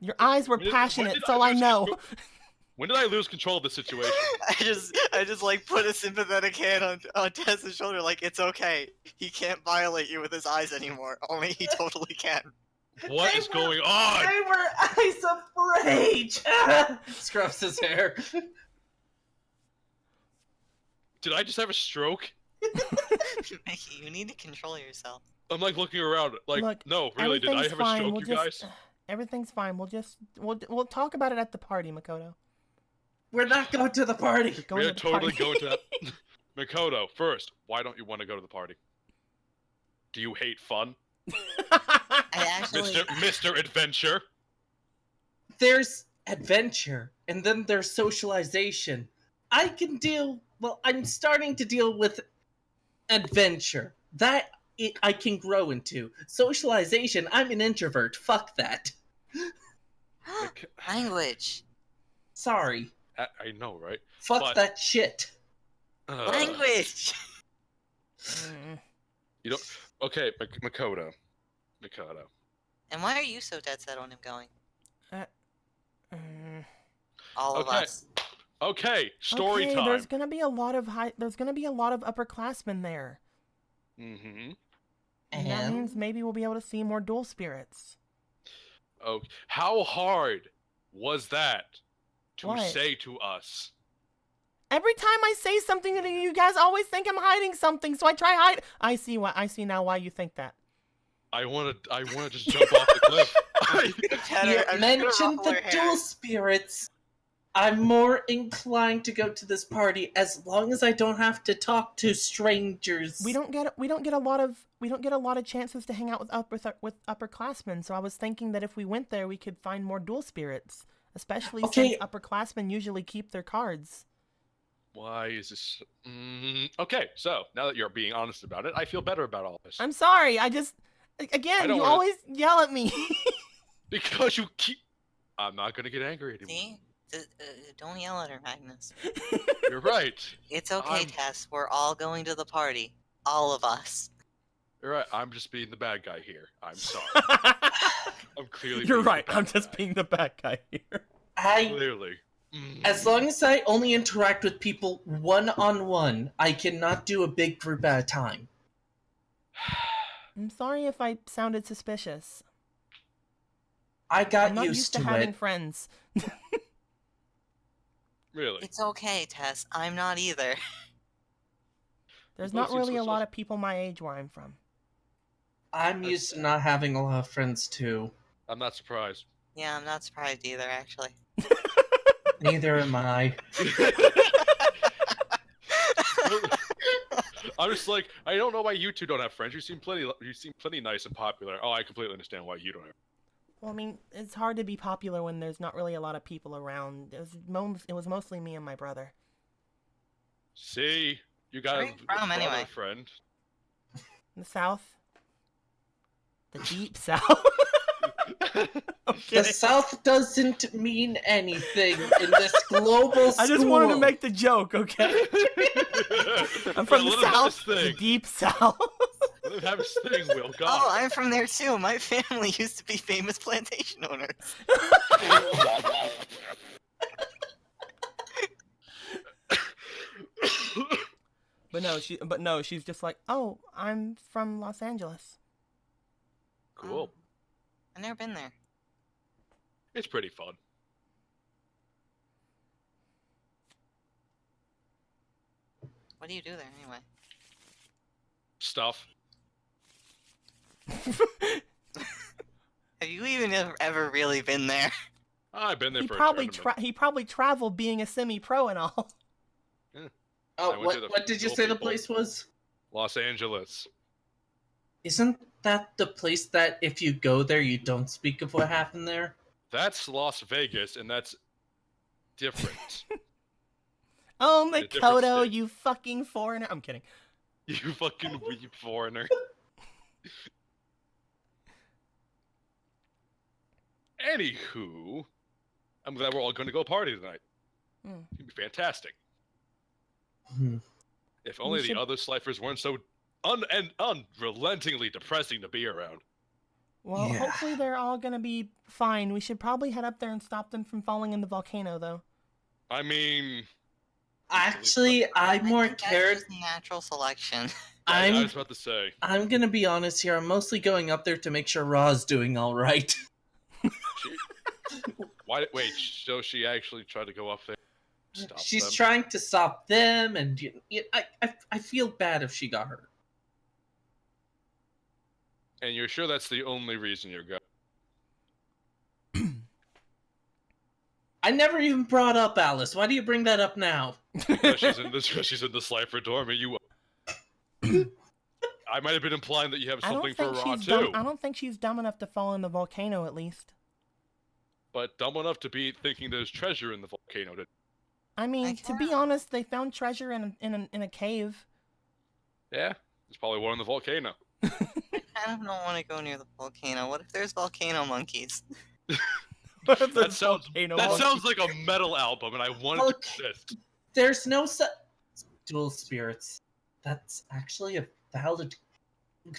Your eyes were When did- passionate, when did so I lose know. control- When did I lose control of the situation? I just like put a sympathetic hand on Tess's shoulder, like it's okay. He can't violate you with his eyes anymore. Only he totally can. What They is were- going on? They were eyes of rage. Scruffs his hair. Did I just have a stroke? Mickey, you need to control yourself. I'm like looking around, like, Look, no, really, did I everything's have a fine. stroke, We'll you just, guys? Everything's fine. We'll talk about it at the party, Makoto. We're not going to the party. We're going We are to the totally party. going to that. Makoto, first, why don't you want to go to the party? Do you hate fun? I actually. Mr. Adventure? There's adventure, and then there's socialization. I'm starting to deal with adventure. That I can grow into. Socialization, I'm an introvert. Fuck that. Language. Sorry. I know, right? Fuck But- that shit. Language. Mm. You don't. Okay, Makoto. And why are you so dead set on him going? Mm. All of Okay. us. Okay, story Okay, time. there's gonna be a lot of upperclassmen there. Mm-hmm. And that means maybe we'll be able to see more dual spirits. Oh, how hard was that to What? say to us? Every time I say something to you, you guys always think I'm hiding something, so I try hide. I see now why you think that. I wanna just jump off the cliff. You I'm mentioned the dual spirits. I'm more inclined to go to this party as long as I don't have to talk to strangers. We don't get a lot of chances to hang out with upperclassmen. So I was thinking that if we went there, we could find more dual spirits, especially Okay. since upperclassmen usually keep their cards. Why is this? Okay, so now that you're being honest about it, I feel better about all this. I'm sorry. I I don't wanna- always yell at me. Because you keep. I'm not gonna get angry anymore. See? Don't yell at her, Magnus. You're right. It's okay, I'm- Tess. We're all going to the party. All of us. You're right. I'm just being the bad guy here. I'm sorry. I'm clearly. You're being the right. bad I'm just guy. being the bad guy here. Clearly. As long as I only interact with people one-on-one, I cannot do a big group at a time. I'm sorry if I sounded suspicious. I got I'm not used to having it. friends. Really. It's okay, Tess. I'm not either. There's both not seem really so a lot of people my age where I'm from. I'm used to not having a lot of friends too. I'm not surprised. Yeah, I'm not surprised either, actually. Neither am I. I'm just like, I don't know why you two don't have friends. You seem plenty nice and popular. Oh, I completely understand why you don't have. Well, I mean, it's hard to be popular when there's not really a lot of people around. It was mostly me and my brother. See, you got Where a are you from, brother anyway? friend. In the South. The deep South. The South doesn't mean anything in this global school. I just wanted to make the joke, okay? I'm from the Let him have South, his the thing. deep South. Let him have his thing, Will. God. Oh, I'm from there too. My family used to be famous plantation owners. But no, she's just like, oh, I'm from Los Angeles. Cool. I've never been there. It's pretty fun. What do you do there anyway? Stuff. Have you even ever really been there? I've been there He for probably a tournament. he probably traveled being a semi-pro and all. Oh, I went to the what did you Duel say the people. place was? Los Angeles. Isn't that the place that if you go there, you don't speak of what happened there? That's Las Vegas, and that's different. Oh, a different Makoto, state. you fucking foreigner. I'm kidding. You fucking weeb foreigner. Anywho, I'm glad we're all going to go party tonight. Hmm. It'd be fantastic. Hmm. If only should- the other Sliffers weren't so unrelentingly depressing to be around. Well, Yeah. hopefully they're all gonna be fine. We should probably head up there and stop them from falling in the volcano, though. I mean, Actually, I more think that's cared. just natural selection. I I'm was about to say, I'm gonna be honest here. I'm mostly going up there to make sure Ra's doing all right. wait, so she actually tried to go up there? Stop She's them? trying to stop them, and I feel bad if she got hurt. And you're sure that's the only reason you're going? I never even brought up Alice. Why do you bring that up now? Because she's in the Slifer dorm, and you. I might have been implying that you have I something don't for think Ra she's too, dumb. I don't think she's dumb enough to fall in the volcano, at least. but dumb enough to be thinking there's treasure in the volcano. I mean, to be honest, they found treasure in a cave. Yeah, there's probably one in the volcano. I kind of don't want to go near the volcano. What if there's volcano monkeys? That sounds volcano that monkey. sounds like a metal album, and I want it Look. to exist. There's no dual spirits. That's actually a valid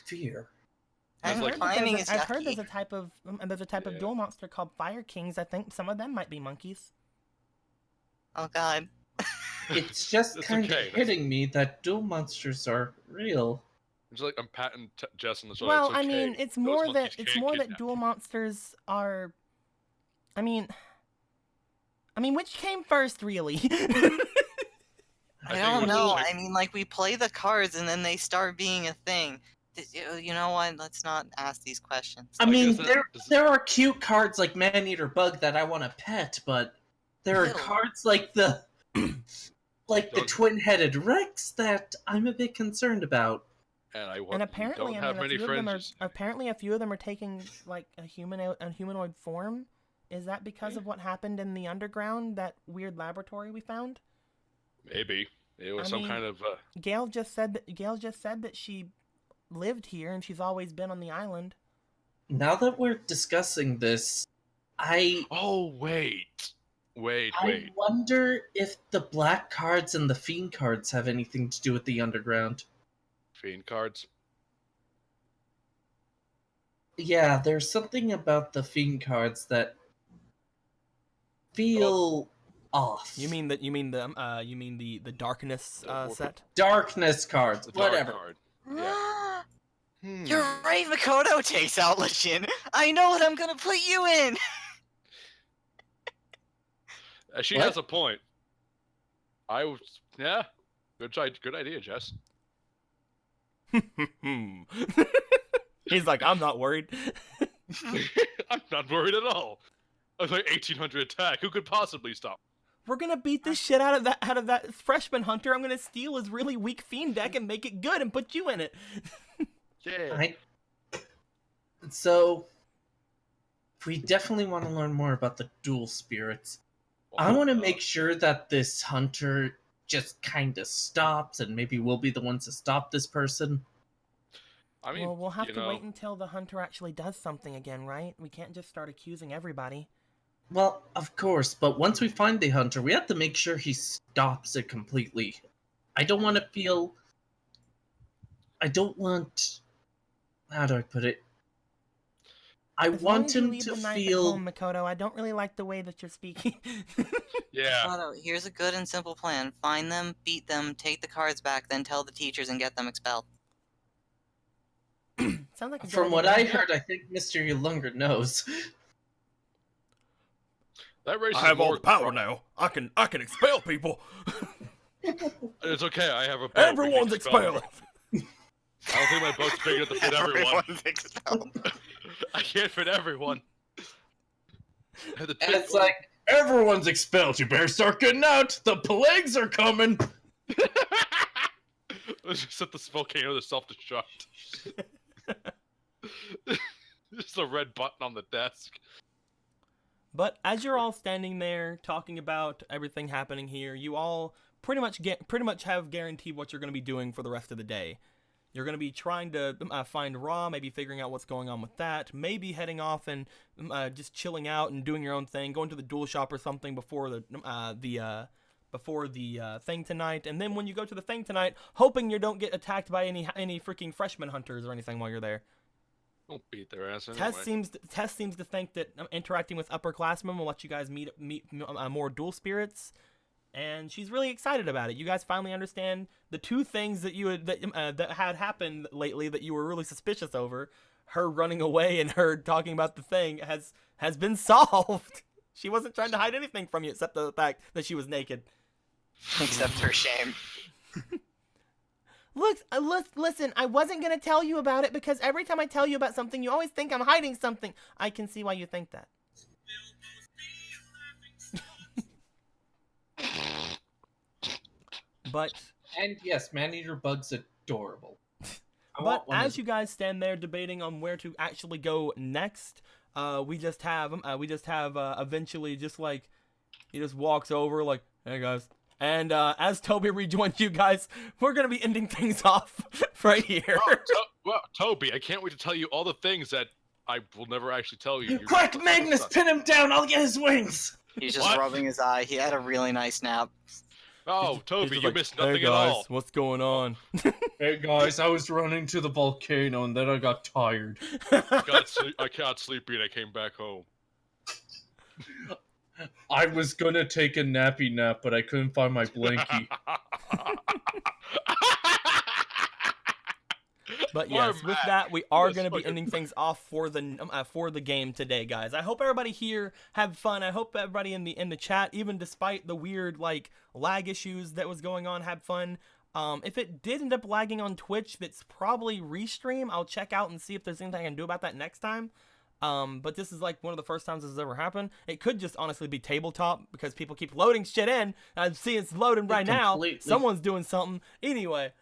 fear. Sounds And like- climbing is I've heard yucky. there's a type of Yeah. dual monster called Fire Kings. I think some of them might be monkeys. Oh god. It's just That's kind of okay, that's- hitting me that dual monsters are real. It's like I'm patting Jess on the shoulder. Well, It's okay. I mean, it's Those more monkeys that can't kidnap dual you. monsters are. I mean, which came first, really? I I think it don't was know. like- I mean, like, we play the cards and then they start being a thing. You know what? Let's not ask these questions. I Like, mean, is that- there are cute cards like Man-Eater Bug that I want to pet, but there are Ew. cards like the Don't- twin-headed Rex that I'm a bit concerned about. And apparently, don't I have mean, many friends. a few of them are taking like a humanoid form. Is that because of what happened in the underground, that weird laboratory we found? Maybe it was I some mean- kind of. Gail just said that she lived here and she's always been on the island. Now that we're discussing this, I Oh wait. I wonder if the black cards and the fiend cards have anything to do with the underground. Fiend cards. Yeah, there's something about the fiend cards that feel off. You mean the darkness set? darkness cards? The dark Whatever. card. Yeah. Hmm. You're right, Makoto takes out Lashin. I know what I'm gonna put you in. She What? has a point. Yeah. Good idea, Jess. He's like, I'm not worried. I'm not worried at all. I was like 1800 attack. Who could possibly stop? We're gonna beat the shit out of that freshman hunter. I'm gonna steal his really weak fiend deck and make it good and put you in it. Yeah. So, we definitely want to learn more about the dual spirits. I want to make sure that this hunter just kind of stops, and maybe we'll be the ones to stop this person. I mean, Well, we'll have you to know, wait until the hunter actually does something again, right? We can't just start accusing everybody. Well, of course, but once we find the hunter, we have to make sure he stops it completely. I don't want to feel. I don't want. How do I put it? I As long want as you him leave to the knife feel. at home, Makoto. I don't really like the way that you're speaking. Yeah. Otto, here's a good and simple plan. Find them, beat them, take the cards back, then tell the teachers and get them expelled. Sounds like a good From idea what to I me. heard, I think Mr. Younger knows. That raises I have all more the power now. I can expel people. It's okay. I have a boat. We can Everyone's expel expelled. them. I don't think my boat's big enough to fit everyone. Everyone's expelled. I can't fit everyone. I have to And take it's like, everyone's expelled. You better start getting out. The plagues are coming. Let's just set this volcano to self-destruct. Just a red button on the desk. But as you're all standing there talking about everything happening here, you all pretty much have guaranteed what you're going to be doing for the rest of the day. You're going to be trying to find Ra, maybe figuring out what's going on with that, maybe heading off and just chilling out and doing your own thing, going to the duel shop or something before the thing tonight, and then when you go to the thing tonight, hoping you don't get attacked by any freaking freshman hunters or anything while you're there. Don't beat their ass anyway. Tess seems to think that interacting with upperclassmen will let you guys meet more dual spirits, and she's really excited about it. You guys finally understand the two things that that had happened lately that you were really suspicious over. Her running away and her talking about the thing has been solved. She wasn't trying to hide anything from you except the fact that she was naked. Except her shame. Look, listen, I wasn't going to tell you about it because every time I tell you about something, you always think I'm hiding something. I can see why you think that. But And yes, Man-Eater Bug's adorable. But as you guys stand there debating on where to actually go next, we just have eventually just like he just walks over like, hey guys, and as Toby rejoins you guys, we're gonna be ending things off right here. Well, Toby, I can't wait to tell you all the things that I will never actually tell you. Quick, Magnus, pin him down. I'll get his wings. He's just What? rubbing his eye. He had a really nice nap. Oh, He's Toby, just you like, missed hey nothing at guys, all. what's going on? Hey guys, I was running to the volcano and then I got tired. I got sleepy and I came back home. I was gonna take a nappy nap, but I couldn't find my blankie. But We're yes, with back. that, we are Yes, going to be fucking- ending things off for the game today, guys. I hope everybody here had fun. I hope everybody in the chat, even despite the weird like lag issues that was going on, had fun. If it did end up lagging on Twitch, that's probably restream. I'll check out and see if there's anything I can do about that next time. But this is like one of the first times this has ever happened. It could just honestly be tabletop because people keep loading shit in. I see it's loading right now. Completely. Someone's doing something. Anyway.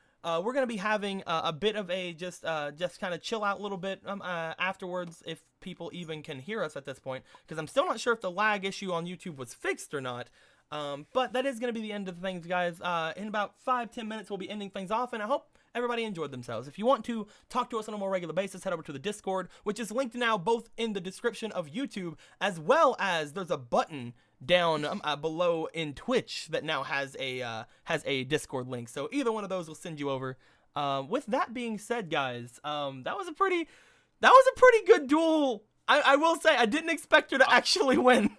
We're gonna be having a bit of a just kind of chill out a little bit afterwards, if people even can hear us at this point, because I'm still not sure if the lag issue on YouTube was fixed or not. But that is gonna be the end of things, guys. In about 5-10 minutes, we'll be ending things off, and I hope everybody enjoyed themselves. If you want to talk to us on a more regular basis, head over to the Discord, which is linked now both in the description of YouTube as well as there's a button down below in Twitch that now has a Discord link. So either one of those will send you over. With that being said, guys, that was a pretty good duel. I will say I didn't expect her to actually win.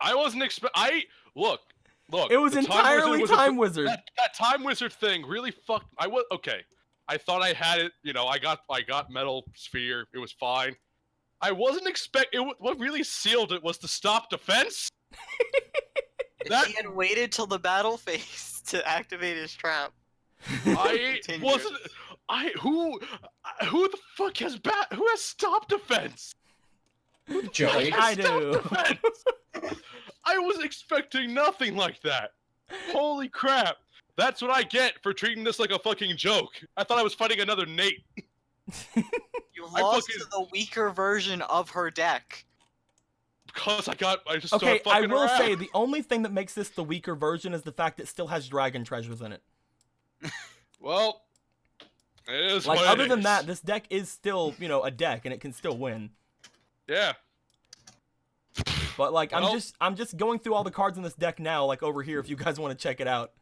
I wasn't look. It was the entirely Time Wizard. That Time Wizard thing really fucked. Okay. I thought I had it. You know, I got Metal Sphere. It was fine. I wasn't what really sealed it was the stop defense. If he had waited till the battle phase to activate his trap. I Continue. wasn't. Who the fuck who has stop defense? Joey. I Stop do. defense? I was expecting nothing like that. Holy crap! That's what I get for treating this like a fucking joke. I thought I was fighting another Nate. You I lost fucking- to the weaker version of her deck. Because I just Okay, started I fucking will around. say the only thing that makes this the weaker version is the fact it still has dragon treasures in it. Well, it is Like what other it than is. that, this deck is still, a deck and it can still win. Yeah. But like Well- I'm just going through all the cards in this deck now, like over here if you guys want to check it out.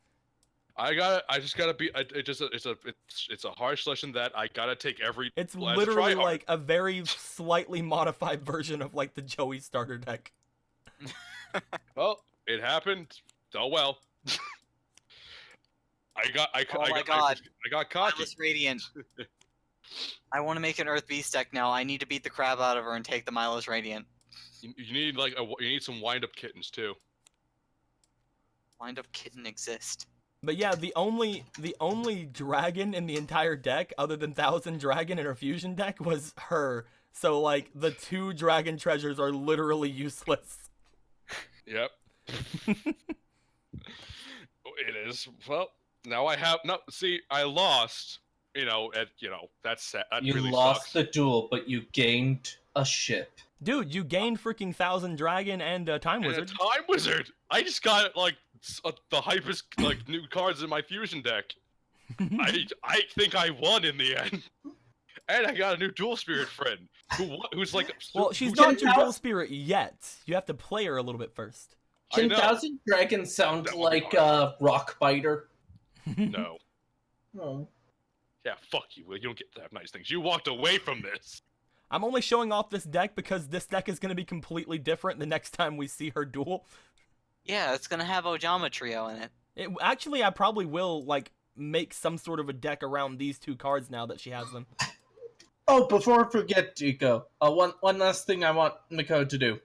I just gotta be. It's a harsh lesson that I gotta take every. It's as a literally tryhard. like a very slightly modified version of like the Joey starter deck. Well, it happened. Oh well. Oh my God. I got cocky. Mindless Radiant. I want to make an Earth Beast deck now. I need to beat the crap out of her and take the Mindless Radiant. You need you need some wind up kittens too. Wind Up Kitten exist. But yeah, the only dragon in the entire deck, other than Thousand Dragon in her fusion deck, was her. So like the 2 dragon treasures are literally useless. Yep. It is. Well, now I have no. See, I lost. That's sad. That You really lost sucks. the duel, but you gained a ship. Dude, you gained freaking Thousand Dragon and Time And a Wizard. time wizard. I just got like the hypest new cards in my fusion deck. I think I won in the end. And I got a new dual spirit friend who's like. Well, she's who's not like- your dual spirit yet. You have to play her a little bit first. I know. 10,000 Dragons sound That would be like a rock biter. No. Oh. Yeah, fuck you, Will. You don't get to have nice things. You walked away from this. I'm only showing off this deck because this deck is going to be completely different the next time we see her duel. Yeah, it's gonna have Ojama Trio in it. Actually, I probably will like make some sort of a deck around these 2 cards now that she has them. Oh, before I forget, Chico, one last thing I want Miko to do.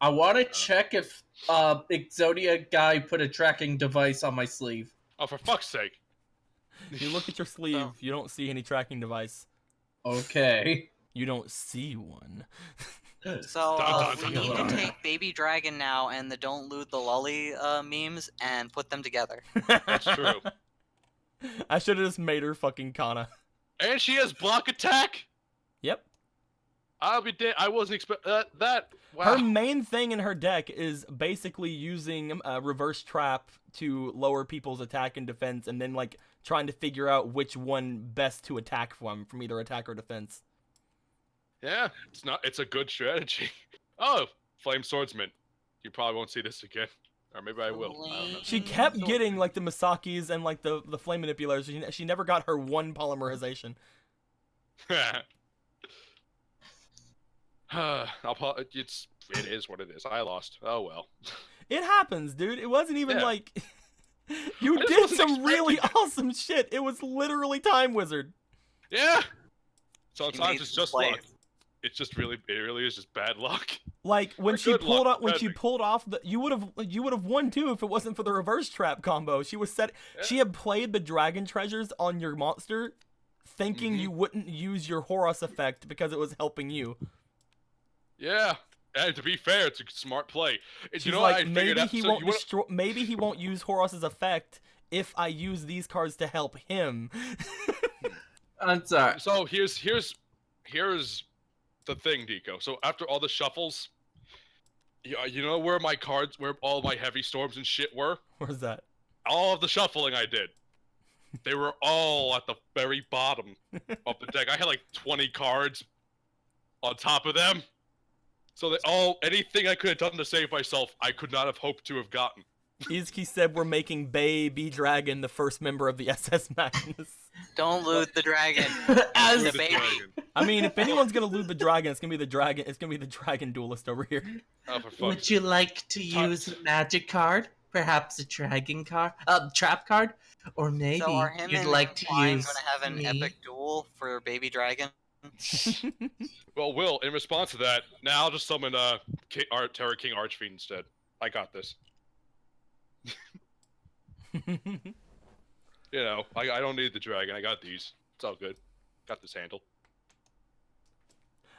I want to check if Exodia guy put a tracking device on my sleeve. Oh, for fuck's sake. If you look at your sleeve, you don't see any tracking device. Okay. You don't see one. So Dun, we dun, need dun. to take Baby Dragon now and the Don't Loot the Lully memes and put them together. That's true. I should have just made her fucking Kana. And she has block attack. Yep. I'll be dead. I wasn't expect that. Wow. Her main thing in her deck is basically using reverse trap to lower people's attack and defense, and then like trying to figure out which one best to attack from either attack or defense. Yeah, it's a good strategy. Oh, Flame Swordsman. You probably won't see this again. Or maybe I will. I don't know. She kept getting like the Misakis and like the flame manipulators. She never got her one polymerization. It is what it is. I lost. Oh well. It happens, dude. It wasn't even Yeah. like you I just did wasn't some really expecting awesome shit. It was literally Time Wizard. Yeah. She Sometimes made it's some just plays. luck. It really is just bad luck. Like when Or she good pulled luck, off when she depending. pulled off the you would have won too if it wasn't for the reverse trap combo. She was set she had played the dragon treasures on your monster thinking Mhm. you wouldn't use your Horus effect because it was helping you. Yeah. And to be fair, it's a smart play. And She's you know what I like figured maybe out? he So won't you wanna- destroy maybe he won't use Horus's effect if I use these cards to help him. I'm sorry. So here's the thing, Deco. So after all the shuffles, you know where all my heavy storms and shit were? Where's that? All of the shuffling I did. They were all at the very bottom of the deck. I had like 20 cards on top of them. So anything I could have done to save myself, I could not have hoped to have gotten. Izki said we're making Baby Dragon the first member of the SS Magnus. Don't loot the dragon. As the Who's baby. dragon? I mean, if anyone's gonna loot the dragon, it's gonna be the dragon. It's gonna be the dragon duelist over here. Oh, for fuck's Would you like to Time- use a magic card? Perhaps a dragon card? Trap card? Or maybe So are him you'd and like to Klein use gonna have an me? epic duel for Baby Dragon? Well, Will, in response to that, now I'll just summon Terror King Archfiend instead. I got this. You know, I don't need the dragon. I got these. It's all good. Got this handle.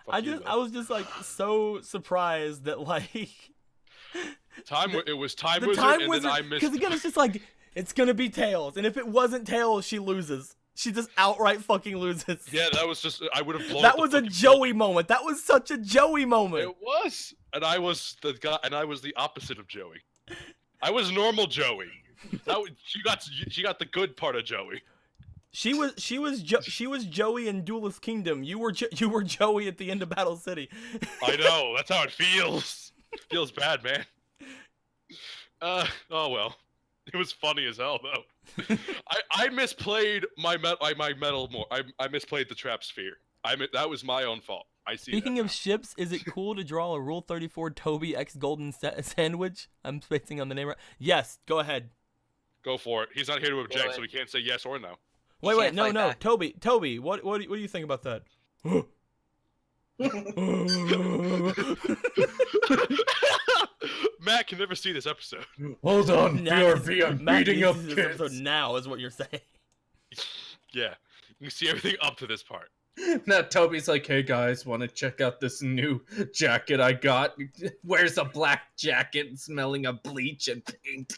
Fuck you, I Will. was just like so surprised that like It was Time the Wizard, Time and Wizard then I missed. because again it's just like it's gonna be Tails, and if it wasn't Tails, she loses. She just outright fucking loses. Yeah, that was just. I would have blown. That up was the a fucking Joey moment. That was such a Joey moment. It was, and I was the guy, and I was the opposite of Joey. I was normal Joey. She got the good part of Joey. She was Joey in Duelist Kingdom. You were Joey at the end of Battle City. I know. That's how it feels. Feels bad, man. Oh well. It was funny as hell though. I misplayed my metal more. I misplayed the trap sphere. That was my own fault. I see. Speaking of ships, is it cool to draw a Rule 34 Toby X Golden Sandwich? I'm spacing on the name right. Yes, go ahead. Go for it. He's not here to object, it. so he can't say yes or no. Wait, can't no, fight no, back. Toby, what do you think about that? Matt can never see this episode. Hold on, Matt BRB, I'm Matt beating needs up to see this episode kids. now, is what you're saying. Yeah, you can see everything up to this part. Now Toby's like, hey guys, want to check out this new jacket I got? Wears a black jacket smelling of bleach and paint.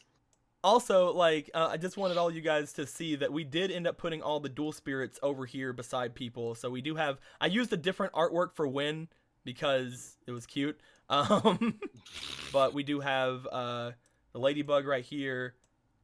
Also, like, I just wanted all you guys to see that we did end up putting all the dual spirits over here beside people. So we do have, I used a different artwork for Win because it was cute. But we do have the Ladybug right here.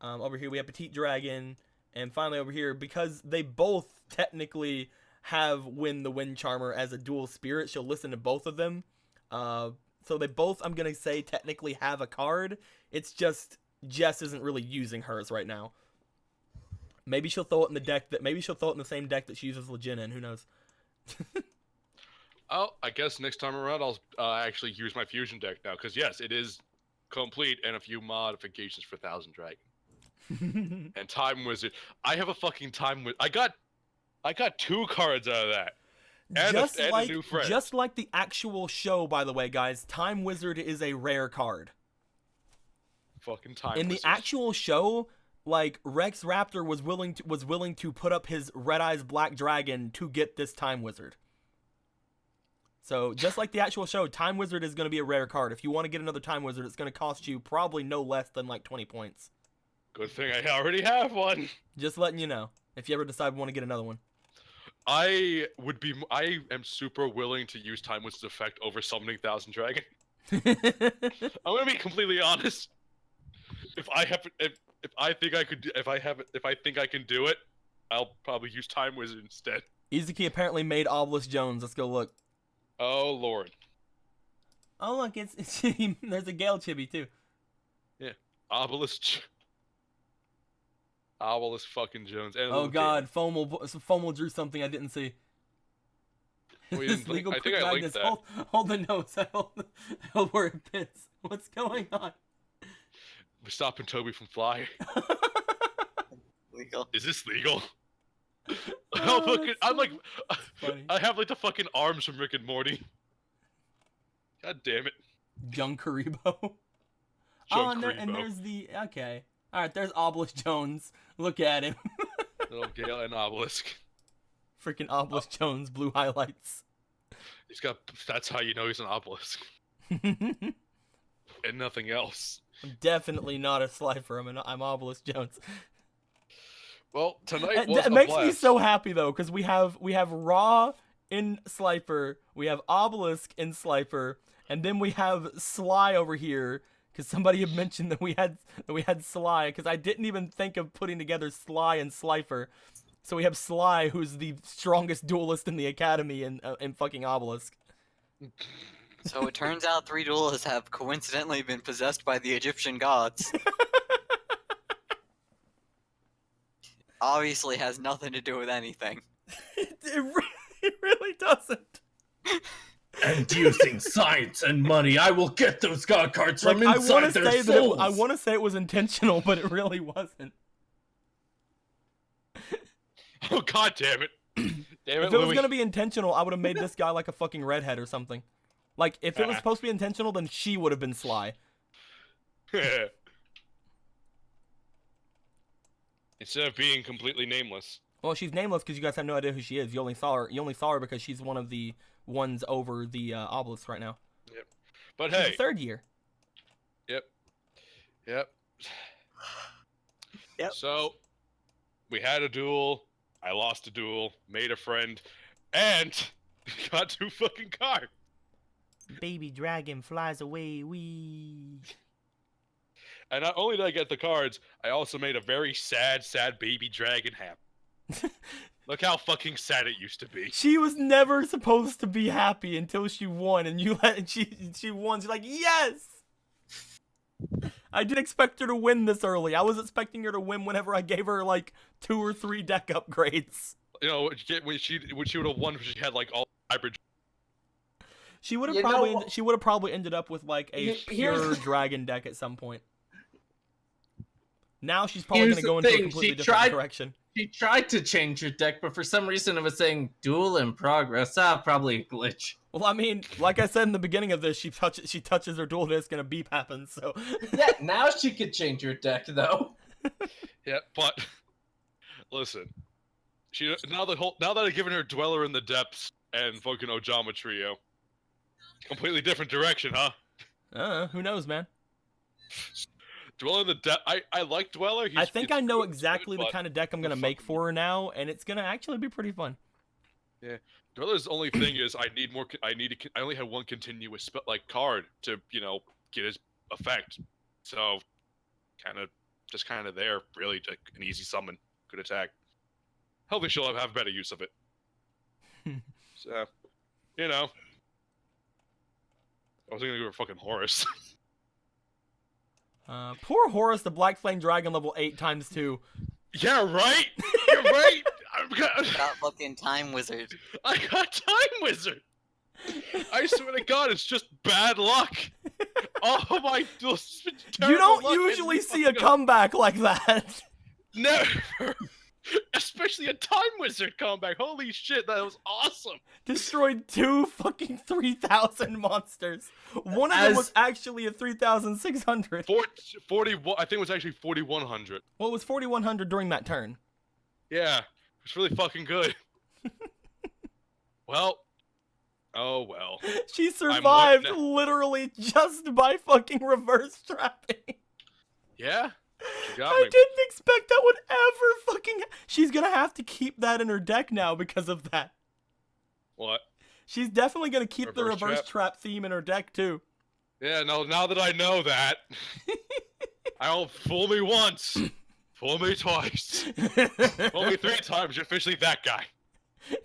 Over here we have Petite Dragon. And finally over here, because they both technically have Win the Wind Charmer as a dual spirit, she'll listen to both of them. So they both, I'm going to say, technically have a card. It's just Jess isn't really using hers right now. Maybe she'll throw it in the deck maybe she'll throw it in the same deck that she uses Legina in. Who knows? Oh, I guess next time around I'll actually use my fusion deck now, because yes, it is complete and a few modifications for Thousand Dragon and Time Wizard. I have a fucking Time Wizard. I got 2 cards out of that. And a new friend. Just like the actual show, by the way, guys, Time Wizard is a rare card. Fucking Time In Wizard. the actual show, like, Rex Raptor was willing to put up his Red Eyes Black Dragon to get this Time Wizard. So, just like the actual show, Time Wizard is going to be a rare card. If you want to get another Time Wizard, it's going to cost you probably no less than like 20 points. Good thing I already have one. Just letting you know, if you ever decide you want to get another one. I am super willing to use Time Wizard's effect over summoning Thousand Dragon. I'm gonna be completely honest. If I think I can do it, I'll probably use Time Wizard instead. Izuki apparently made Obelisk Jones. Let's go look. Oh lord. Oh look, it's there's a Gale Chibi too. Yeah, Obelisk fucking Jones. And a Oh little god, Fomal drew something I didn't see. kid. We This didn't link- legal I think quick I linked magnets. that. Hold the nose. Hold where it fits. What's going on? We're stopping Toby from flying. Legal. Is this legal? Oh, Oh, fucking, that's I'm like, funny. I have like the fucking arms from Rick and Morty. God damn it. Young Karibo. Joe And Karibo. there's the okay. All right, there's Obelisk Jones. Look at him. Little Gale and Obelisk. Freaking Obelisk Jones, blue highlights. He's got. That's how you know he's an obelisk, I'm and nothing else. definitely not a Slifer. I'm Obelisk Jones. Well, tonight was That a makes me blast. so happy though, because we have Raw in Slifer, we have Obelisk in Slifer, and then we have Sly over here. Because somebody had mentioned that we had Sly. Because I didn't even think of putting together Sly and Slifer. So we have Sly, who's the strongest duelist in the academy, in fucking Obelisk. So it turns out 3 duelists have coincidentally been possessed by the Egyptian gods. Obviously has nothing to do with anything. It really doesn't. And using science and money, I will get those god cards from Like, inside their souls. I want to say it was intentional, but it really wasn't. Oh god damn it! Damn it, If it was Louis. gonna be intentional, I would have made this guy like a fucking redhead or something. Like, if it was supposed to be intentional, then she would have been Sly. Instead of being completely nameless. Well, she's nameless because you guys have no idea who she is. You only saw her because she's one of the ones over the obelisk right now. But She's hey. the 3rd year. Yep. Yep. So, we had a duel. I lost a duel. Made a friend. And got 2 fucking cards. Baby dragon flies away, wee. And not only did I get the cards, I also made a very sad baby dragon happen. Look how fucking sad it used to be. She was never supposed to be happy until she won, and she won. She's like, yes. I didn't expect her to win this early. I was expecting her to win whenever I gave her like 2 or 3 deck upgrades. You know, when she would have won if she had like all hybrid. She would have You know probably what- she would have probably ended up with like a Here's pure the- dragon deck at some point. Now she's probably Here's going to go the into a thing, completely she different tried- direction. She tried to change her deck, but for some reason it was saying duel in progress. Probably a glitch. Well, I mean, like I said in the beginning of this, she touches her dual disc and a beep happens. So Yeah, now she could change her deck though. Yeah, but listen, now that I've given her Dweller in the Depths and fucking Ojama Trio, completely different direction, huh? Who knows, man? Dweller in the Depths. I like Dweller. I think I know it's good, exactly the but kind of deck I'm going to make for her now, and it's going to actually be pretty fun. Dweller's only thing is I need more. I only had one continuous card to get his effect, so just kind of there really, like an easy summon, good attack. Hopefully she'll have better use of it. So, I was gonna go for fucking Horus. Poor Horus, the Black Flame Dragon level 8 times 2. Yeah, right. You're right. Got fucking Time Wizard. I got Time Wizard. I swear to God, it's just bad luck. Oh my! You don't usually see a comeback like that. Never. Especially a Time Wizard comeback. Holy shit, that was awesome. Destroyed 2 fucking 3,000 monsters. One of them was actually a 3,600. 41. I think it was actually 4,100. Well, it was 4,100 during that turn. Yeah, it's really fucking good. Well. Oh well. She survived now. literally just by fucking reverse trapping. Yeah? She got I me. didn't expect that would ever fucking... She's gonna have to keep that in her deck now because of that. What? She's definitely gonna keep the Reverse reverse trap theme in her deck too. Yeah, now that I know that, I'll fool me once, fool me twice, fool me 3 times. You're officially that guy.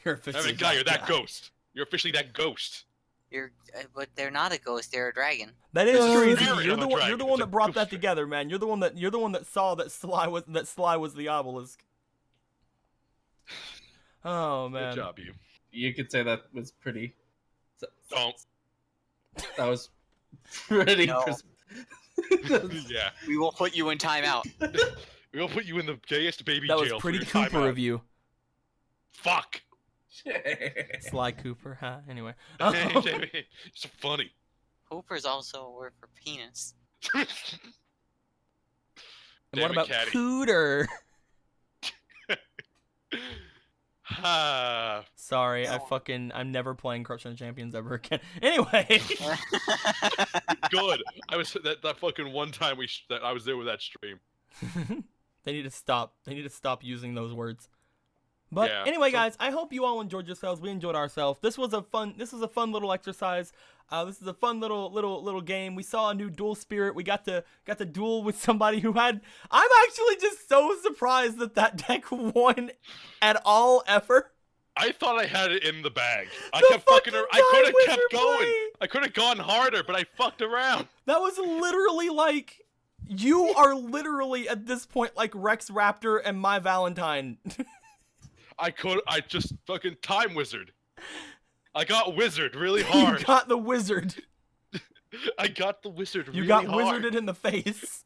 You're officially I mean, guy, you're that ghost. You're officially that ghost. But they're not a ghost. They're a dragon. That is Very crazy. You're the I'm a one. You're dragon. the one It's a that brought that goose dragon. together, man. You're the one that saw that Sly was the obelisk. Oh man. Good job, you. You could say that was pretty. Don't. That was pretty. No. Yeah. We will put you in timeout. We'll put you in the gayest baby That was jail. pretty for your Cooper timeout. of you, Fuck. Sly Cooper. Huh? Anyway. It's funny. Hooper's also a word for penis. And Damn what it, about Caddy. Cooter? Ah. Sorry, I'm never playing Crush on Champions ever again. Anyway. Good. I was that fucking one time that I was there with that stream. They need to stop. They need to stop using those words. But Yeah, anyway, so- guys, I hope you all enjoyed yourselves. We enjoyed ourselves. This was a fun little exercise. This is a fun little game. We saw a new duel spirit. We got to duel with somebody who had. I'm actually just so surprised that deck won at all ever. I thought I had it in the bag. I The kept fucking. fucking I could have Time kept Wizard going. play. I could have gone harder, but I fucked around. That was literally like. You are literally at this point like Rex Raptor and My Valentine. I just fucking Time Wizard. I got Wizard really You hard. got the wizard. I got the Wizard really You got hard. wizarded in the face.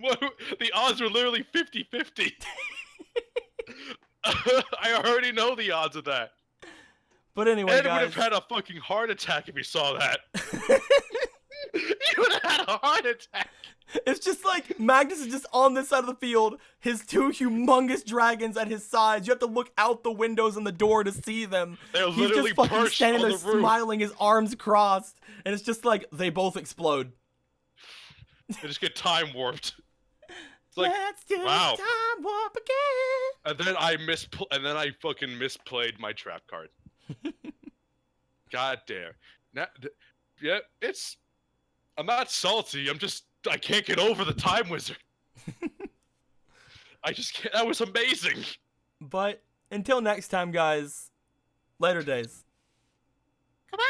Well, the odds were literally 50-50. I already know the odds of that. But anyway, Ed would guys. have had a fucking heart attack if he saw that. He would have had a heart attack. It's just like Magnus is just on this side of the field, his 2 humongous dragons at his sides. You have to look out the windows and the door to see them. They're He's literally just fucking perched standing on there the roof. smiling, his arms crossed, and it's just like they both explode. They just get time warped. It's like, Let's do wow. time warp again. and then I fucking misplayed my trap card. God damn. Now, yeah, I'm not salty. I can't get over the Time Wizard. I just can't. That was amazing. But until next time, guys. Later days. Goodbye.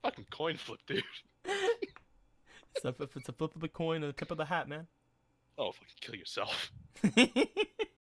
Fucking coin flip, dude. So if it's a flip of the coin or the tip of the hat, man. Oh, fucking kill yourself.